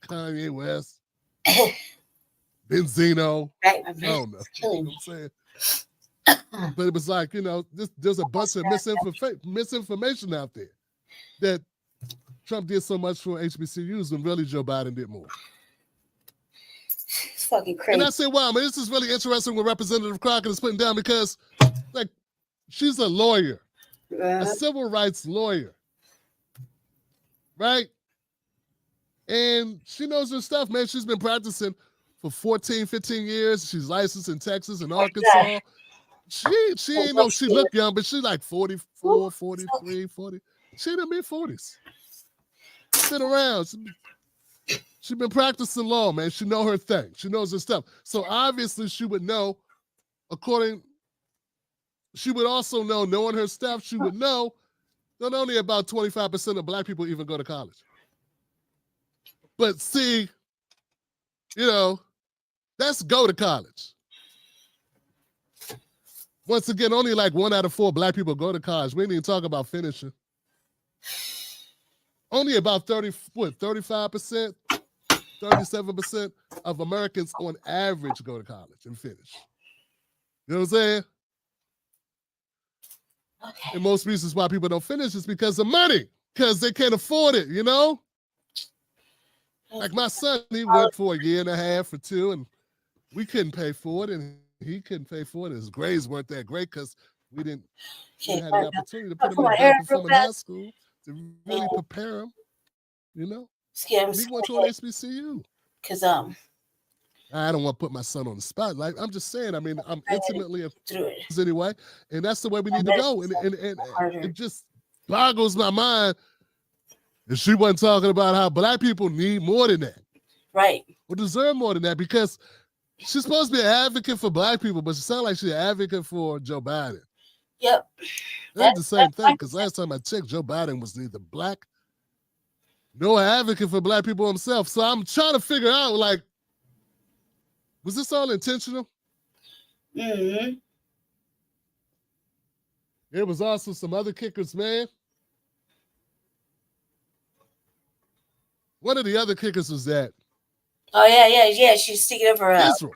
Kanye West, Benzino. Right, I don't know. You know what I'm saying? But it was like, you know, there's a bunch of misinformation out there that Trump did so much for HBCUs when really Joe Biden did more. It's fucking crazy. And I say, wow, man, this is really interesting what Representative Crockett is putting down because, like, she's a lawyer, a civil rights lawyer, right? And she knows her stuff, man. She's been practicing for 14, 15 years. She's licensed in Texas and Arkansas. She ain't know she looked young, but she's like 44, 43, 40. She in her mid-40s. Been around. She's been practicing law, man. She know her thing. She knows her stuff. So obviously she would know, she would also know, knowing her stuff, she would know that only about 25% of black people even go to college. But see, you know, that's go to college. Once again, only like 1 out of 4 black people go to college. We didn't even talk about finishing. Only about 35%, 37% of Americans on average go to college and finish. You know what I'm saying? Okay. And most reasons why people don't finish is because of money, because they can't afford it, you know? Like my son, he worked for 1.5 years or 2, and we couldn't pay for it, and he couldn't pay for it. His grades weren't that great because we didn't have the opportunity to put him in a high-performing high school to really prepare him, you know? Yeah, he went to an HBCU. Because I don't want to put my son on the spot. Like I'm just saying, I mean, I'm intimately anyway, and that's the way we need to go. And it just boggles my mind that she wasn't talking about how black people need more than that. Right. Or deserve more than that, because she's supposed to be an advocate for black people, but she sounds like she's an advocate for Joe Biden. Yep. That's the same thing, because last time I checked, Joe Biden was neither black nor an advocate for black people himself. So I'm trying to figure out, like, was this all intentional? Mm-hmm. There was also some other kickers, man. One of the other kickers was that. Oh, yeah. She's sticking up for Israel.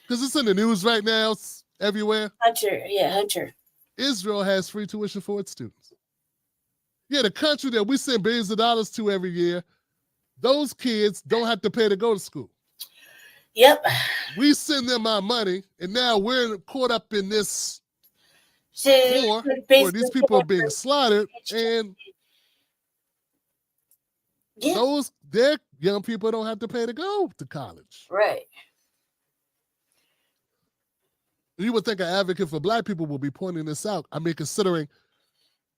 Because it's in the news right now. It's everywhere. Hunter. Israel has free tuition for its students. Yeah, the country that we send billions of dollars to every year, those kids don't have to pay to go to school. Yep. We send them our money, and now we're caught up in this war where these people are being slaughtered, and their young people don't have to pay to go to college. Right. You would think an advocate for black people will be pointing this out. I mean, considering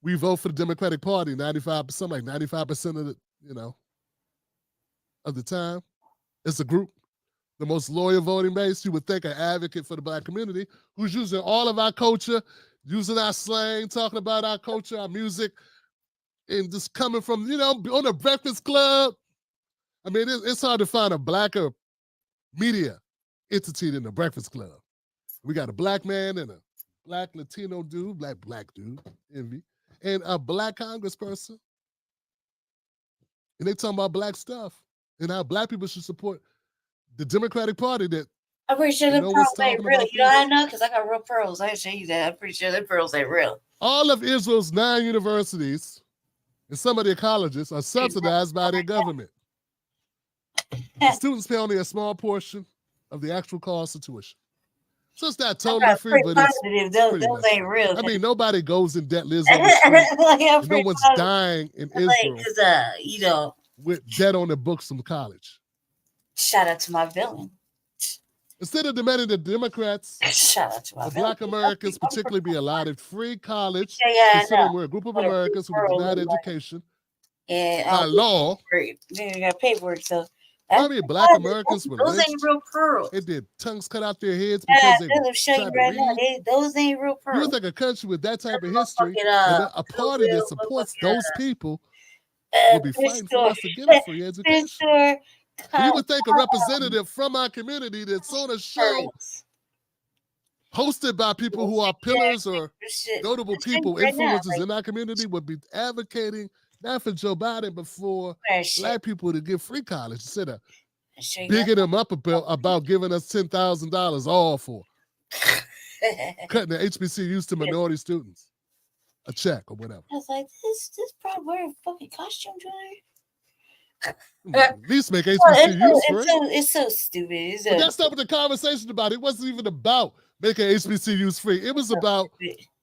we vote for the Democratic Party 95%, like 95% of the, you know, of the time. It's a group, the most loyal voting base. You would think an advocate for the black community who's using all of our culture, using our slang, talking about our culture, our music, and just coming from, you know, on the Breakfast Club. I mean, it's hard to find a blacker media entity than the Breakfast Club. We got a black man and a black Latino dude, black dude, Envy, and a black congressperson. And they talking about black stuff and how black people should support the Democratic Party that I'm pretty sure the pearls ain't real. You know how I know? Because I got real pearls. I can show you that. I'm pretty sure the pearls ain't real. All of Israel's 9 universities and some of their colleges are subsidized by their government. The students pay only a small portion of the actual cost of tuition. So it's not totally free, but it's those ain't real. I mean, nobody goes in debt, lives on the street. And no one's dying in Israel you know, with debt on the books from college. Shout out to my villain. Instead of demanding that Democrats, shout out to my Black Americans particularly be allotted free college, I considering know. we're a group of Americans who were denied education and by law. Then you got paperwork, so How many black Americans were Those ain't lynched? real pearls. They did tongues cut out their heads because they They'll show you tried to right now. read. Those ain't real You pearls. would think a country with that type of history and a party that supports those people will be fighting for us to get a free education. You would think a representative from our community that's on a show hosted by people who are pillars or notable people, influencers in our community would be advocating not for Joe Biden, but for black people to get free college instead of bigging them up about giving us $10,000 all for cutting the HBCUs to minority students a check or whatever. I was like, this probably wearing fucking costume jewelry. At least make HBCUs free. It's so stupid. But that's not what the conversation about. It wasn't even about making HBCUs free. It was about,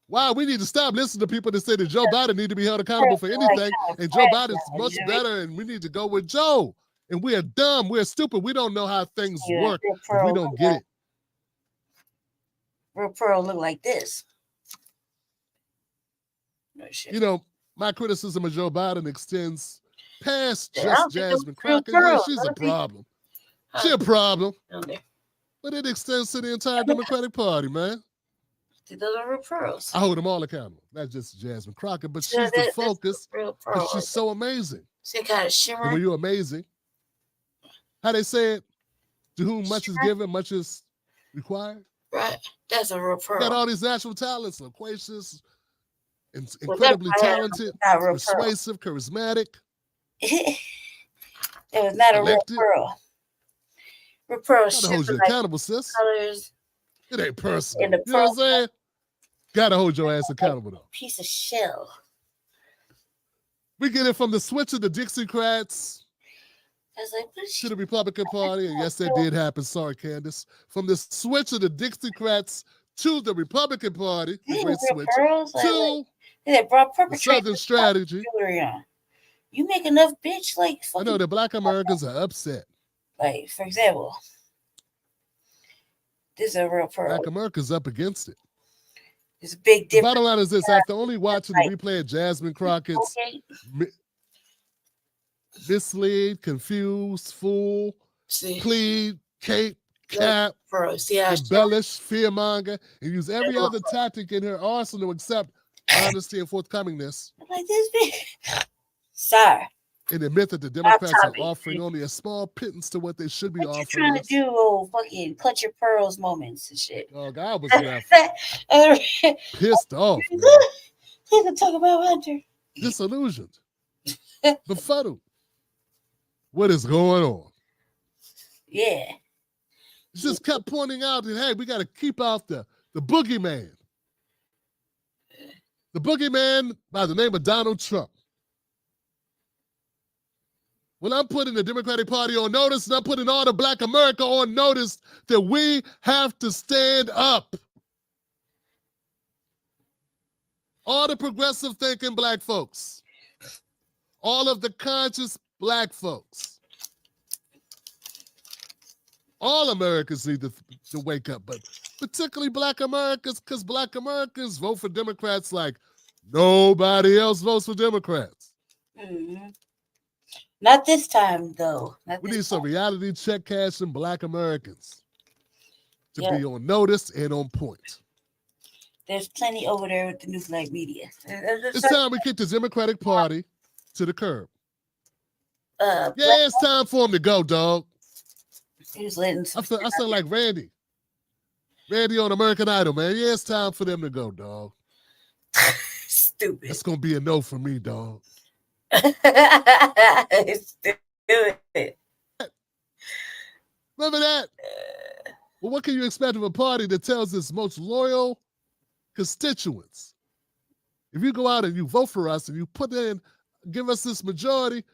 wow, we need to stop listening to people that say that Joe Biden need to be held accountable for anything, and Joe Biden's much better, and we need to go with Joe. And we're dumb, we're stupid, we don't know how things work, and we don't get it. Real pearl look like this. You know, my criticism of Joe Biden extends past just Jasmine Crockett. Yeah, she's a problem. She's a problem. But it extends to the entire Democratic Party, man. Those are real pearls. I hold them all accountable, not just Jasmine Crockett, but she's the focus because she's so amazing. She kind of shimmer. And when you're amazing, how they say it, to whom much is given, much is required. Right. That's a real pearl. Got all these natural talents, loquacious, incredibly talented, persuasive, charismatic. It was not a real pearl. Real pearl. Gotta hold you accountable, sis. Colors. It ain't personal. You know what I'm saying? Gotta hold your ass accountable, though. Piece of shell. We get it from the switch of the Dixiecrats to the Republican Party, and yes, that did happen. Sorry, Candace. From the switch of the Dixiecrats to the Republican Party, the great switch, to the Southern strategy. You make enough bitch like I know the black Americans are upset. Like, for example, this is a real pearl. Black America's up against it. It's a big difference. The bottom line is this: after only watching the replay of Jasmine Crockett's mislead, confuse, fool, plead, cape, cap, embellish, fearmonger, and use every other tactic in her arsenal except honesty and forthcomingness. Like this big. Sorry. And admit that the Democrats are offering only a small pittance to what they should be offering. What you trying to do, old fucking clutch your pearls moments and shit? Oh, God, I was pissed off. Man. He can talk about Hunter. Disillusioned. Befuddled. What is going on? Yeah. He just kept pointing out that, hey, we got to keep out the boogeyman. The boogeyman by the name of Donald Trump. Well, I'm putting the Democratic Party on notice, and I'm putting all the black America on notice that we have to stand up. All the progressive thinking black folks. All of the conscious black folks. All Americans need to wake up, but particularly black Americans, because black Americans vote for Democrats like nobody else votes for Democrats. Mm-hmm. Not this time, though. We need some reality check cashing black Americans to be on notice and on point. There's plenty over there with the new flag media. It's time we kick the Democratic Party to the curb. It's time for him to go, dog. He's letting I sound like Randy. Randy on American Idol, man. Yeah, it's time for them to go, dog. Stupid. That's going to be a no for me, dog. Stupid. Remember that? Well, what can you expect of a party that tells its most loyal constituents, if you go out and you vote for us and you put in, give us this majority,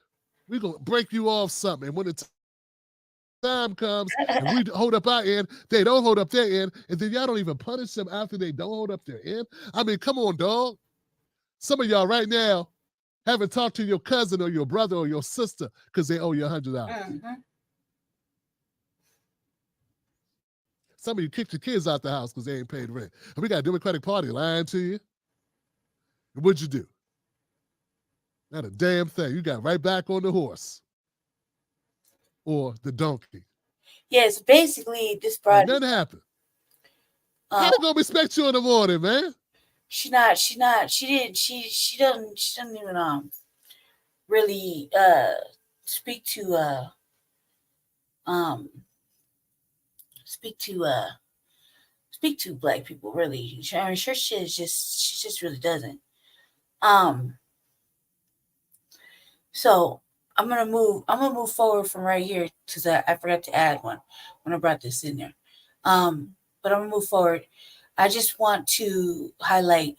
we're going to break you off something. And when the time comes and we hold up our end, they don't hold up their end, and then y'all don't even punish them after they don't hold up their end. I mean, come on, dog. Some of y'all right now haven't talked to your cousin or your brother or your sister because they owe you $100. Mm-hmm. Some of you kicked your kids out the house because they ain't paid rent. And we got a Democratic Party lying to you. And what'd you do? Not a damn thing. You got right back on the horse. or the donkey? Yes, basically this broad. Nothing happened. How they gonna respect you in the morning, man? She doesn't even really speak to black people, really. I mean, her shit is she just really doesn't. So I'm gonna move forward from right here because I forgot to add one when I brought this in there. But I'm gonna move forward. I just want to highlight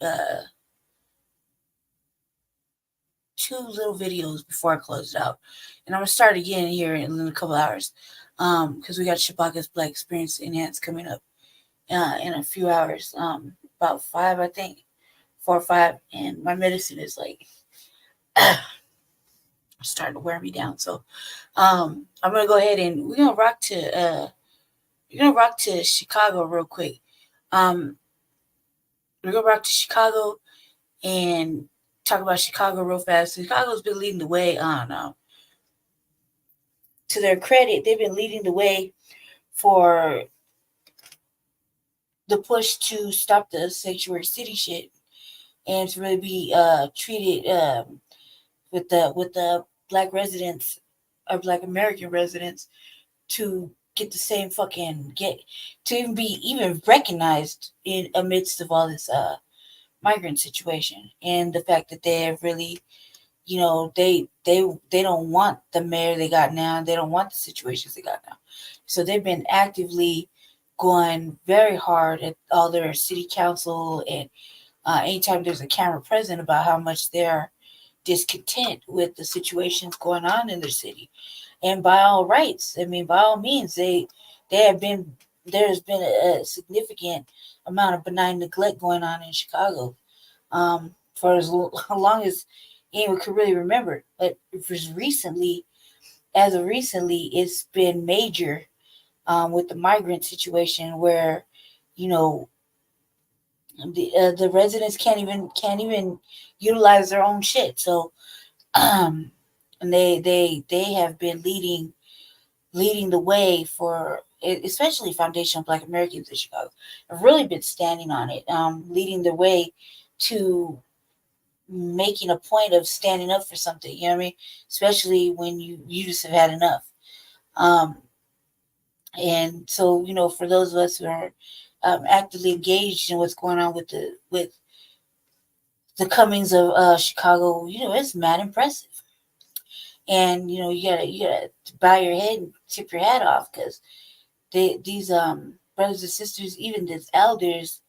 two little videos before I close it out. And I'm gonna start again here in a couple hours. Because we got Shabaka's Black Experience Enhanced coming up in a few hours. About 5, I think. 4 or 5. And my medicine is like starting to wear me down. So I'm gonna go ahead and we're gonna rock to Chicago real quick. We're gonna rock to Chicago and talk about Chicago real fast. Chicago's been leading the way on to their credit, they've been leading the way for the push to stop the sanctuary city shit and to really be treated with the black residents or black American residents to get the same to even be recognized in amidst of all this migrant situation, and the fact that they're really, they don't want the mayor they got now. They don't want the situations they got now. So they've been actively going very hard at all their city council and anytime there's a camera present about how much they're discontent with the situations going on in their city. And by all rights, I mean, by all means, there's been a significant amount of benign neglect going on in Chicago for as long as anyone could really remember. But as of recently, it's been major with the migrant situation where, the residents can't even utilize their own shit. So, and they have been leading the way for, especially foundational Black Americans in Chicago, have really been standing on it, leading the way to making a point of standing up for something. You know what I mean? Especially when you just have had enough. And so, for those of us who are actively engaged in what's going on with the comings of Chicago, it's mad impressive. And you gotta bow your head and tip your hat off, because these brothers and sisters, even these elders,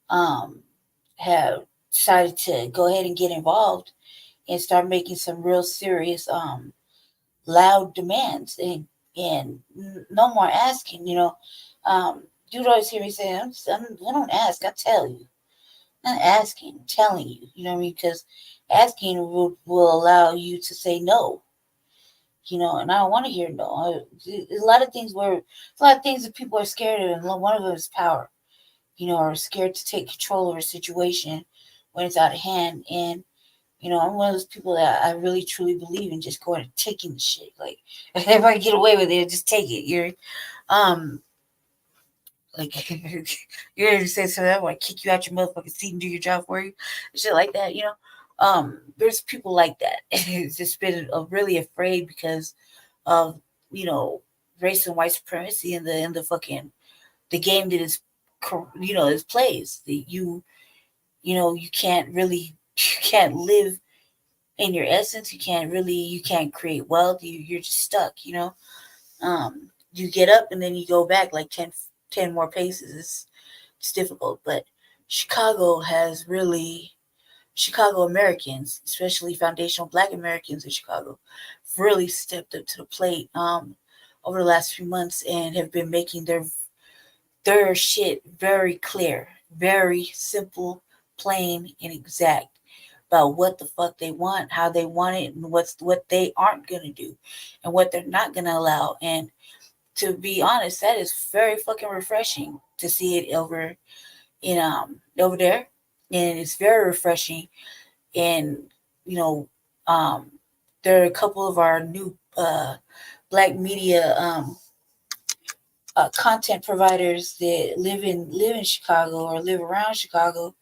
have decided to go ahead and get involved and start making some real serious loud demands, and no more asking. Dude always hear me say, I don't ask, I tell you. Not asking, telling you. You know what I mean? Because asking will allow you to say no. And I don't want to hear no. There's a lot of things that people are scared of, and one of them is power. Are scared to take control of a situation when it's out of hand. And I'm one of those people that I really truly believe in just going and taking the shit. Like, if I get away with it, just take it. You're to say something, I want to kick you out your motherfucking seat and do your job for you, shit like that. There's people like that. It's just been really afraid because of race and white supremacy and the fucking the game that is is plays. That you can't live in your essence. You can't create wealth. You're just stuck. You get up and then you go back like 10 more paces. It's difficult. But Chicago Americans, especially foundational Black Americans in Chicago, really stepped up to the plate over the last few months and have been making their shit very clear, very simple, plain, and exact about what the fuck they want, how they want it, and what they aren't going to do and what they're not going to allow. And to be honest, that is very fucking refreshing to see it over there. And it's very refreshing. And, there are a couple of our new Black media content providers that live in Chicago or live around Chicago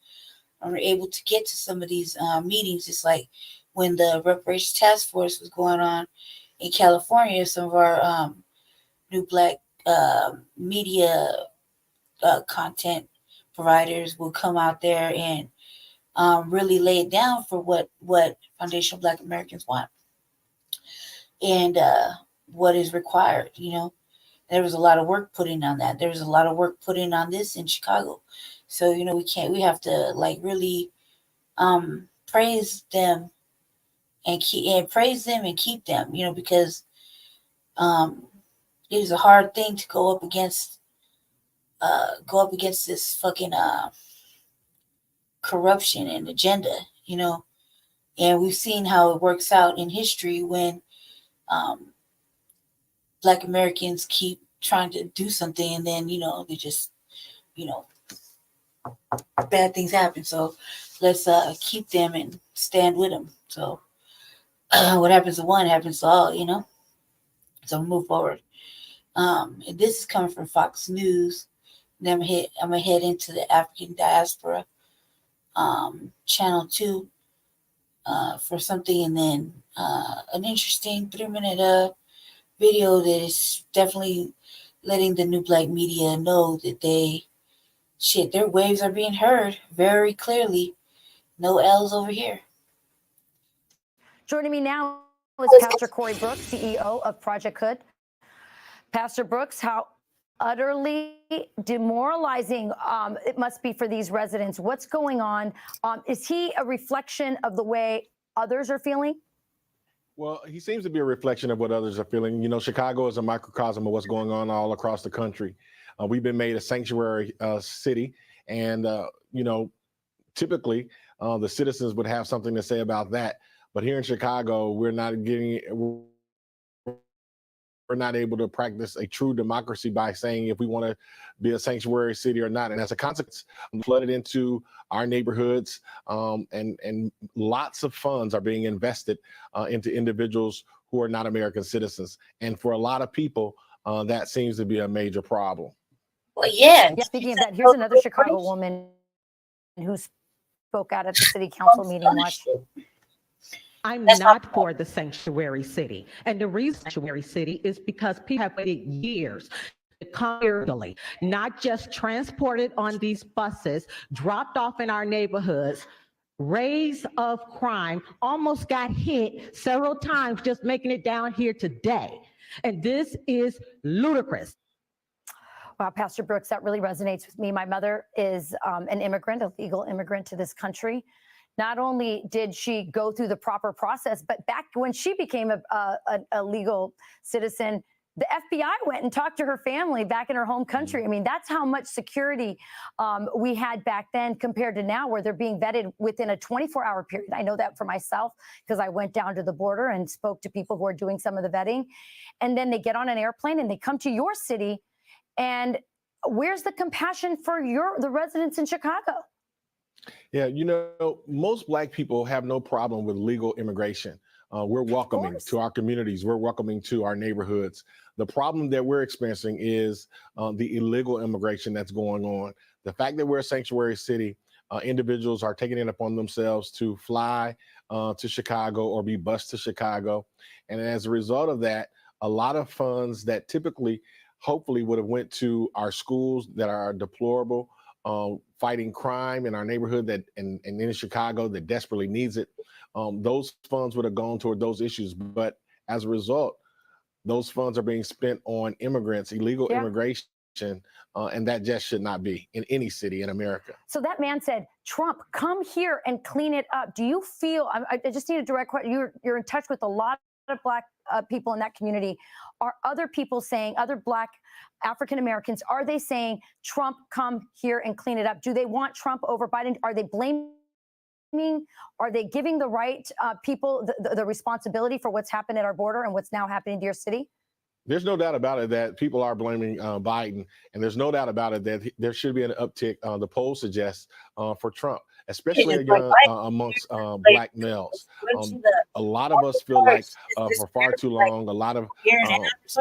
are able to get to some of these meetings. It's like when the reparations task force was going on in California, some of our new Black media content providers will come out there and really lay it down for what foundational Black Americans want and what is required. You know, there was a lot of work put in on that. There was a lot of work put in on this in Chicago. So, you know, we have to like really praise them and keep them, you know, because it is a hard thing to go up against this fucking corruption and agenda, you know. And we've seen how it works out in history when Black Americans keep trying to do something and then, you know, they just, you know, bad things happen. So let's keep them and stand with them. So what happens to one happens to all, you know. So move forward. And this is coming from Fox News. Then I'm gonna head into the African diaspora channel 2 for something, and then an interesting 3-minute video that is definitely letting the new Black media know that their waves are being heard very clearly. No L's over here. Joining me now is Pastor Corey Brooks, CEO of Project Hood. Pastor Brooks, how utterly demoralizing it must be for these residents. What's going on? Is he a reflection of the way others are feeling? Well, he seems to be a reflection of what others are feeling. You know, Chicago is a microcosm of what's going on all across the country. We've been made a sanctuary city, and you know, typically the citizens would have something to say about that. But here in Chicago, we're not able to practice a true democracy by saying if we want to be a sanctuary city or not. And as a consequence, flooded into our neighborhoods, and lots of funds are being invested into individuals who are not American citizens. And for a lot of people, that seems to be a major problem. Well, yeah. Speaking of that, here's another Chicago woman who spoke out at the city council meeting. Watch. I'm not for the sanctuary city. And the reason sanctuary city is because people have waited years to come here illegally, not just transported on these buses, dropped off in our neighborhoods, rays of crime, almost got hit several times just making it down here today. And this is ludicrous. Wow, Pastor Brooks, that really resonates with me. My mother is an immigrant, a legal immigrant to this country. Not only did she go through the proper process, but back when she became a legal citizen, the FBI went and talked to her family back in her home country. I mean, that's how much security we had back then compared to now, where they're being vetted within a 24-hour period. I know that for myself because I went down to the border and spoke to people who are doing some of the vetting. And then they get on an airplane and they come to your city. And where's the compassion for the residents in Chicago? Yeah, you know, most Black people have no problem with legal immigration. We're welcoming to our communities. We're welcoming to our neighborhoods. The problem that we're experiencing is the illegal immigration that's going on. The fact that we're a sanctuary city, individuals are taking it upon themselves to fly to Chicago or be bused to Chicago. And as a result of that, a lot of funds that typically, hopefully would have went to our schools that are deplorable, fighting crime in our neighborhood that and in Chicago that desperately needs it. Those funds would have gone toward those issues. But as a result, those funds are being spent on immigrants, illegal immigration, and that just should not be in any city in America. So that man said, Trump, come here and clean it up. Do you feel, I just need a direct question, you're in touch with a lot of Black people in that community. Are other people saying, other Black African Americans, are they saying, Trump, come here and clean it up? Do they want Trump over Biden? Are they blaming? Are they giving the right people the responsibility for what's happened at our border and what's now happening to your city? There's no doubt about it that people are blaming Biden, and there's no doubt about it that there should be an uptick. The poll suggests for Trump, especially amongst black males. A lot of us feel like for far too long, a lot of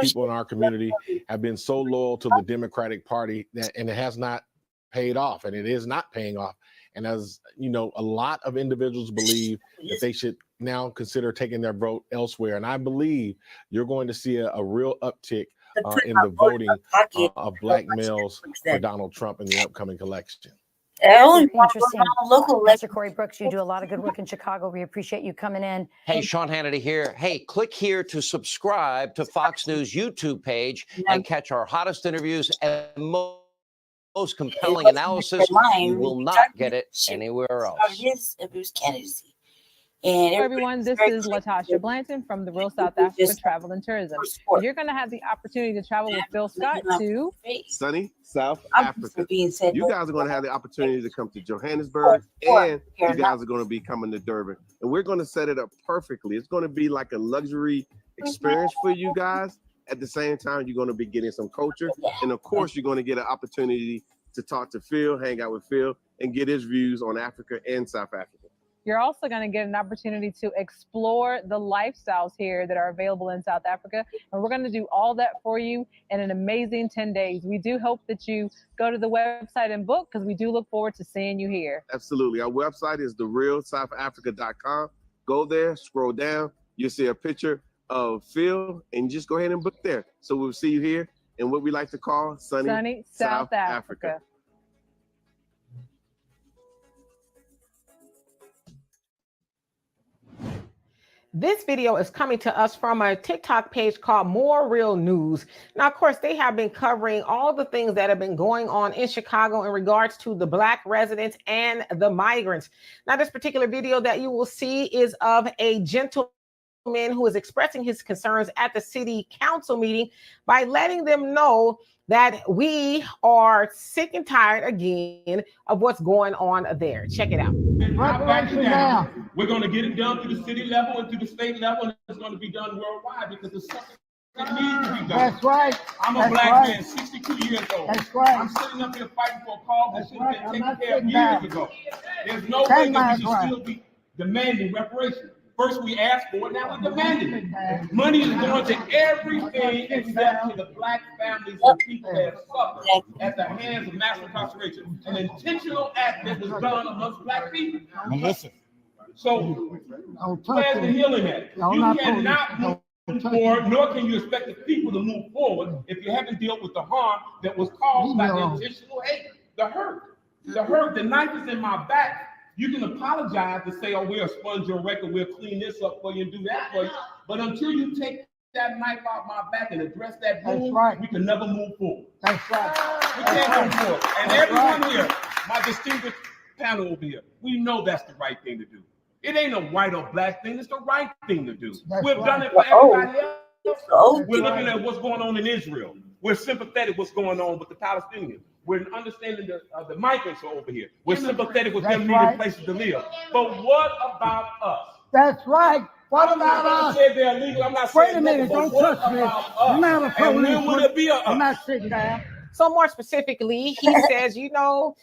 people in our community have been so loyal to the Democratic Party and it has not paid off, and it is not paying off. And as you know, a lot of individuals believe that they should now consider taking their vote elsewhere. And I believe you're going to see a real uptick in the voting of black males for Donald Trump in the upcoming election. Interesting. Mr. Corey Brooks, you do a lot of good work in Chicago. We appreciate you coming in. Hey, Sean Hannity here. Hey, click here to subscribe to Fox News YouTube page and catch our hottest interviews and most compelling analysis. You will not get it anywhere else. Of his candidacy. And everyone, this is Latasha Blanton from the Real South Africa Travel and Tourism. You're going to have the opportunity to travel with Phil Scott to sunny South Africa. You guys are going to have the opportunity to come to Johannesburg, and you guys are going to be coming to Durban. And we're going to set it up perfectly. It's going to be like a luxury experience for you guys. At the same time, you're going to be getting some culture. And of course, you're going to get an opportunity to talk to Phil, hang out with Phil, and get his views on Africa and South Africa. You're also going to get an opportunity to explore the lifestyles here that are available in South Africa. And we're going to do all that for you in an amazing 10 days. We do hope that you go to the website and book, because we do look forward to seeing you here. Absolutely. Our website is therealsouthafrica.com. Go there, scroll down. You'll see a picture of Phil, and just go ahead and book there. So we'll see you here in what we like to call sunny South Africa. This video is coming to us from a TikTok page called More Real News. Now, of course, they have been covering all the things that have been going on in Chicago in regards to the Black residents and the migrants. Now, this particular video that you will see is of a gentleman who is expressing his concerns at the city council meeting by letting them know that we are sick and tired again of what's going on there. Check it out. We're going to get it done to the city level and to the state level, and it's going to be done worldwide because it's something that needs to be done. That's right. I'm a black man, 62 years old. That's right. I'm sitting up here fighting for a cause that should have been taken care of years ago. There's no way that we should still be demanding reparations. First we asked for it, now we're demanding it. Money is going to everything except to the black families and people that have suffered at the hands of mass incarceration. An intentional act that was done amongst black people. Now listen. So where's the healing at? You cannot move forward, nor can you expect the people to move forward if you haven't dealt with the harm that was caused by the intentional hate, the hurt. The hurt, the knife is in my back. You can apologize to say, oh, we'll sponge your record, we'll clean this up for you and do that for you. But until you take that knife out my back and address that wound, we can never move forward. That's right. We can't move forward. And everyone here, my distinguished panel over here, we know that's the right thing to do. It ain't a white or black thing, it's the right thing to do. We've done it for everybody else. We're looking at what's going on in Israel. We're sympathetic what's going on with the Palestinians. We're understanding the migrants are over here. We're sympathetic with them needing places to live. But what about us? That's right. What about us? Say they're illegal. I'm not Wait saying a minute, don't touch me. I'm not a police. And when would it be a us? I'm not sitting down. So more specifically, he says, you know,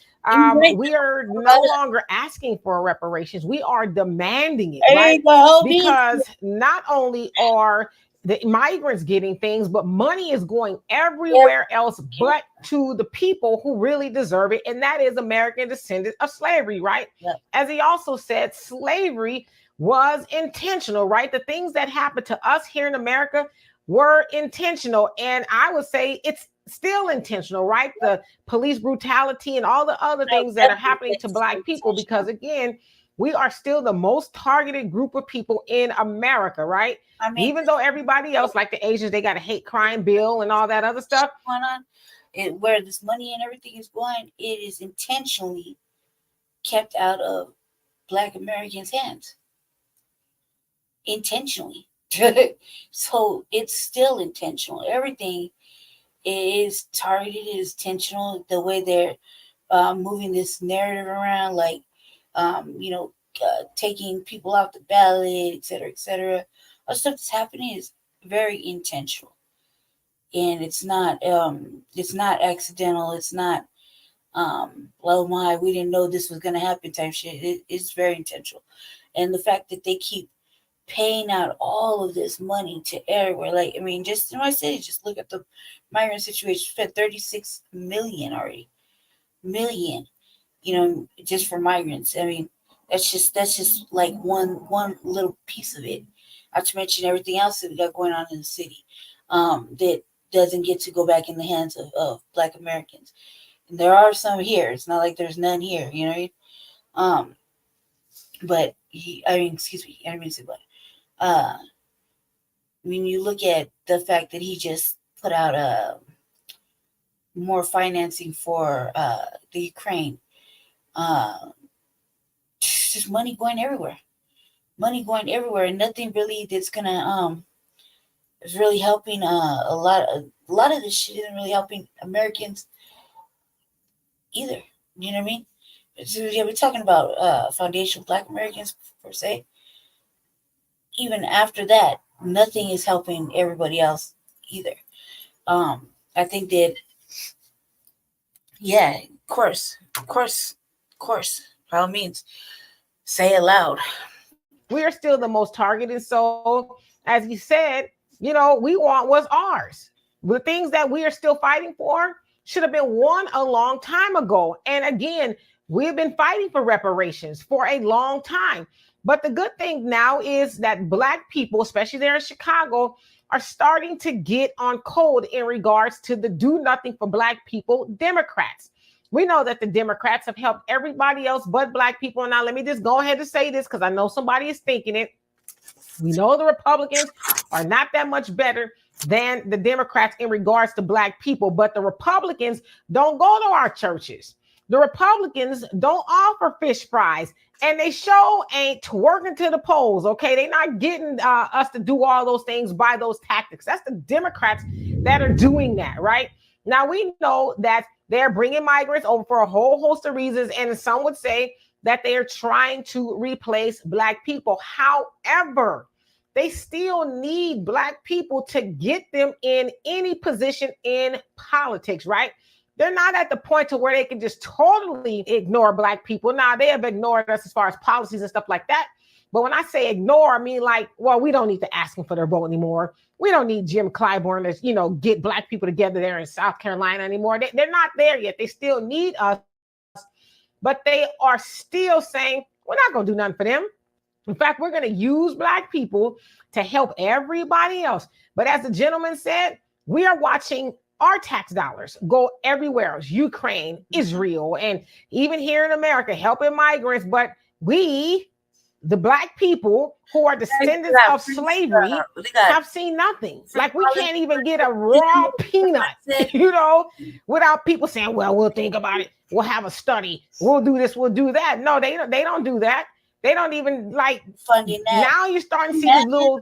we are no longer asking for reparations. We are demanding it, right? Because not only are the migrants getting things, but money is going everywhere else but to the people who really deserve it. And that is American descendants of slavery, right? As he also said, slavery was intentional, right? The things that happened to us here in America were intentional. And I would say it's still intentional, right? The police brutality and all the other things that are happening to Black people, because again, we are still the most targeted group of people in America, right? I mean, even though everybody else, like the Asians, they got a hate crime bill and all that other stuff going on, where this money and everything is going, it is intentionally kept out of Black Americans' hands. Intentionally. So it's still intentional. Everything is targeted, is intentional. The way they're moving this narrative around, like, taking people off the ballot, et cetera, et cetera. All stuff that's happening is very intentional. and it's not accidental. It's not oh my, we didn't know this was gonna happen type shit. It's very intentional, and the fact that they keep paying out all of this money to everywhere, like I mean, just in my city, just look at the migrant situation. Spent 36 million already, just for migrants. I mean, that's just like one little piece of it. Not to mention everything else that we got going on in the city, that doesn't get to go back in the hands of Black Americans. And there are some here. It's not like there's none here, you know. But excuse me, I didn't mean to say but. When you look at the fact that he just put out more financing for the Ukraine, just money going everywhere, and nothing really that's gonna is really helping a lot of this shit isn't really helping Americans either. You know what I mean? So, yeah, we're talking about foundational Black Americans per se. Even after that, nothing is helping everybody else either. I think that, yeah, of course, by all means, say it loud. We are still the most targeted. So, as you said, we want what's ours. The things that we are still fighting for should have been won a long time ago. And again, we've been fighting for reparations for a long time. But the good thing now is that Black people, especially there in Chicago, are starting to get on code in regards to the do nothing for Black people Democrats. We know that the Democrats have helped everybody else but Black people. Now, let me just go ahead and say this because I know somebody is thinking it. We know the Republicans are not that much better than the Democrats in regards to Black people, but the Republicans don't go to our churches. The Republicans don't offer fish fries, and they sure ain't twerking to the polls, okay? They're not getting us to do all those things by those tactics. That's the Democrats that are doing that, right? Now, we know that they're bringing migrants over for a whole host of reasons, and some would say that they are trying to replace Black people. However, they still need Black people to get them in any position in politics, right? They're not at the point to where they can just totally ignore Black people. Now, they have ignored us as far as policies and stuff like that. But when I say ignore, I mean like, well, we don't need to ask them for their vote anymore. We don't need Jim Clyburn to, get Black people together there in South Carolina anymore. They're not there yet. They still need us. But they are still saying, we're not going to do nothing for them. In fact, we're going to use Black people to help everybody else. But as the gentleman said, we are watching our tax dollars go everywhere else, Ukraine, Israel, and even here in America, helping migrants. But we, the Black people who are descendants of slavery, have seen nothing. Like we can't even get a raw peanut, without people saying, well, we'll think about it. We'll have a study. We'll do this. We'll do that. No, they don't do that. They don't even like funding that. Now you're starting to see these little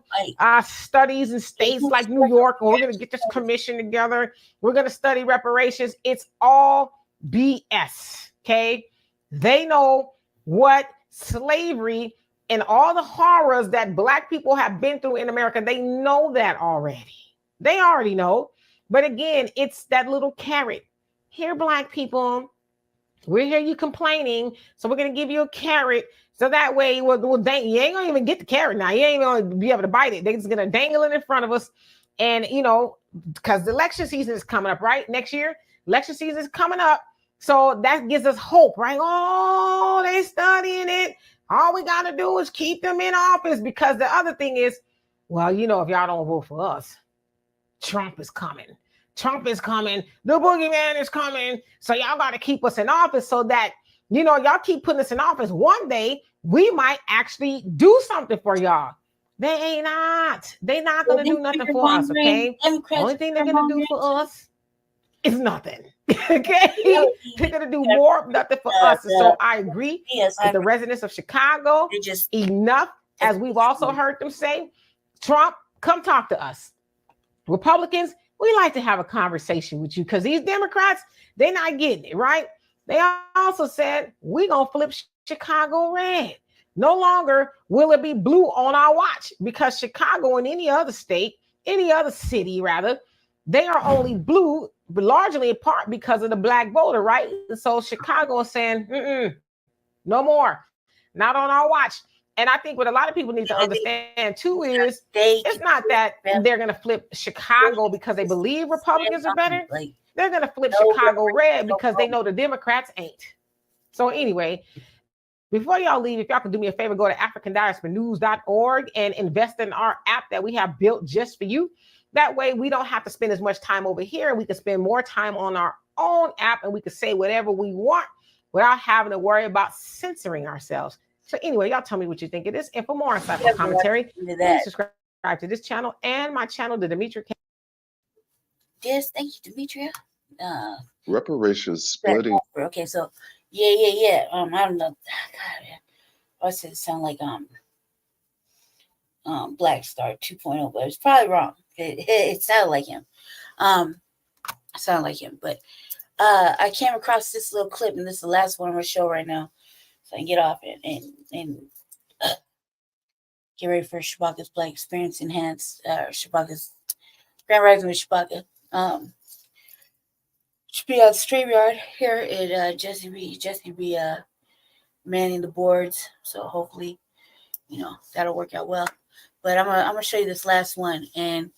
studies in states like New York. We're going to get this commission together. We're going to study reparations. It's all BS. Okay. They know what slavery and all the horrors that Black people have been through in America. They know that already. They already know. But again, it's that little carrot. Here, Black people, we're here you complaining. So we're going to give you a carrot. So that way, you ain't gonna even get the carrot now. You ain't gonna be able to bite it. They're just gonna dangle it in front of us. And because the election season is coming up, right? Next year, election season is coming up. So that gives us hope, right? Oh, they studying it. All we gotta do is keep them in office, because the other thing is, well, if y'all don't vote for us, Trump is coming. Trump is coming. The boogeyman is coming. So y'all gotta keep us in office so that y'all keep putting us in office. One day, we might actually do something for y'all. They're not going to do nothing for us, okay? The only thing they're going to do for us is nothing, okay? They're going to do more nothing for us. And so I agree with the residents of Chicago. Enough, as we've also heard them say, Trump, come talk to us. Republicans, we like to have a conversation with you, because these Democrats, they're not getting it, right? They also said, we're going to flip Chicago red. No longer will it be blue on our watch, because Chicago and any other state, any other city rather, they are only blue, but largely in part because of the black voter, right? So Chicago is saying, no more, not on our watch. And I think what a lot of people need to understand too is it's not that they're going to flip Chicago because they believe Republicans are better. They're going to flip Chicago red because they know the Democrats ain't. So anyway, before y'all leave, if y'all can do me a favor, go to africandiasporanews.org and invest in our app that we have built just for you. That way we don't have to spend as much time over here. We can spend more time on our own app and we can say whatever we want without having to worry about censoring ourselves. So anyway, y'all tell me what you think of this. And for more insightful commentary, please subscribe to this channel and my channel, the Demetria. Yes, thank you, Demetria. Reparations splitting. Okay, so yeah. I don't know. God, I said it sound like Black Star 2.0, but it's probably wrong. It sounded like him. But I came across this little clip, and this is the last one I'm gonna show right now. So I can get off and get ready for Shabaka's Black Experience Enhanced, Shabaka's Grand Rising with Shabaka. Should be on StreamYard here at Jesse be manning the boards. So hopefully, that'll work out well. But I'm gonna show you this last one, and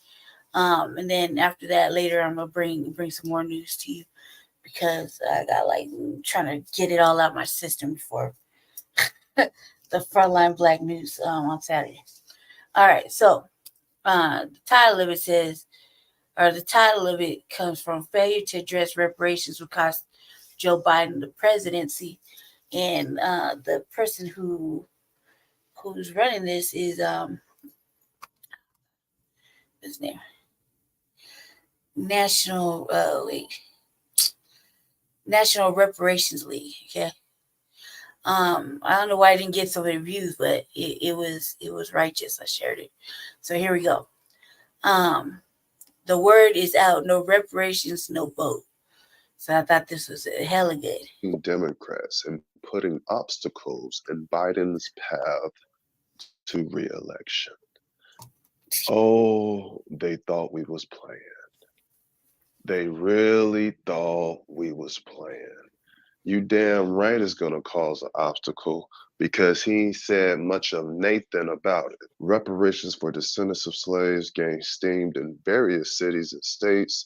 then after that later I'm gonna bring some more news to you, because I got trying to get it all out my system before the Frontline Black News on Saturday. All right, so the title of it comes from failure to address reparations would cost Joe Biden the presidency, and the person who's running this is his name, National Reparations League. Okay. I don't know why I didn't get so many views, but it was righteous. I shared it. So here we go. The word is out. No reparations, no vote. So I thought this was hella good. Democrats and putting obstacles in Biden's path to re-election. Oh, they thought we was playing. They really thought we was playing. You damn right it's gonna cause an obstacle, because he said much of Nathan about it. Reparations for descendants of slaves gained steam in various cities and states,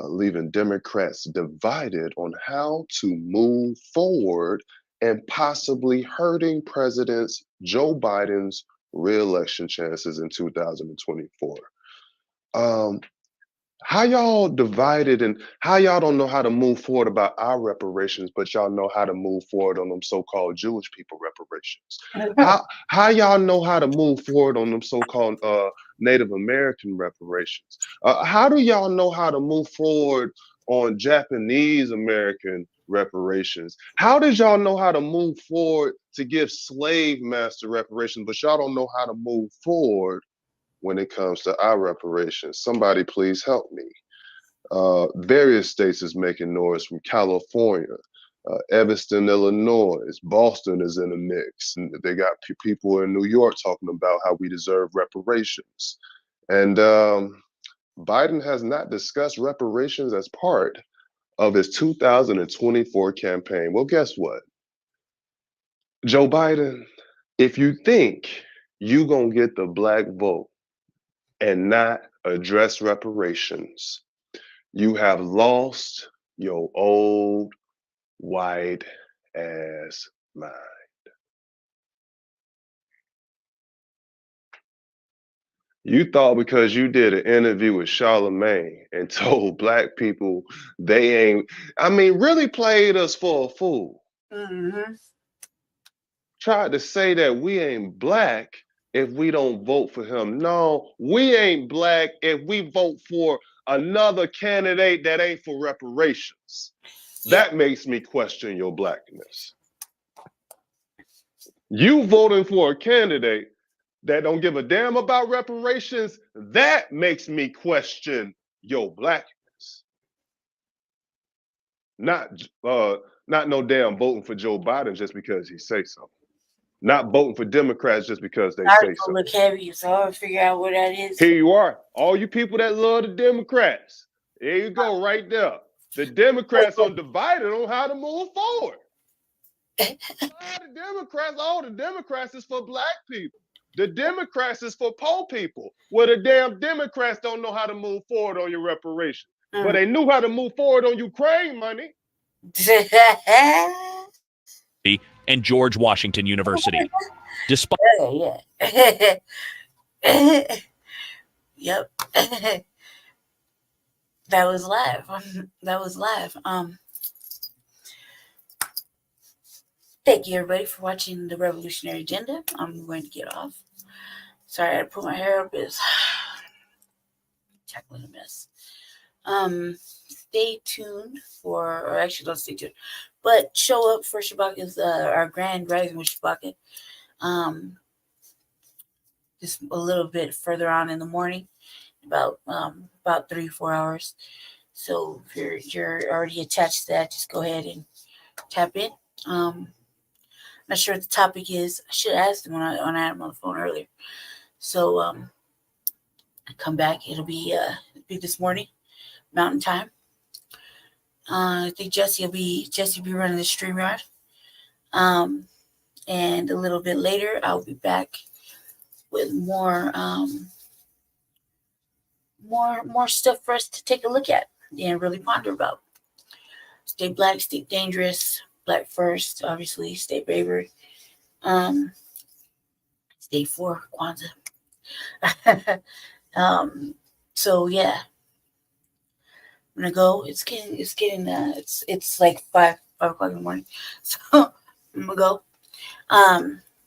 leaving Democrats divided on how to move forward and possibly hurting President Joe Biden's re-election chances in 2024. How y'all divided, and how y'all don't know how to move forward about our reparations, but y'all know how to move forward on them so-called Jewish people reparations? How y'all know how to move forward on them so-called Native American reparations? How do y'all know how to move forward on Japanese American reparations? How did y'all know how to move forward to give slave master reparations, but y'all don't know how to move forward when it comes to our reparations? Somebody please help me. Various states is making noise, from California, Evanston, Illinois, Boston is in the mix. And they got people in New York talking about how we deserve reparations. And Biden has not discussed reparations as part of his 2024 campaign. Well, guess what? Joe Biden, if you think you're gonna get the black vote and not address reparations, you have lost your old white ass mind. You thought because you did an interview with Charlemagne and told black people they ain't, really played us for a fool. Mm-hmm. Tried to say that we ain't black if we don't vote for him. No, we ain't black if we vote for another candidate that ain't for reparations. That makes me question your blackness. You voting for a candidate that don't give a damn about reparations, that makes me question your blackness. Not no damn voting for Joe Biden just because he say so. not voting for Democrats just because they I say so. look heavy, so I'll figure out what that is. Here you are. All you people that love the Democrats. There you go, right there. The Democrats are divided on how to move forward. The Democrats is for black people. The Democrats is for poor people. Well, the damn Democrats don't know how to move forward on your reparations. But they knew how to move forward on Ukraine money. And George Washington University. Despite Yep. That was live. That was live. Thank you everybody for watching the Revolutionary Agenda. I'm going to get off. Sorry, I had to put my hair up. It's tackling a mess. Stay tuned for, or actually don't stay tuned, but show up for Shabaka's our grand rising with Shabaka. Just a little bit further on in the morning, about 3-4 hours. So if you're already attached to that, just go ahead and tap in. Not sure what the topic is. I should have asked him when I had him on the phone earlier. So I come back. It'll be this morning, Mountain Time. I think Jesse will be running the StreamYard. And a little bit later, I'll be back with more stuff for us to take a look at and really ponder about. Stay black, stay dangerous. Black first, obviously. Stay braver. Stay for Kwanzaa. So yeah, I'm gonna go. It's like 5 o'clock in the morning. So I'm gonna go.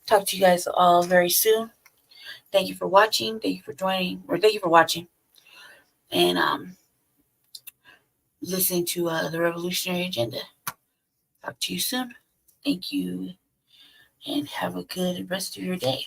Talk to you guys all very soon. Thank you for watching. Thank you for joining, or thank you for watching, and listening to the Revolutionary Agenda. Talk to you soon. Thank you, and have a good rest of your day.